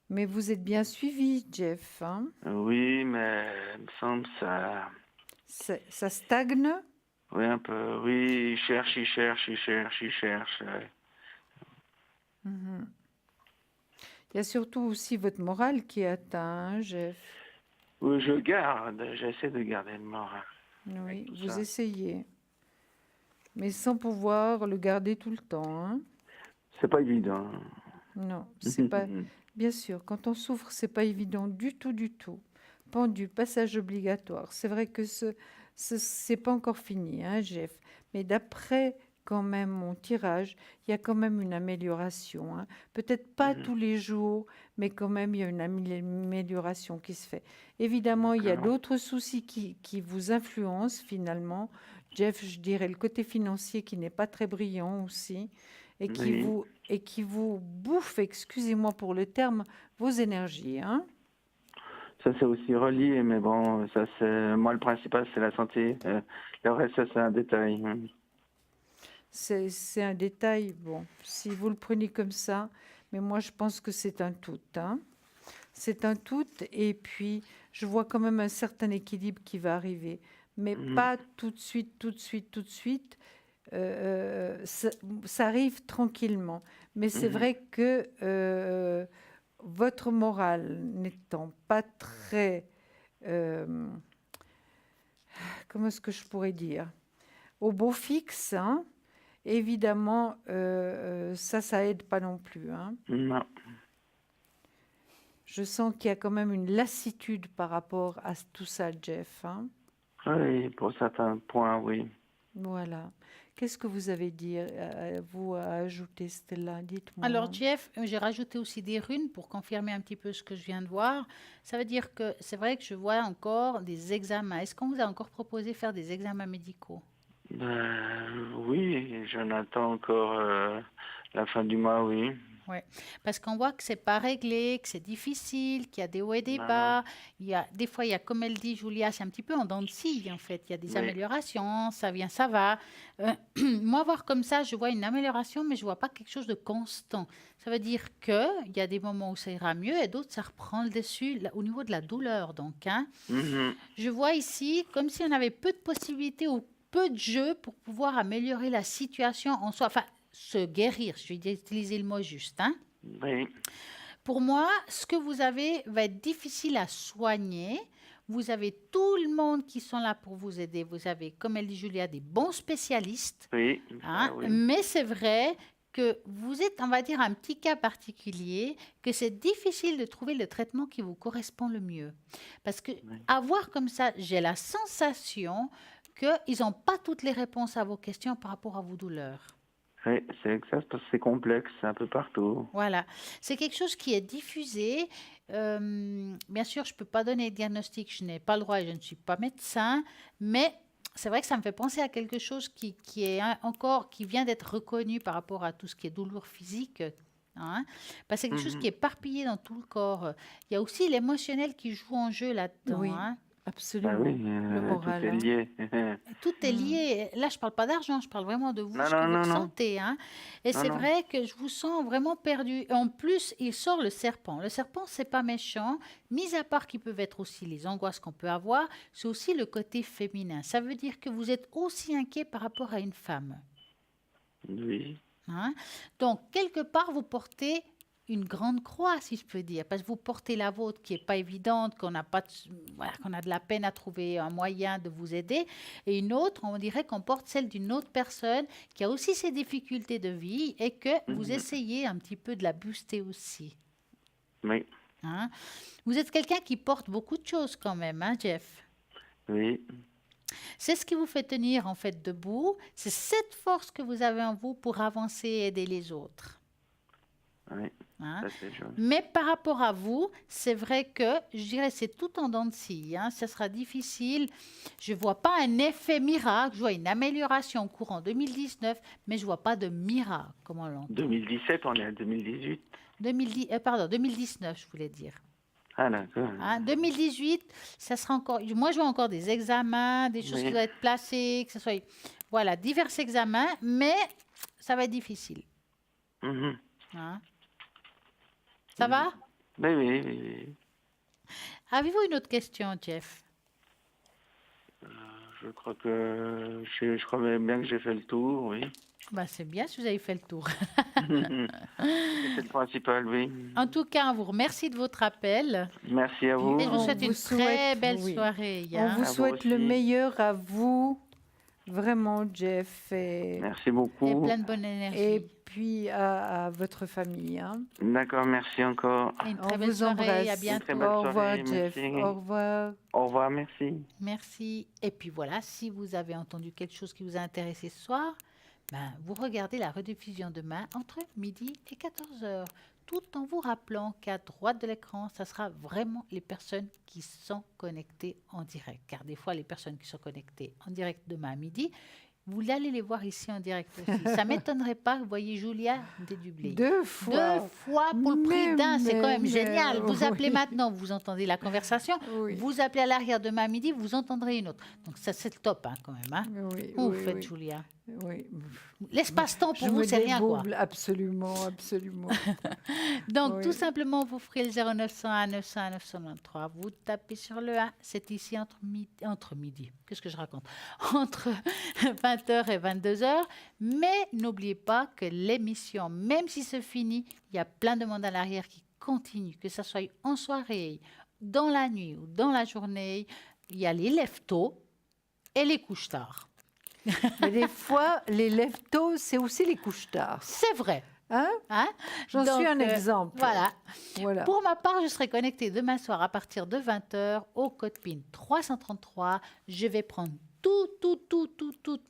Mais vous êtes bien suivi, Jeff, hein? Oui, mais il me semble ça... Ça stagne? Oui, un peu. Oui, il cherche, il cherche, il cherche, il cherche. Mhm. Il y a surtout aussi votre morale qui est atteint, hein, Jeff. Oui, j'essaie de garder le moral. Oui, tout vous ça. essayez. mais sans pouvoir le garder tout le temps. Hein. C'est pas évident. Non, c'est pas. Bien sûr, quand on souffre, c'est pas évident du tout, du tout. Pendu, passage obligatoire. C'est vrai que c'est pas encore fini, hein, Jeff. Mais d'après quand même mon tirage, il y a quand même une amélioration. Hein. Peut-être pas tous les jours, mais quand même il y a une amélioration qui se fait. Évidemment, il y a d'autres soucis qui vous influencent finalement. Jeff, je dirais le côté financier qui n'est pas très brillant aussi et qui vous bouffe, excusez-moi pour le terme, vos énergies. Hein. Ça, c'est aussi relié, mais bon, ça, c'est moi, le principal, c'est la santé. Le reste, ça, c'est un détail. Hein. C'est un détail, bon, si vous le prenez comme ça, mais moi, je pense que c'est un tout. Hein. C'est un tout, et puis, je vois quand même un certain équilibre qui va arriver, mais pas tout de suite, tout de suite, tout de suite. Ça arrive tranquillement, mais c'est vrai que votre morale n'étant pas très, comment est-ce que je pourrais dire, au beau fixe, hein, évidemment, ça aide pas non plus. Hein. Non. Je sens qu'il y a quand même une lassitude par rapport à tout ça, Jeff. Hein. Oui, pour certains points, oui. Voilà. Qu'est-ce que vous avez dit, vous, à ajouter, Stella? Dites-moi. Alors, Jeff, j'ai rajouté aussi des runes pour confirmer un petit peu ce que je viens de voir. Ça veut dire que c'est vrai que je vois encore des examens. Est-ce qu'on vous a encore proposé de faire des examens médicaux? Oui, j'en attends encore la fin du mois, oui. Oui, parce qu'on voit que c'est pas réglé, que c'est difficile, qu'il y a des hauts et des Non. bas. Des fois, il y a, comme elle dit, Julia, c'est un petit peu en dents de scie, en fait. Il y a des Oui. améliorations, ça vient, ça va. Moi, voir comme ça, je vois une amélioration, mais je vois pas quelque chose de constant. Ça veut dire qu'il y a des moments où ça ira mieux et d'autres, ça reprend le dessus au niveau de la douleur. Donc, hein. Je vois ici comme si on avait peu de possibilités ou peu de jeux pour pouvoir améliorer la situation en soi. Enfin, se guérir, je vais utiliser le mot juste. Hein. Oui. Pour moi, ce que vous avez va être difficile à soigner. Vous avez tout le monde qui sont là pour vous aider. Vous avez, comme elle dit Julia, des bons spécialistes. Oui. Hein. Oui. Mais c'est vrai que vous êtes, on va dire, un petit cas particulier, que c'est difficile de trouver le traitement qui vous correspond le mieux. Parce que à voir comme ça, j'ai la sensation qu'ils n'ont pas toutes les réponses à vos questions par rapport à vos douleurs. Oui, c'est exact, parce que c'est complexe un peu partout. Voilà, c'est quelque chose qui est diffusé. Bien sûr, je ne peux pas donner de diagnostic, je n'ai pas le droit et je ne suis pas médecin, mais c'est vrai que ça me fait penser à quelque chose qui est qui vient d'être reconnu par rapport à tout ce qui est douleur physique. Hein, parce que c'est quelque chose qui est éparpillé dans tout le corps. Il y a aussi l'émotionnel qui joue en jeu là-dedans. Oui. Hein. Absolument. Oui, le moral. tout est lié. Tout est lié. Là, je ne parle pas d'argent, je parle vraiment de vous, Non, ce que non, vous non, non. ressentez. Hein. Et Non, c'est non. vrai que je vous sens vraiment perdu. Et en plus, il sort le serpent. Le serpent, c'est pas méchant. Mis à part qu'ils peuvent être aussi les angoisses qu'on peut avoir, c'est aussi le côté féminin. Ça veut dire que vous êtes aussi inquiet par rapport à une femme. Oui. Hein. Donc, quelque part, vous portez une grande croix, si je peux dire, parce que vous portez la vôtre qui n'est pas évidente, qu'on n'a pas, qu'on a de la peine à trouver un moyen de vous aider, et une autre, on dirait qu'on porte celle d'une autre personne qui a aussi ses difficultés de vie et que vous essayez un petit peu de la booster aussi. Oui. Hein. Vous êtes quelqu'un qui porte beaucoup de choses quand même, hein, Jeff? Oui. C'est ce qui vous fait tenir en fait debout, c'est cette force que vous avez en vous pour avancer et aider les autres. Oui. Hein? Ça, c'est joli. Mais par rapport à vous, c'est vrai que je dirais c'est tout en dents de scie. Hein? Ça sera difficile. Je ne vois pas un effet miracle. Je vois une amélioration au courant 2019, mais je ne vois pas de miracle, comme on l'entend. 2017, on est à 2018. 2019, je voulais dire. Ah, d'accord. Hein? 2018, ça sera encore. Moi, je vois encore des examens, des choses qui doivent être placées, que ce soit. Voilà, divers examens, mais ça va être difficile. Hein? Ça va? Oui, oui, oui, oui. Avez-vous une autre question, Jeff? Je crois que je crois même bien que j'ai fait le tour, oui. Bah, c'est bien si vous avez fait le tour. C'est le principal, oui. En tout cas, on vous remercie de votre appel. Merci à vous. Et je vous souhaite On une vous très souhaite, belle oui. soirée. On Hein? vous À vous souhaite le aussi. meilleur à vous, vraiment, Jeff, Merci beaucoup. Et plein de bonne énergie. et puis à votre famille. Hein. D'accord, merci encore. Et une On très belle vous soirée. embrasse. À Une bientôt. très belle Au revoir, soirée, Jeff. merci. Au revoir. Au revoir, merci. Merci. Et puis voilà, si vous avez entendu quelque chose qui vous a intéressé ce soir, ben, vous regardez la rediffusion demain entre midi et 14 heures, tout en vous rappelant qu'à droite de l'écran, ça sera vraiment les personnes qui sont connectées en direct. Car des fois, les personnes qui sont connectées en direct demain à midi, vous allez les voir ici en direct aussi. Ça ne m'étonnerait pas que vous voyez Julia dédublée. 2 fois. 2 fois pour le prix d'un, c'est quand même génial. Vous appelez oui. maintenant, vous entendez la conversation. Oui. Vous appelez à l'arrière demain midi, vous entendrez une autre. Donc ça, c'est le top hein, quand même. Hein. Oui, Vous oui, faites, oui. Julia. Oui. L'espace-temps pour Je vous, me c'est rien quoi. débouble, absolument, absolument. Donc Oui. tout simplement, vous ferez le 0901 901 993. Vous tapez sur le 1. C'est ici entre midi. Qu'est-ce que je raconte? Entre 20h et 22h. Mais n'oubliez pas que l'émission, même si c'est fini, il y a plein de monde à l'arrière qui continue, que ce soit en soirée, dans la nuit ou dans la journée. Il y a les lève-tôt et les couches tard. Mais des fois, les lève-tôt, c'est aussi les couches tard. C'est vrai. Hein? Hein? J'en Donc, suis un exemple. Voilà. Voilà. Pour ma part, je serai connectée demain soir à partir de 20h au code PIN 333. Je vais prendre toute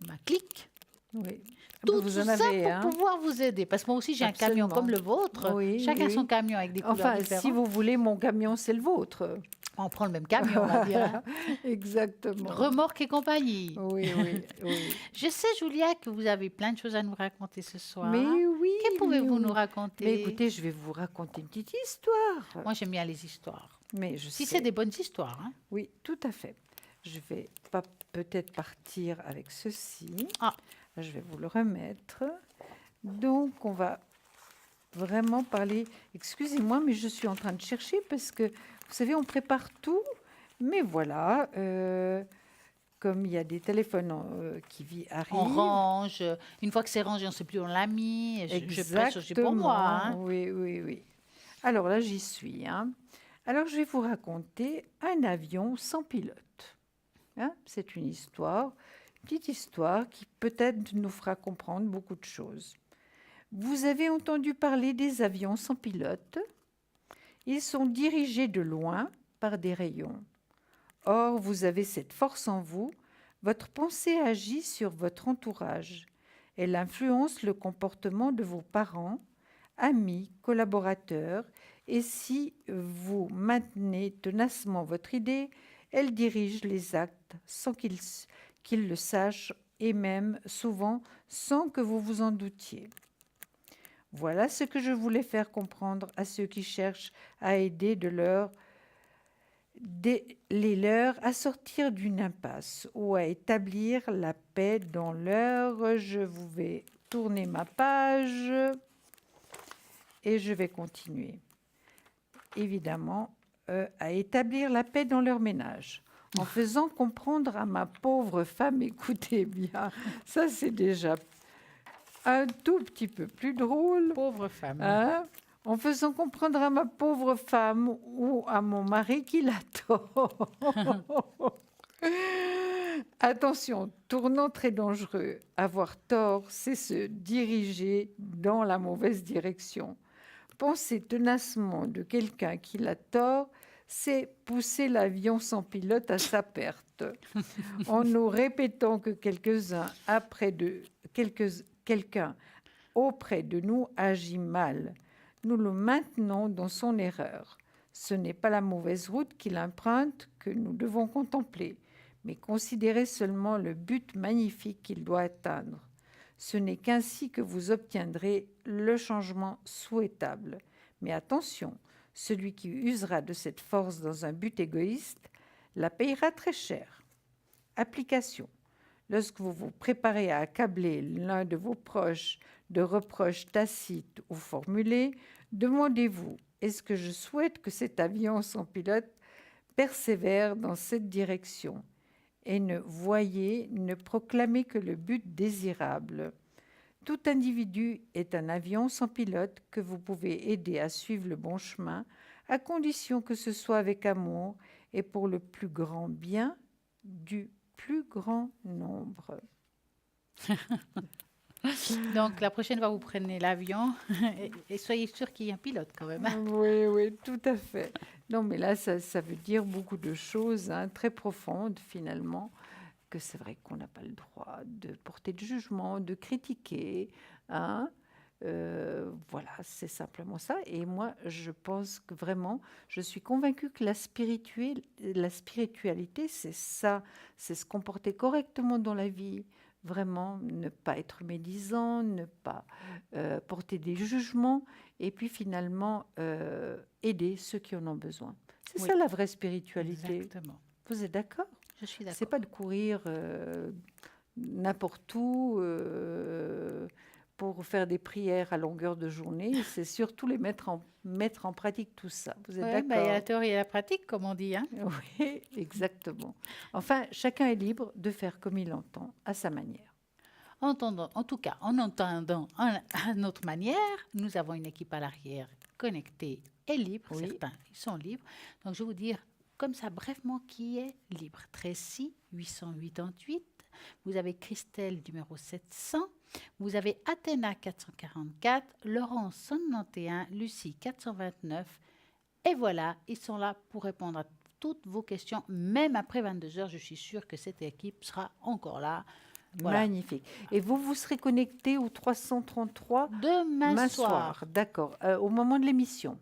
ma clique. Oui. Tout Vous en ça avez, pour hein? pouvoir vous aider. Parce que moi aussi, j'ai un camion Absolument. comme le vôtre. Oui, Chacun oui. son camion avec des couleurs Enfin, différentes. si vous voulez, mon camion, c'est le vôtre. On prend le même camion, on va dire. Hein. Exactement. Remorque et compagnie. Oui, oui, oui. Je sais, Julia, que vous avez plein de choses à nous raconter ce soir. Mais oui. Que pouvez-vous mais nous oui. raconter? Mais écoutez, je vais vous raconter une petite histoire. Moi, j'aime bien les histoires. Mais je Si sais. c'est des bonnes histoires. Hein. Oui, tout à fait. Je vais pas peut-être partir avec ceci. Ah. Je vais vous le remettre. Donc, on va vraiment parler. Excusez-moi, mais je suis en train de chercher parce que, vous savez, on prépare tout. Mais voilà, comme il y a des téléphones qui arrivent. On range. Une fois que c'est rangé, on ne sait plus où on l'a mis. Je presse aussi pour moi. Hein. Oui, oui, oui. Alors là, j'y suis. Hein. Alors, je vais vous raconter un avion sans pilote. Hein, c'est une histoire, petite histoire qui peut-être nous fera comprendre beaucoup de choses. Vous avez entendu parler des avions sans pilote? Ils sont dirigés de loin par des rayons. Or, vous avez cette force en vous. Votre pensée agit sur votre entourage. Elle influence le comportement de vos parents, amis, collaborateurs, et si vous maintenez tenacement votre idée, elle dirige les actes sans qu'ils le sachent et même souvent sans que vous vous en doutiez. Voilà ce que je voulais faire comprendre à ceux qui cherchent à aider les leurs à sortir d'une impasse ou à établir la paix dans leur. Je vous vais tourner ma page et je vais continuer. Évidemment, à établir la paix dans leur ménage. En faisant comprendre à ma pauvre femme, écoutez bien, ça c'est déjà un tout petit peu plus drôle. Pauvre femme. Hein? En faisant comprendre à ma pauvre femme ou à mon mari qu'il a tort. Attention, tournant très dangereux. Avoir tort, c'est se diriger dans la mauvaise direction. Penser tenacement de quelqu'un qui a tort, c'est pousser l'avion sans pilote à sa perte. En nous répétant que quelqu'un auprès de nous agit mal, nous le maintenons dans son erreur. Ce n'est pas la mauvaise route qu'il emprunte que nous devons contempler, mais considérer seulement le but magnifique qu'il doit atteindre. Ce n'est qu'ainsi que vous obtiendrez le changement souhaitable. Mais attention, celui qui usera de cette force dans un but égoïste la payera très cher. Application. Lorsque vous vous préparez à accabler l'un de vos proches de reproches tacites ou formulés, demandez-vous, est-ce que je souhaite que cet avion sans pilote persévère dans cette direction? Et ne proclamez que le but désirable. Tout individu est un avion sans pilote que vous pouvez aider à suivre le bon chemin, à condition que ce soit avec amour et pour le plus grand bien du plus grand nombre. Donc, la prochaine fois, vous prenez l'avion et soyez sûr qu'il y a un pilote quand même. Oui, oui, tout à fait. Non, mais là, ça veut dire beaucoup de choses très profondes, finalement, que c'est vrai qu'on n'a pas le droit de porter de jugement, de critiquer. Hein. Voilà, c'est simplement ça. Et moi, je pense que vraiment, je suis convaincue que la spiritualité, c'est ça, c'est se comporter correctement dans la vie. Vraiment, ne pas être médisant, ne pas porter des jugements, et puis finalement, aider ceux qui en ont besoin. C'est Oui. ça la vraie spiritualité. Exactement. Vous êtes d'accord? Je suis d'accord. C'est pas de courir n'importe où pour faire des prières à longueur de journée. C'est surtout mettre en pratique tout ça. Vous êtes Ouais, d'accord? il y a la théorie et la pratique, comme on dit. Hein. Oui, exactement. Enfin, chacun est libre de faire comme il entend, à sa manière. En tout cas, en entendant à notre manière, nous avons une équipe à l'arrière connectée et libre. Oui. Certains, ils sont libres. Donc, je vais vous dire comme ça brièvement qui est libre. Tracy, 888. Vous avez Christelle, numéro 700. Vous avez Athéna, 444. Laurence, 191. Lucie, 429. Et voilà, ils sont là pour répondre à toutes vos questions. Même après 22 heures, je suis sûre que cette équipe sera encore là. Voilà. Magnifique. Et vous serez connecté au 333 Demain soir. D'accord. Au moment de l'émission.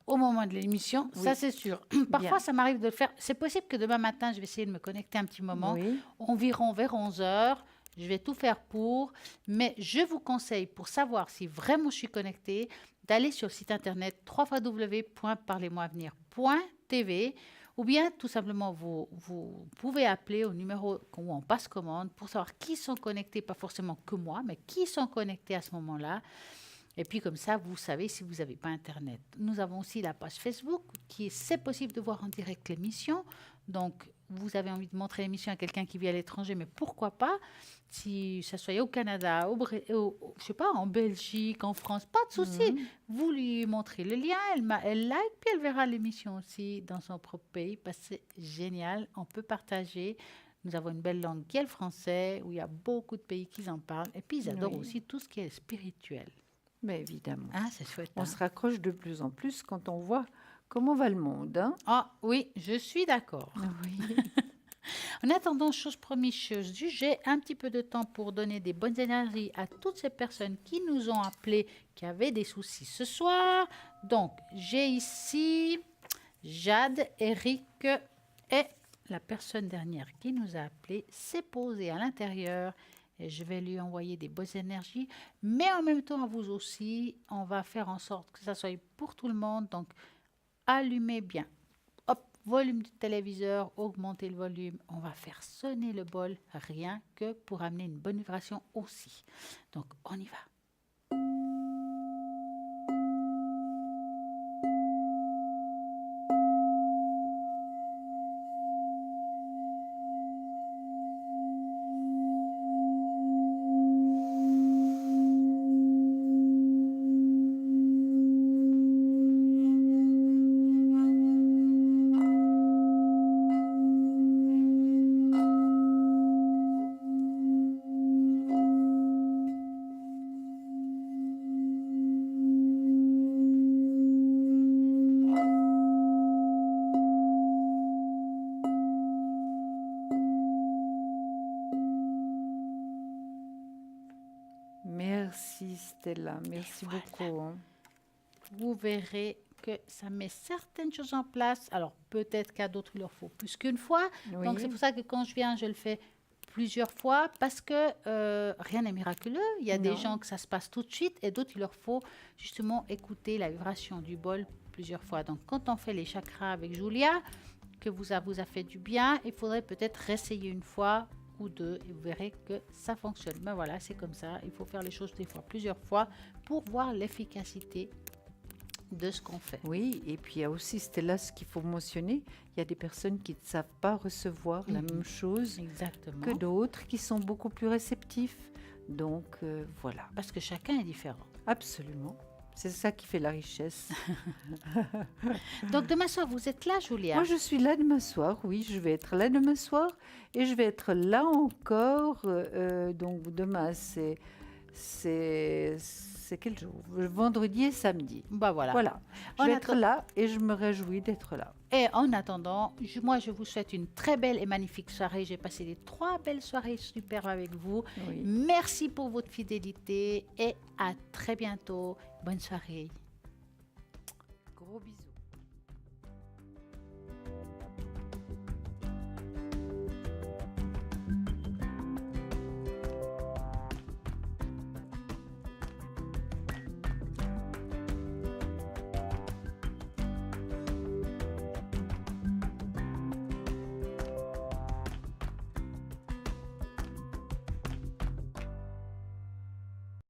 Au moment de l'émission, Oui. ça c'est sûr. Parfois, ça m'arrive de le faire. C'est possible que demain matin, je vais essayer de me connecter un petit moment. Oui. Environ vers 11 heures. Je vais tout faire pour. Mais je vous conseille, pour savoir si vraiment je suis connectée, d'aller sur le site internet www.parlez-moi-avenir.tv ou bien tout simplement vous pouvez appeler au numéro où on passe commande pour savoir qui sont connectés, pas forcément que moi, mais qui sont connectés à ce moment-là. Et puis comme ça, vous savez si vous n'avez pas Internet. Nous avons aussi la page Facebook qui c'est possible de voir en direct l'émission. Donc, vous avez envie de montrer l'émission à quelqu'un qui vit à l'étranger, mais pourquoi pas? Si ça soit au Canada, je sais pas, en Belgique, en France, pas de souci. Vous lui montrez le lien, elle like, puis elle verra l'émission aussi dans son propre pays. Parce que c'est génial, on peut partager. Nous avons une belle langue qui est le français, où il y a beaucoup de pays qui en parlent. Et puis, ils adorent aussi tout ce qui est spirituel. Mais évidemment. Ah, c'est chouette. On se raccroche de plus en plus quand on voit comment va le monde. Hein. Ah oui, je suis d'accord. Oui. En attendant, chose promise, chose due, j'ai un petit peu de temps pour donner des bonnes énergies à toutes ces personnes qui nous ont appelés, qui avaient des soucis ce soir. Donc, j'ai ici Jade, Eric et la personne dernière qui nous a appelés s'est posée à l'intérieur. Et je vais lui envoyer des bonnes énergies. Mais en même temps, à vous aussi, on va faire en sorte que ça soit pour tout le monde. Donc, allumez bien. Hop, volume du téléviseur, augmentez le volume. On va faire sonner le bol, rien que pour amener une bonne vibration aussi. Donc, on y va. Merci Stella, merci beaucoup. Hein. Vous verrez que ça met certaines choses en place. Alors, peut-être qu'à d'autres, il leur faut plus qu'une fois. Oui. Donc, c'est pour ça que quand je viens, je le fais plusieurs fois parce que rien n'est miraculeux. Il y a des gens que ça se passe tout de suite et d'autres, il leur faut justement écouter la vibration du bol plusieurs fois. Donc, quand on fait les chakras avec Julia, que vous a fait du bien, il faudrait peut-être réessayer une fois ou deux et vous verrez que ça fonctionne. Ben voilà, c'est comme ça. Il faut faire les choses des fois, plusieurs fois pour voir l'efficacité de ce qu'on fait. Oui, et puis il y a aussi, Stella, ce qu'il faut mentionner, il y a des personnes qui ne savent pas recevoir la même chose Exactement. que d'autres qui sont beaucoup plus réceptifs. Donc, voilà. Parce que chacun est différent. Absolument, C'est ça qui fait la richesse. Donc demain soir, vous êtes là, Julia? Moi, je suis là demain soir, oui, je vais être là demain soir et je vais être là encore. Donc demain, c'est quel jour? Vendredi et samedi. Bah voilà. Voilà, je vais être là et je me réjouis d'être là. Et en attendant, moi, je vous souhaite une très belle et magnifique soirée. J'ai passé des 3 belles soirées superbes avec vous. Oui. Merci pour votre fidélité et à très bientôt. Bonne soirée. Gros bisous.